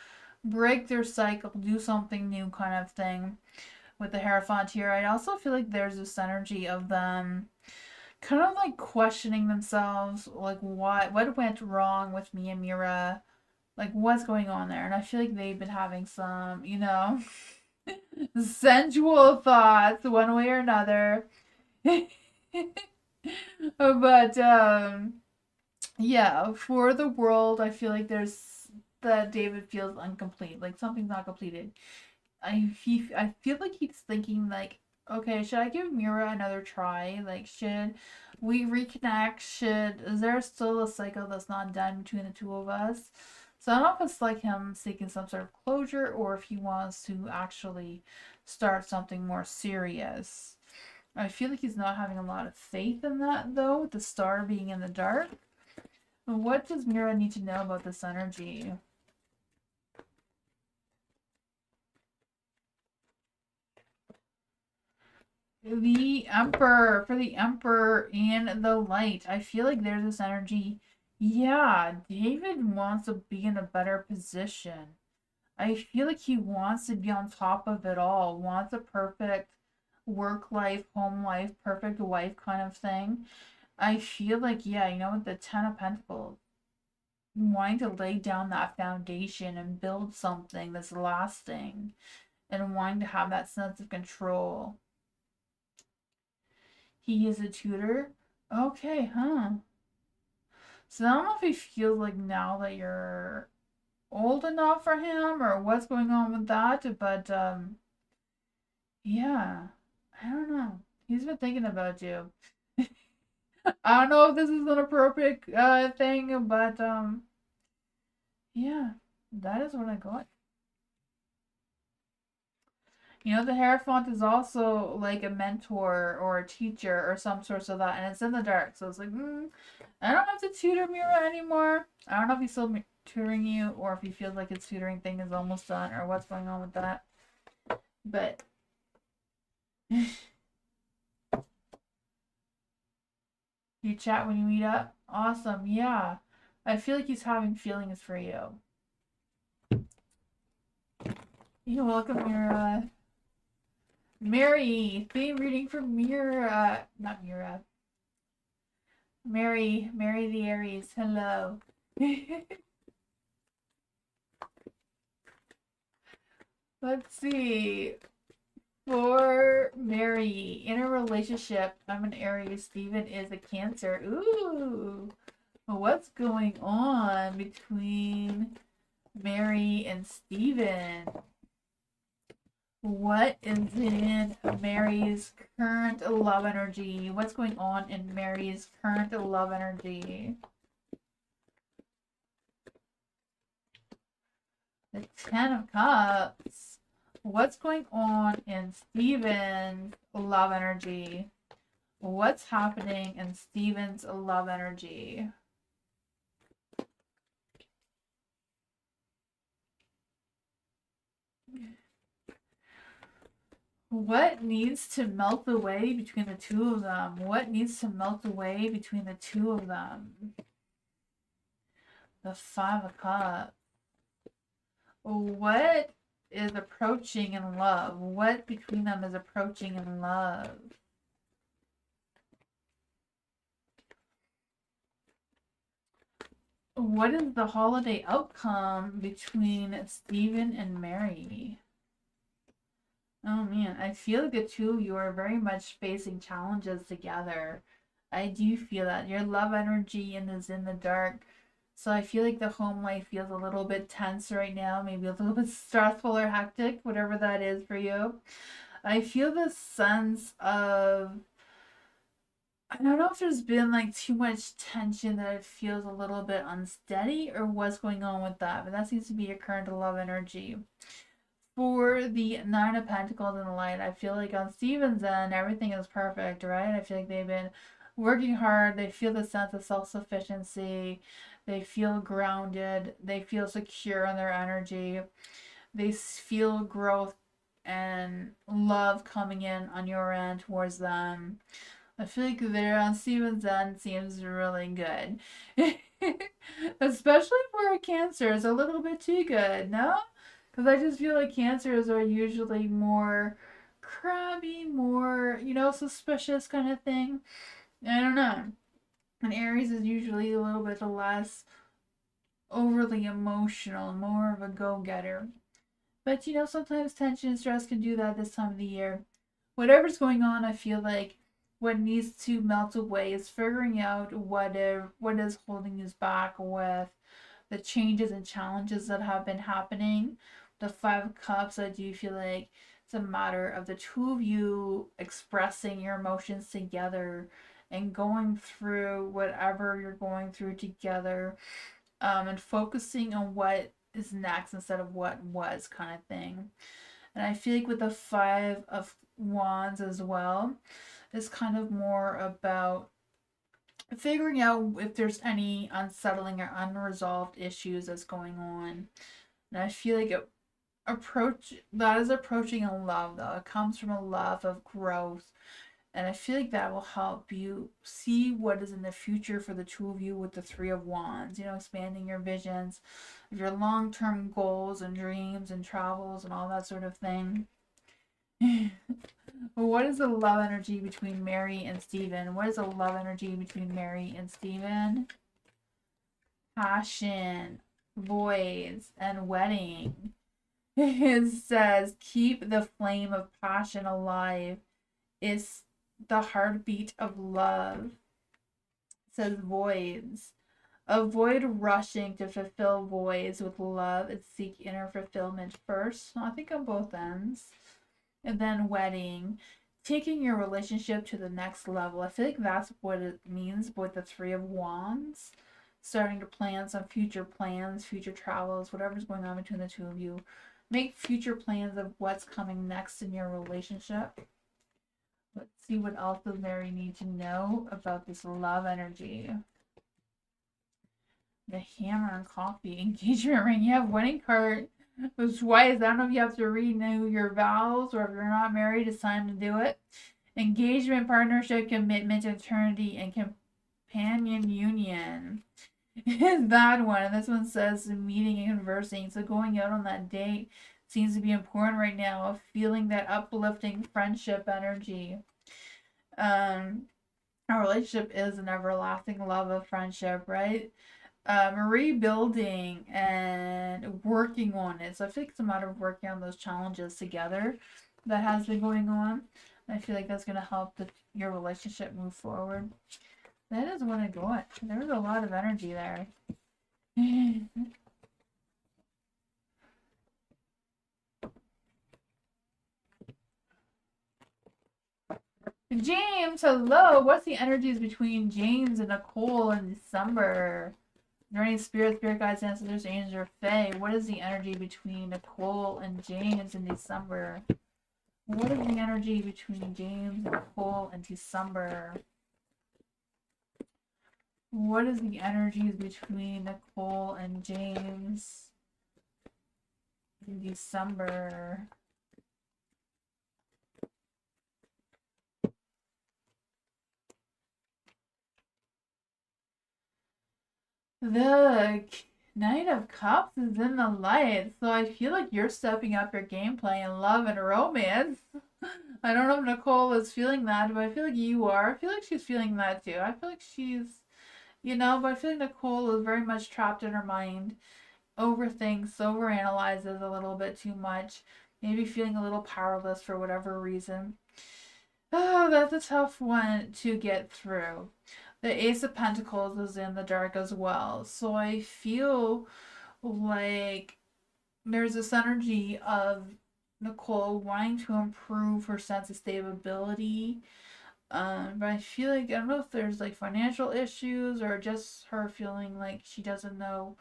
break their cycle, do something new kind of thing with the Hierophant here. I also feel like there's this energy of them kind of like questioning themselves, like what went wrong with me and Mira, like what's going on there. And I feel like they've been having some, sensual thoughts one way or another. But yeah, for the world, I feel like there's that David feels incomplete, like something's not completed. I feel like he's thinking like, okay, should I give Mira another try? Like, should we reconnect? Is there still a cycle that's not done between the two of us? So I don't know if it's like him seeking some sort of closure or if he wants to actually start something more serious. I feel like he's not having a lot of faith in that though, with the star being in the dark. What does Mira need to know about this energy? The Emperor, for the Emperor and the Light. I feel like there's this energy. Yeah, David wants to be in a better position. I feel like he wants to be on top of it all, wants a perfect work life, home life, perfect wife kind of thing. I feel like, yeah, with the Ten of Pentacles, wanting to lay down that foundation and build something that's lasting and wanting to have that sense of control. He is a tutor? Okay, huh. So I don't know if he feels like now that you're old enough for him or what's going on with that, but yeah. I don't know. He's been thinking about you. I don't know if this is an appropriate thing, but yeah, that is what I got. The Hierophant is also like a mentor or a teacher or some sorts of that, and it's in the dark. So it's like, I don't have to tutor Mira anymore. I don't know if he's still tutoring you or if he feels like his tutoring thing is almost done or what's going on with that. But you chat when you meet up? Awesome, yeah. I feel like he's having feelings for you. You're welcome, Mira. Mary, theme reading for Mira. Not Mira. Mary the Aries. Hello. Let's see. For Mary, in a relationship, I'm an Aries, Steven is a Cancer. Ooh. What's going on between Mary and Steven? What is in Mary's current love energy? What's going on in Mary's current love energy? The Ten of Cups. What's going on in Steven's love energy? What's happening in Steven's love energy? What needs to melt away between the two of them? What needs to melt away between the two of them? The Five of Cups. What is approaching in love? What between them is approaching in love? What is the holiday outcome between Steven and Mary? Oh man, I feel like the two of you are very much facing challenges together. I do feel that. Your love energy is in the dark. So I feel like the home life feels a little bit tense right now, maybe a little bit stressful or hectic, whatever that is for you. I feel this sense of, I don't know if there's been like too much tension that it feels a little bit unsteady or what's going on with that, but that seems to be your current love energy. For the Nine of Pentacles and the Light, I feel like on Steven's end, everything is perfect, right? I feel like they've been working hard. They feel the sense of self-sufficiency. They feel grounded. They feel secure in their energy. They feel growth and love coming in on your end towards them. I feel like they're on Steven's end seems really good. Especially for a Cancer, it's a little bit too good, no? Because I just feel like Cancers are usually more crabby, more, suspicious kind of thing. I don't know. And Aries is usually a little bit less overly emotional, more of a go-getter. But sometimes tension and stress can do that this time of the year. Whatever's going on, I feel like what needs to melt away is figuring out what is holding us back with the changes and challenges that have been happening. The Five of Cups, I do feel like it's a matter of the two of you expressing your emotions together and going through whatever you're going through together, and focusing on what is next instead of what was, kind of thing. And I feel like with the Five of Wands as well, it's kind of more about figuring out if there's any unsettling or unresolved issues that's going on. And I feel like that is approaching a love, though. It comes from a love of growth. And I feel like that will help you see what is in the future for the two of you with the Three of Wands, expanding your visions of your long term goals and dreams and travels and all that sort of thing. What is the love energy between Mary and Stephen? What is the love energy between Mary and Stephen? Passion, voids, and wedding. It says, keep the flame of passion alive. It's the heartbeat of love. It says voids. Avoid rushing to fulfill voids with love and seek inner fulfillment first. I think on both ends. And then wedding. Taking your relationship to the next level. I feel like that's what it means with the Three of Wands. Starting to plan some future plans, future travels, whatever's going on between the two of you. Make future plans of what's coming next in your relationship. Let's see what else does Mary need to know about this love energy. The hammer and coffee. Engagement ring. You have wedding card. It's twice. I don't know if you have to renew your vows or if you're not married, it's time to do it. Engagement, partnership, commitment, eternity, and companion union. Is that one. And this one says meeting and conversing. So going out on that date seems to be important right now. Feeling that uplifting friendship energy. Our relationship is an everlasting love of friendship, right? Rebuilding and working on it. So I feel like it's a matter of working on those challenges together that has been going on. I feel like that's going to help your relationship move forward. That is what I got. There was a lot of energy there. James, hello. What's the energies between James and Nicole in December? Are there any spirit guides, ancestors, angels, or fae? What is the energy between Nicole and James in December? What is the energy between James and Nicole in December? What is the energies between Nicole and James in December? The Knight of Cups is in the light, so I feel like you're stepping up your gameplay in love and romance. I don't know if Nicole is feeling that, but I feel like you are. I feel like she's feeling that too. I feel like she's, but I feel like Nicole is very much trapped in her mind, overthinks, overanalyzes a little bit too much, maybe feeling a little powerless for whatever reason. Oh, that's a tough one to get through. The Ace of Pentacles is in the dark as well. So I feel like there's this energy of Nicole wanting to improve her sense of stability. But I feel like I don't know if there's like financial issues or just her feeling like she doesn't know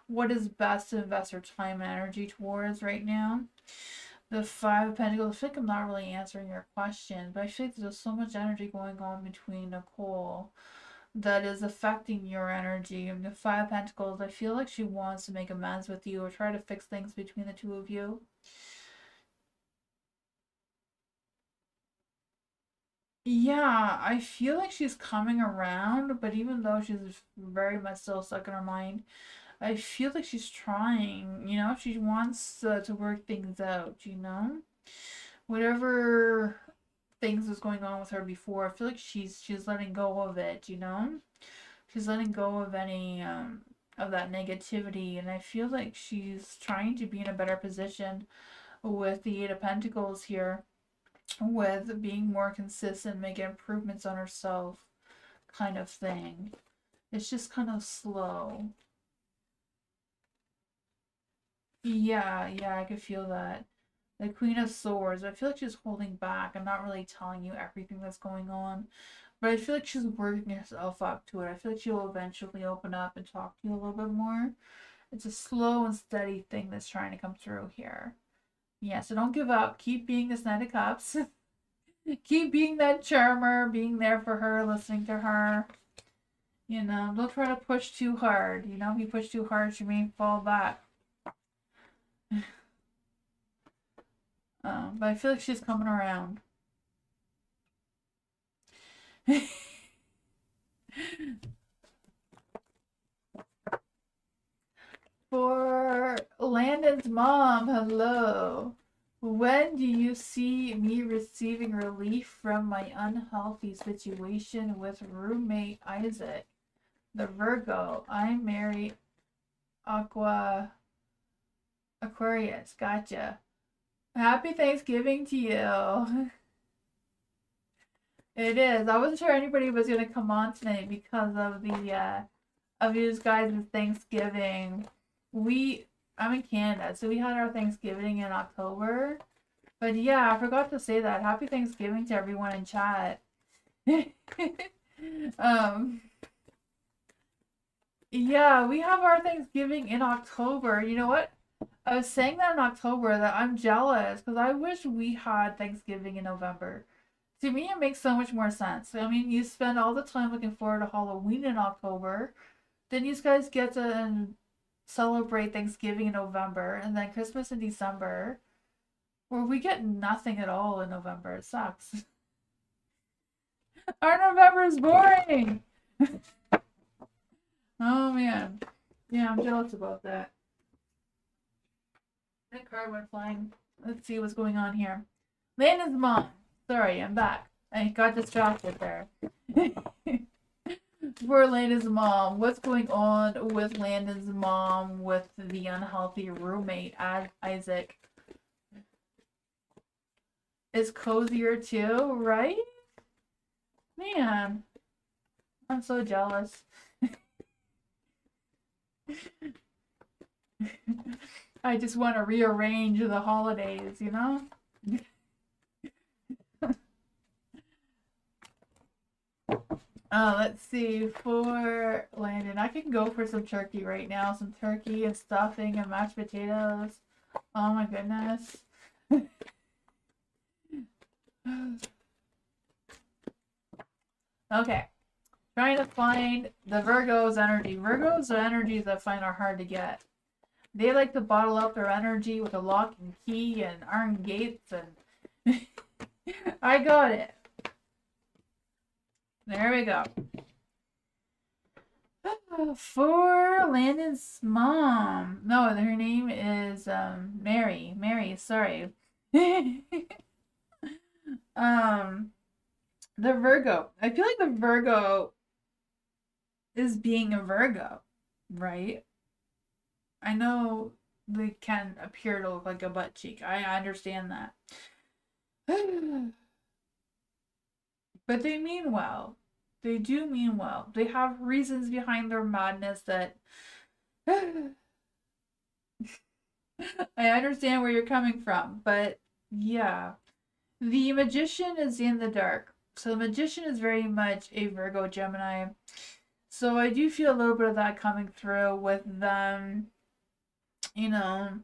what is best to invest her time and energy towards right now. The Five of Pentacles, I feel like I'm not really answering your question, but I feel like there's so much energy going on between Nicole that is affecting your energy. And the Five of Pentacles, I feel like she wants to make amends with you or try to fix things between the two of you. Yeah, I feel like she's coming around, but even though she's very much still stuck in her mind, I feel like she's trying, she wants to work things out, whatever things was going on with her before. I feel like she's letting go of it, you know? She's letting go of any of that negativity, and I feel like she's trying to be in a better position with the Eight of Pentacles here, with being more consistent, making improvements on herself, kind of thing. It's just kind of slow. Yeah, I could feel that. The Queen of Swords, I feel like she's holding back and not really telling you everything that's going on. But I feel like she's working herself up to it. I feel like she will eventually open up and talk to you a little bit more. It's a slow and steady thing that's trying to come through here. Yeah, so don't give up. Keep being this Knight of Cups. Keep being that charmer, being there for her, listening to her. You know, don't try to push too hard. You know, if you push too hard, she may fall back. But I feel like she's coming around. For Landon's mom, hello. When do you see me receiving relief from my unhealthy situation with roommate Isaac? The Virgo. I'm Mary Aquarius. Gotcha. Happy Thanksgiving to you. It is. I wasn't sure anybody was gonna come on tonight because of the of you guys' Thanksgiving. I'm in Canada, so we had our Thanksgiving in October. But yeah, I forgot to say that. Happy Thanksgiving to everyone in chat. Yeah, we have our Thanksgiving in October. You know what? I was saying that in October that I'm jealous because I wish we had Thanksgiving in November. To me, it makes so much more sense. I mean, you spend all the time looking forward to Halloween in October. Then you guys get to celebrate Thanksgiving in November and then Christmas in December. Where we get nothing at all in November. It sucks. Our November is boring. Oh man. Yeah, I'm jealous about that. That card went flying. Let's see what's going on here. Landon's mom. Sorry, I'm back. I got distracted there. For Landon's mom, what's going on with Landon's mom with the unhealthy roommate, Isaac? Is cozier too, right? Man, I'm so jealous. I just want to rearrange the holidays, you know? Let's see, for Landon, I can go for some turkey right now. Some turkey and stuffing and mashed potatoes. Oh my goodness. Okay. Trying to find the Virgo's energy. Virgo's are energies that I find are hard to get. They like to bottle up their energy with a lock and key and iron gates and I got it. There we go. For Landon's mom. No, her name is Mary. Mary, sorry. The Virgo. I feel like the Virgo is being a Virgo, right? I know they can appear to look like a butt cheek. I understand that. But they mean well. They do mean well. They have reasons behind their madness that I understand where you're coming from, but yeah. The Magician is in the dark. So the Magician is very much a Virgo Gemini. So I do feel a little bit of that coming through with them, you know,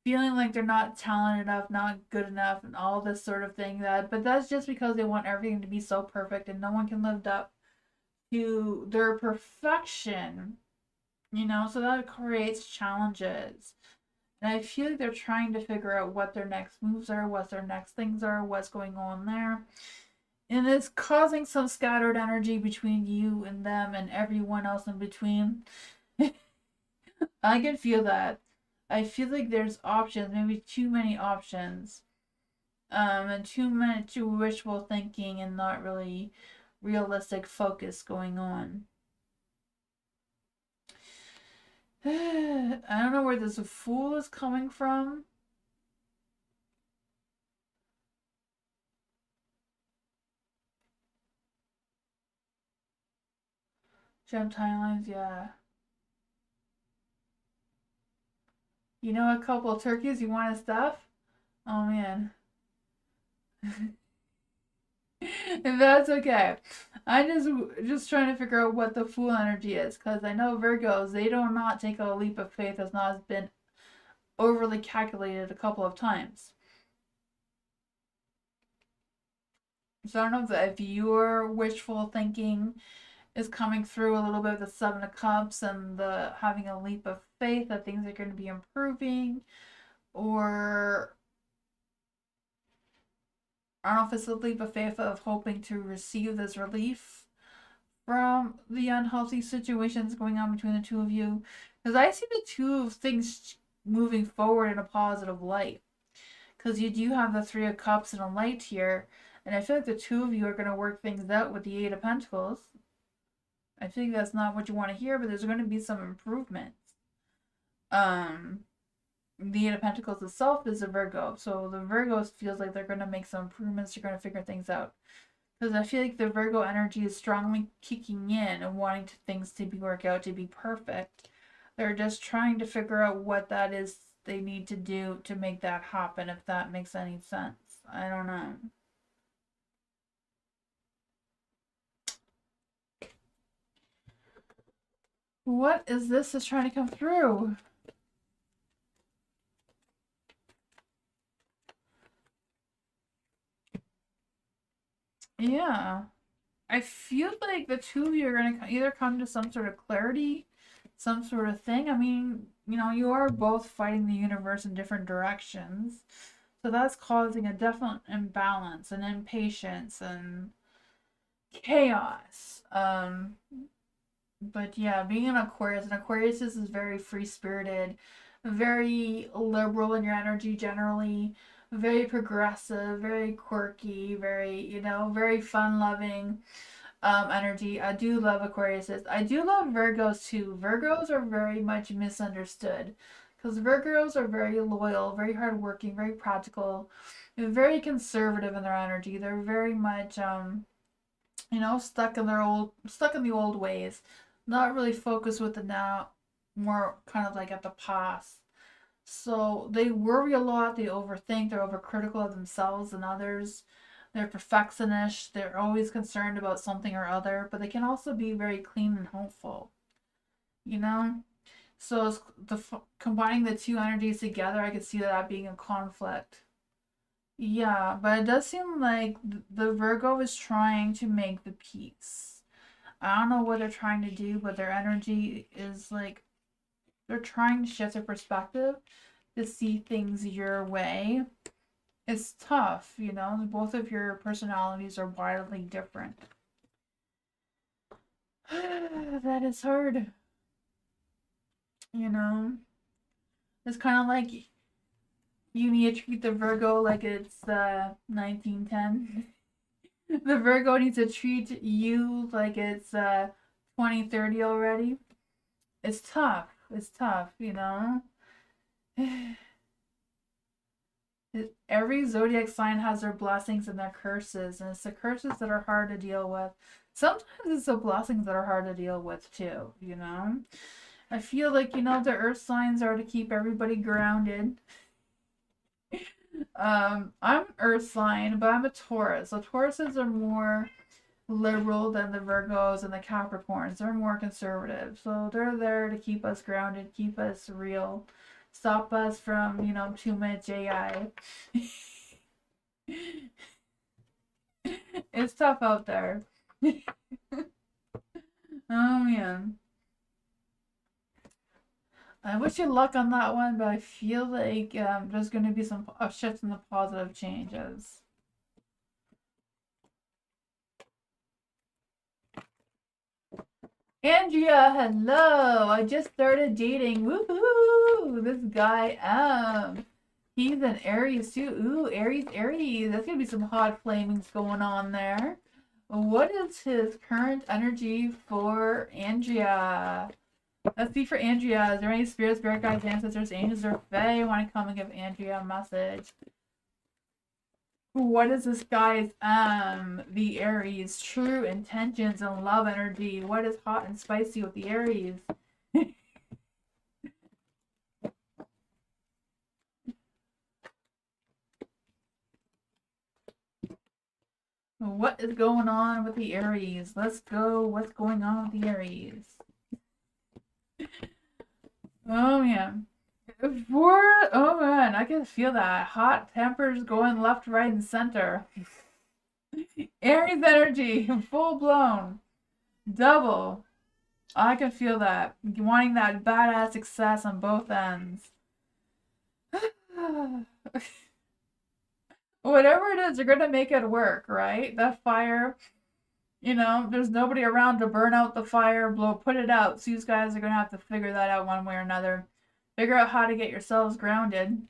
feeling like they're not talented enough, not good enough, and all this sort of thing. But that's just because they want everything to be so perfect and no one can live up to their perfection, you know, so that creates challenges. And I feel like they're trying to figure out what their next moves are, what their next things are, what's going on there. And it's causing some scattered energy between you and them and everyone else in between. I can feel that. I feel like there's options, maybe too many options. And too much wishful thinking and not really realistic focus going on. I don't know where this Fool is coming from. Gem timelines, yeah. You know a couple of turkeys you want to stuff? Oh man. If that's okay. I just trying to figure out what the Fool energy is, because I know Virgos, they do not take a leap of faith as not has been overly calculated a couple of times. So I don't know if your wishful thinking is coming through a little bit of the Seven of Cups and the having a leap of faith that things are going to be improving, or I don't know if it's a leap of faith of hoping to receive this relief from the unhealthy situations going on between the two of you. Because I see the two of things moving forward in a positive light. Because you do have the Three of Cups and a light here. And I feel like the two of you are going to work things out with the Eight of Pentacles. I think that's not what you want to hear, but there's going to be some improvements. The Eight of Pentacles itself is a Virgo. So the Virgo feels like they're going to make some improvements. They're going to figure things out. Because I feel like the Virgo energy is strongly kicking in and wanting things to work out, to be perfect. They're just trying to figure out what that is they need to do to make that happen, if that makes any sense. I don't know. What is this that's trying to come through? Yeah. I feel like the two of you are going to either come to some sort of clarity, some sort of thing. I mean, you know, you are both fighting the universe in different directions. So that's causing a definite imbalance and impatience and chaos. But yeah, being an Aquarius, and Aquarius is very free spirited, very liberal in your energy generally, very progressive, very quirky, very, you know, very fun loving energy. I do love Aquariuses. I do love Virgos too. Virgos are very much misunderstood because Virgos are very loyal, very hardworking, very practical, very conservative in their energy. They're very much you know, stuck in the old ways, not really focused with the now, more kind of like at the past. So they worry a lot, they overthink, they're overcritical of themselves and others. They're perfectionists, they're always concerned about something or other, but they can also be very clean and hopeful, you know? So it's combining the two energies together, I could see that being a conflict. Yeah, but it does seem like the Virgo is trying to make the peace. I don't know what they're trying to do, but their energy is like they're trying to shift their perspective to see things your way. It's tough, you know, both of your personalities are wildly different. That is hard, you know. It's kind of like you need to treat the Virgo like it's 1910. The Virgo needs to treat you like it's 2030 already. It's tough. It's tough, you know. Every zodiac sign has their blessings and their curses, and it's the curses that are hard to deal with. Sometimes it's the blessings that are hard to deal with too, you know. I feel like, you know, the earth signs are to keep everybody grounded. I'm earth sign, but I'm a Taurus. So Tauruses are more liberal than the Virgos and the Capricorns. They're more conservative. So they're there to keep us grounded, keep us real, stop us from, you know, too much AI. It's tough out there. Oh man. I wish you luck on that one, but I feel like there's going to be some a shift in the positive changes. Andrea, hello. I just started dating. Woohoo! This guy, He's an Aries too. Ooh, Aries, Aries. That's gonna be some hot flamings going on there. What is his current energy for Andrea? Let's see for Andrea. Is there any spirits, spirit guides, ancestors, angels, or fae want to come and give Andrea a message? What is this guy's the Aries true intentions and love energy? What is hot and spicy with the Aries? What is going on with the Aries? Let's go. What's going on with the Aries? Oh man. Oh man, I can feel that. Hot tempers going left, right, and center. Aries energy, full blown. Double. I can feel that. Wanting that badass success on both ends. Whatever it is, you're gonna make it work, right? That fire, there's nobody around to burn out the fire, put it out. So you guys are gonna have to figure that out one way or another. Figure out how to get yourselves grounded.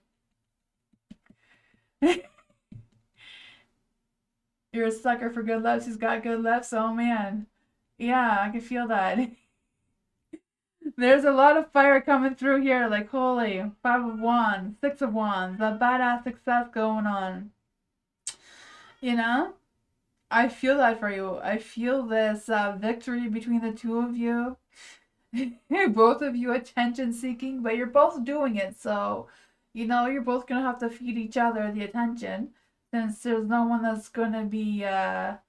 You're a sucker for good lefts. He's got good lefts. Oh man. Yeah, I can feel that. There's a lot of fire coming through here. Like, holy. 5 of Wands, 6 of Wands. That badass success going on. I feel that for you. I feel this victory between the two of you. Both of you attention seeking, but you're both doing it. So, you're both going to have to feed each other the attention. Since there's no one that's going to be a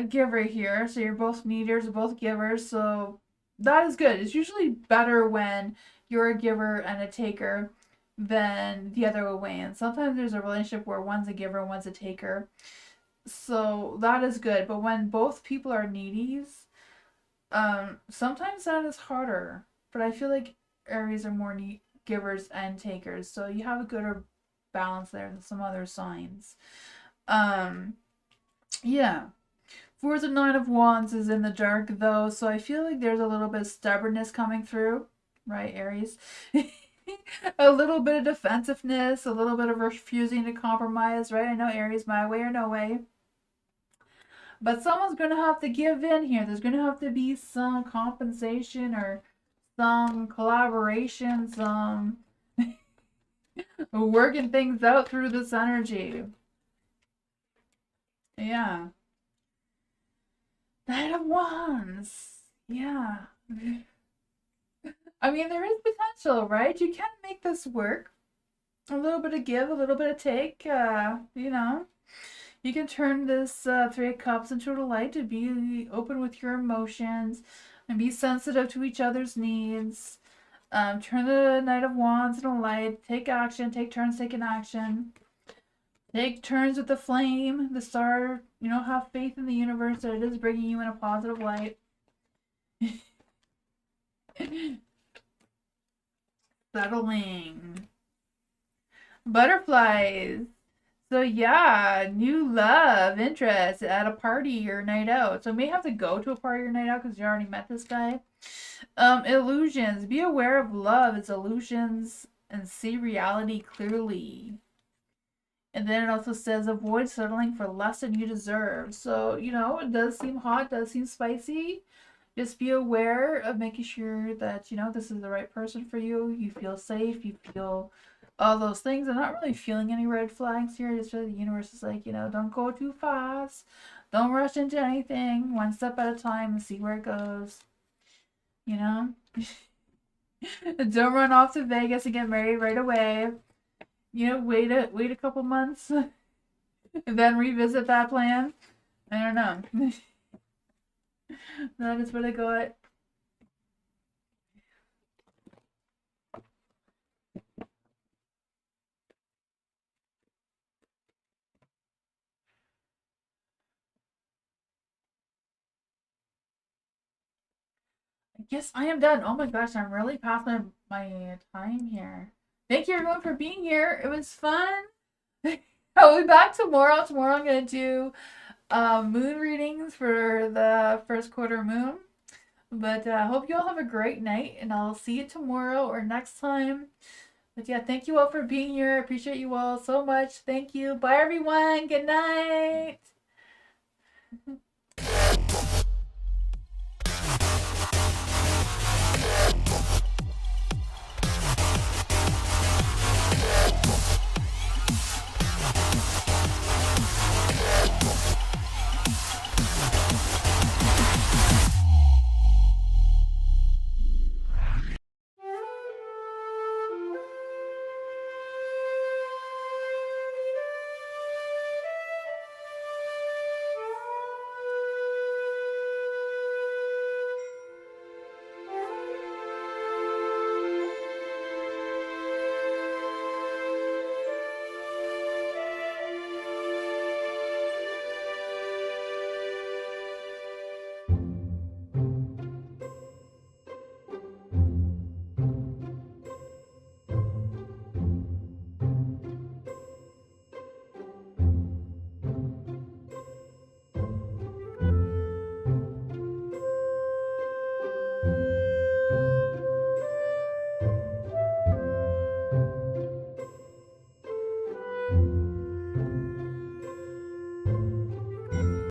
giver here. So you're both needers, both givers. So that is good. It's usually better when you're a giver and a taker than the other way. And sometimes there's a relationship where one's a giver and one's a taker. So that is good. But when both people are needies, sometimes that is harder. But I feel like Aries are more givers and takers. So you have a gooder balance there than some other signs. Yeah. 4 of 9 of Wands is in the dark though, so I feel like there's a little bit of stubbornness coming through, right, Aries? A little bit of defensiveness, a little bit of refusing to compromise, right? I know Aries, my way or no way. But someone's going to have to give in here. There's going to have to be some compensation or some collaboration, some working things out through this energy. Yeah. Knight of Wands. Yeah. I mean, there is potential, right? You can make this work. A little bit of give, a little bit of take. You can turn this 3 of Cups into a delight to be open with your emotions and be sensitive to each other's needs. Turn the Knight of Wands into a light. Take action. Take turns taking action. Take turns with the flame, the star. Have faith in the universe that it is bringing you in a positive light. Settling. Butterflies. So yeah, new love, interest at a party or night out. So you may have to go to a party or night out because you already met this guy. Illusions. Be aware of love, its illusions, and see reality clearly. And then it also says avoid settling for less than you deserve. So, it does seem hot, does seem spicy. Just be aware of making sure that, this is the right person for you. You feel safe, you feel all those things. I'm not really feeling any red flags here. Just really the universe is like, don't go too fast. Don't rush into anything. One step at a time and see where it goes. Don't run off to Vegas and get married right away. Wait a couple months and then revisit that plan. I don't know. That is what I got. I guess I am done. Oh my gosh, I'm really past my time here. Thank you everyone for being here. It was fun. I'll be back tomorrow. Tomorrow I'm gonna do moon readings for the first quarter moon. But I hope you all have a great night, and I'll see you tomorrow or next time But yeah, thank you all for being here. I appreciate you all so much. Thank you. Bye, everyone. Good night.